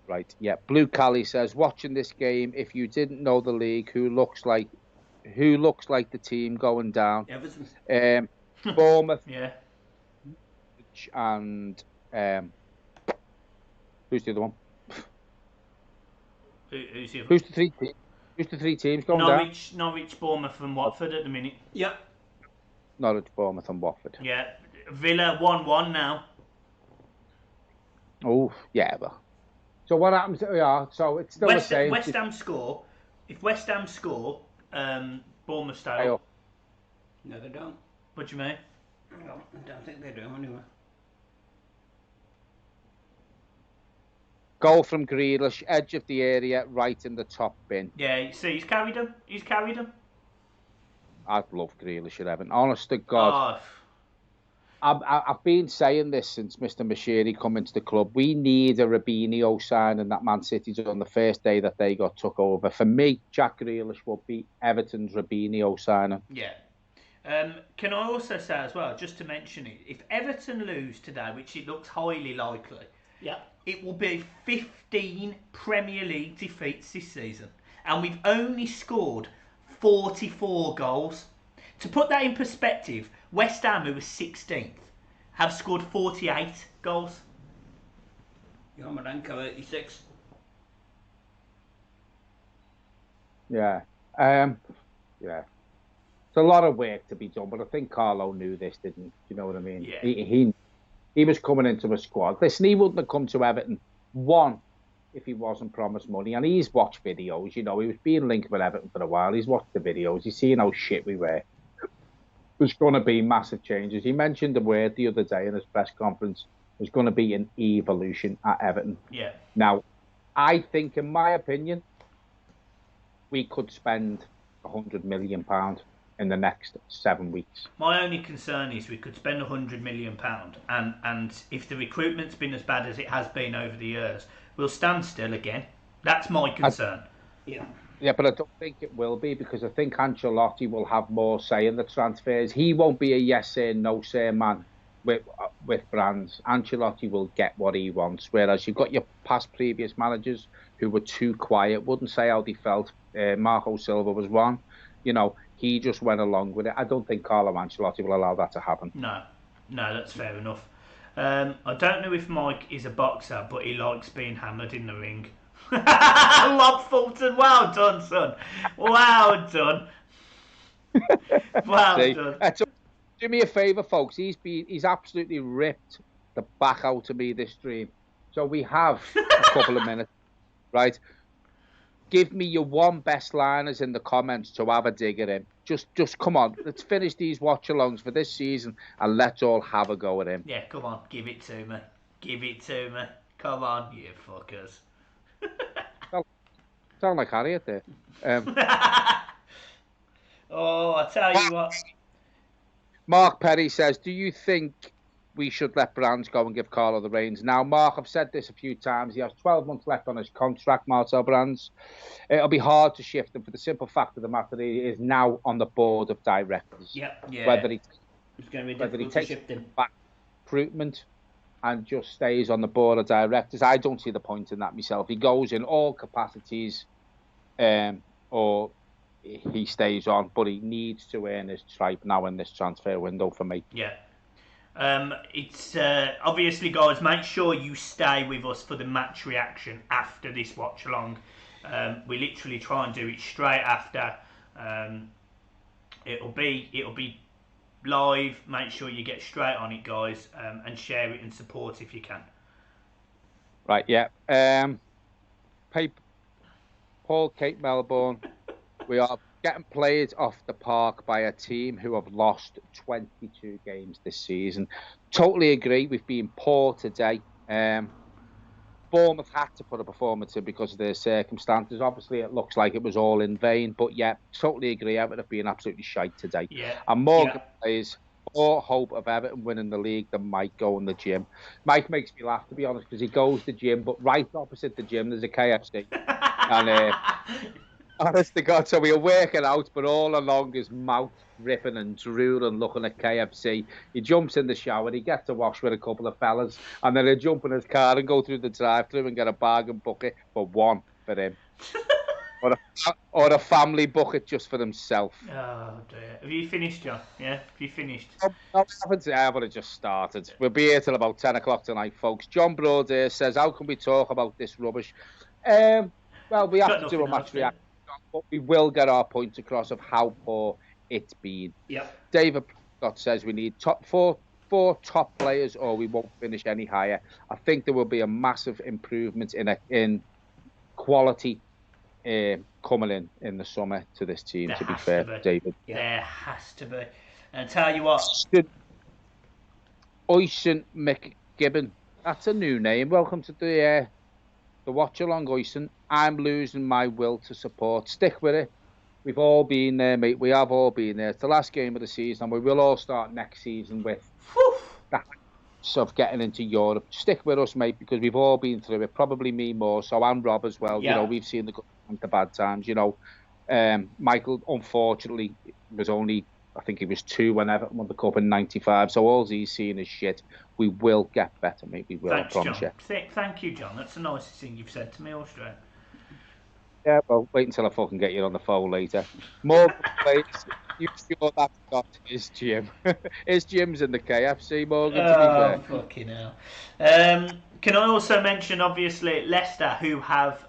Right, yeah. Blue Cali says, watching this game, if you didn't know the league, who looks like the team going down? Everton. Bournemouth. Yeah. And who's the other one? Who's the other? Who's the three teams going down? Norwich, Bournemouth, and Watford at the minute. Yeah. Norwich, Bournemouth, and Watford. Yeah. Villa 1-1 now. Oh, yeah. Well. So what happens? Yeah. So it's still the same. West Ham score. If West Ham score, Bournemouth stay up. No, they don't. What do you mean? No, I don't think they do anyway. Goal from Grealish, edge of the area, right in the top bin. Yeah, see, he's carried him. I'd love Grealish at Everton. Honest to God. I've been saying this since Mr. Mashiri come into the club. We need a Robinho signing that Man City did on the first day that they got took over. For me, Jack Grealish will be Everton's Robinho signing. Yeah. Can I also say as well, just to mention it, if Everton lose today, which it looks highly likely, yeah, it will be 15 Premier League defeats this season. And we've only scored 44 goals. To put that in perspective, West Ham, who was 16th, have scored 48 goals. Yarmolenko 86. Yeah. Yeah. It's a lot of work to be done, but I think Carlo knew this, didn't he? You know what I mean? Yeah. He was coming into a squad. Listen, he wouldn't have come to Everton, one, if he wasn't promised money. And he's watched videos, you know. He was being linked with Everton for a while. He's watched the videos. He's seen how shit we were. There's going to be massive changes. He mentioned the word the other day in his press conference. There's going to be an evolution at Everton. Yeah. Now, I think, in my opinion, we could spend £100 million in the next 7 weeks. My only concern is we could spend £100 million, and if the recruitment's been as bad as it has been over the years, we'll stand still again. That's my concern. Yeah, but I don't think it will be, because I think Ancelotti will have more say in the transfers. He won't be a yes sir, no sir man with brands. Ancelotti will get what he wants, whereas you've got your previous managers who were too quiet, wouldn't say how they felt. Marco Silva was one. You know, he just went along with it. I don't think Carlo Ancelotti will allow that to happen. No, that's fair enough. I don't know if Mike is a boxer, but he likes being hammered in the ring. Rob Fulton, well done, son. Well done. Well done. Do me a favour, folks. He's absolutely ripped the back out of me this stream. So we have a couple of minutes, right? Give me your one best liners in the comments to have a dig at him. Just come on. Let's finish these watch-alongs for this season and let's all have a go at him. Yeah, come on. Give it to me. Give it to me. Come on, you fuckers. Sound like Harriet there. Oh, I tell you what. Mark Perry says, do you think we should let Brands go and give Carlo the reins? Now, Mark, I've said this a few times. He has 12 months left on his contract, Marcel Brands. It'll be hard to shift him for the simple fact of the matter he is now on the board of directors. Yeah. Whether he takes back recruitment and just stays on the board of directors, I don't see the point in that myself. He goes in all capacities, or he stays on, but he needs to earn his stripe now in this transfer window for me. Yeah. It's obviously, guys, make sure you stay with us for the match reaction after this watch along. We literally try and do it straight after. It'll be live. Make sure you get straight on it, guys, and share it and support if you can. Right, yeah. Paul, Kate Melbourne, we are getting played off the park by a team who have lost 22 games this season. Totally agree. We've been poor today. Bournemouth had to put a performance in because of their circumstances. Obviously, it looks like it was all in vain. But yeah, totally agree. Everton have been absolutely shite today. Yeah. And Morgan plays more hope of Everton winning the league than Mike going the gym. Mike makes me laugh, to be honest, because he goes to the gym, but right opposite the gym, there's a KFC. And honest to God, so we were working out, but all along his mouth ripping and drooling, looking at KFC. He jumps in the shower, he gets to wash with a couple of fellas, and then he'll jump in his car and go through the drive-thru and get a bargain bucket for one for him. or a family bucket just for himself. Oh dear. Have you finished, John? Yeah? Have you finished? No, I haven't just started. We'll be here till about 10 o'clock tonight, folks. John Broad here says, how can we talk about this rubbish? Well, we have to do a match reaction, but we will get our points across of how poor it's been. Yep. David Scott says we need four top players or we won't finish any higher. I think there will be a massive improvement in quality coming in the summer to this team, to be fair, David. There has to be. And tell you what. Oisin McGibbon. That's a new name. Welcome to the watch along, Oisin. I'm losing my will to support. Stick with it. We've all been there, mate. We have all been there. It's the last game of the season, and we will all start next season with that of getting into Europe. Stick with us, mate, because we've all been through it. Probably me more so, and Rob as well. Yeah. You know, we've seen the good and the bad times. You know, Michael, unfortunately, was only, I think he was 2 when Everton won the Cup in '95. So all he's seen is shit. We will get better, mate. We will. Thanks, I promise John. you. Thank you, John. That's the nicest thing you've said to me all straight. Yeah, well, wait until I fucking get you on the phone later. More plays. You sure that's not his gym? His gym's in the KFC, Morgan, to be fair. Fucking hell. Can I also mention, obviously, Leicester, who have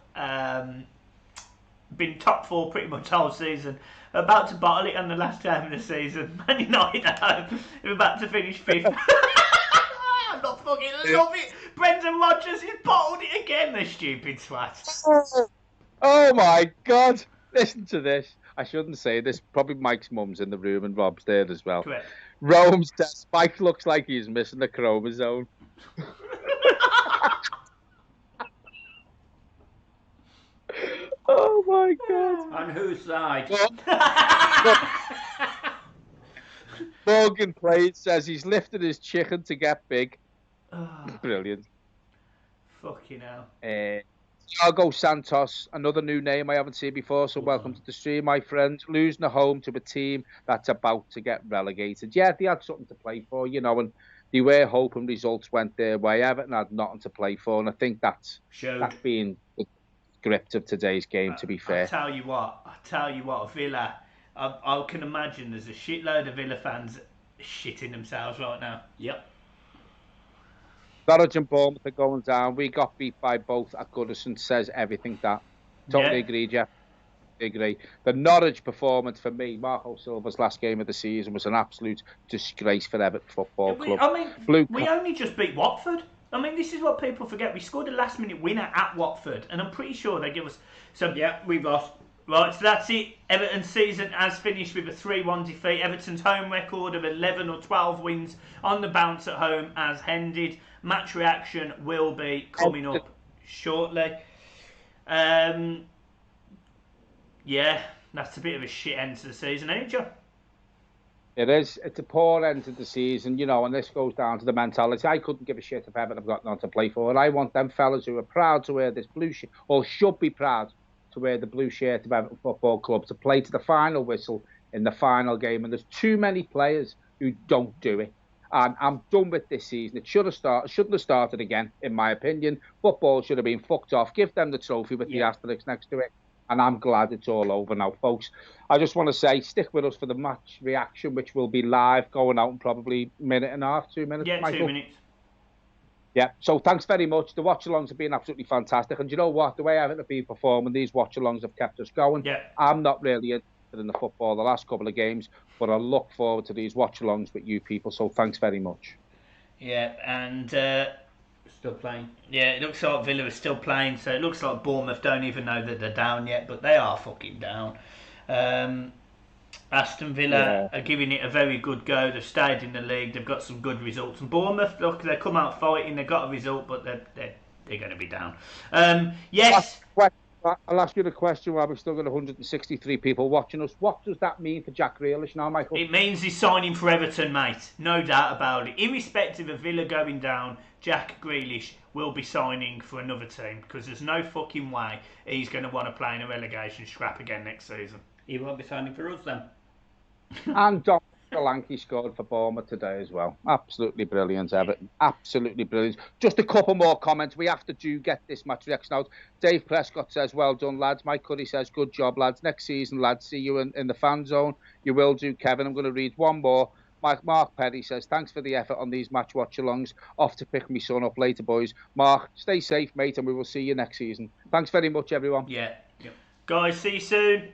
been top 4 pretty much all season, about to bottle it on the last game of the season. Man United at home, they're about to finish 5th. I fucking love it. Brendan Rodgers has bottled it again, the stupid swat. Oh my God! Listen to this. I shouldn't say this. Probably Mike's mum's in the room and Rob's there as well. Correct. Rome says Mike looks like he's missing a chromosome. Oh my God! On whose side? Morgan Plaid says he's lifted his chicken to get big. Brilliant. Fucking hell. Thiago Santos, another new name I haven't seen before, so welcome to the stream, my friend. Losing a home to a team that's about to get relegated. Yeah, they had something to play for, you know, and they were hoping results went their way. Everton had nothing to play for, and I think that's been the script of today's game, to be fair. I tell you what, Villa, I can imagine there's a shitload of Villa fans shitting themselves right now. Yep. Norwich and Bournemouth are going down. We got beat by both at Goodison, says everything that. Totally agree, Jeff. Agree. The Norwich performance for me, Marco Silva's last game of the season, was an absolute disgrace for Everton Football Club. I mean, we only just beat Watford. I mean, this is what people forget. We scored a last-minute winner at Watford, and I'm pretty sure they give us some. Yeah, we've lost. Right, so that's it. Everton's season has finished with a 3-1 defeat. Everton's home record of 11 or 12 wins on the bounce at home has ended. Match reaction will be coming up shortly. Yeah, that's a bit of a shit end to the season, ain't it, John? It is. It's a poor end to the season, you know, and this goes down to the mentality. I couldn't give a shit if Everton have got nothing to play for. And I want them fellas who are proud to wear this blue shirt, or should be proud to wear the blue shirt of Everton Football Club, to play to the final whistle in the final game. And there's too many players who don't do it. And I'm done with this season. It shouldn't have started again, in my opinion. Football should have been fucked off. Give them the trophy with the asterisk next to it. And I'm glad it's all over now, folks. I just want to say, stick with us for the match reaction, which will be live, going out in probably a minute and a half, 2 minutes. Yeah, Michael. 2 minutes. Yeah, so thanks very much. The watch-alongs have been absolutely fantastic. And you know what? The way Everton have been performing, these watch-alongs have kept us going. Yeah. I'm not really interested in the football the last couple of games, but I look forward to these watch-alongs with you people. So thanks very much. Yeah, and Still playing. yeah, it looks like Villa is still playing, so it looks like Bournemouth don't even know that they're down yet, but they are fucking down. Aston Villa are giving it a very good go. They've stayed in the league. They've got some good results. And Bournemouth, look, they come out fighting. They got a result, but they're going to be down. Yes. I'll ask you the question while we've still got 163 people watching us. What does that mean for Jack Grealish now, Michael? It means he's signing for Everton, mate. No doubt about it. Irrespective of Villa going down, Jack Grealish will be signing for another team because there's no fucking way he's going to want to play in a relegation scrap again next season. He won't be signing for us then. And Dom Solanke scored for Bournemouth today as well. Absolutely brilliant, Everton. Absolutely brilliant. Just a couple more comments. We have to get this match reaction out. Dave Prescott says, well done, lads. Mike Curry says, good job, lads. Next season, lads, see you in the fan zone. You will do, Kevin. I'm going to read one more. Mark Perry says, thanks for the effort on these match watch-alongs. Off to pick me son up later, boys. Mark, stay safe, mate, and we will see you next season. Thanks very much, everyone. Yeah. Guys, see you soon.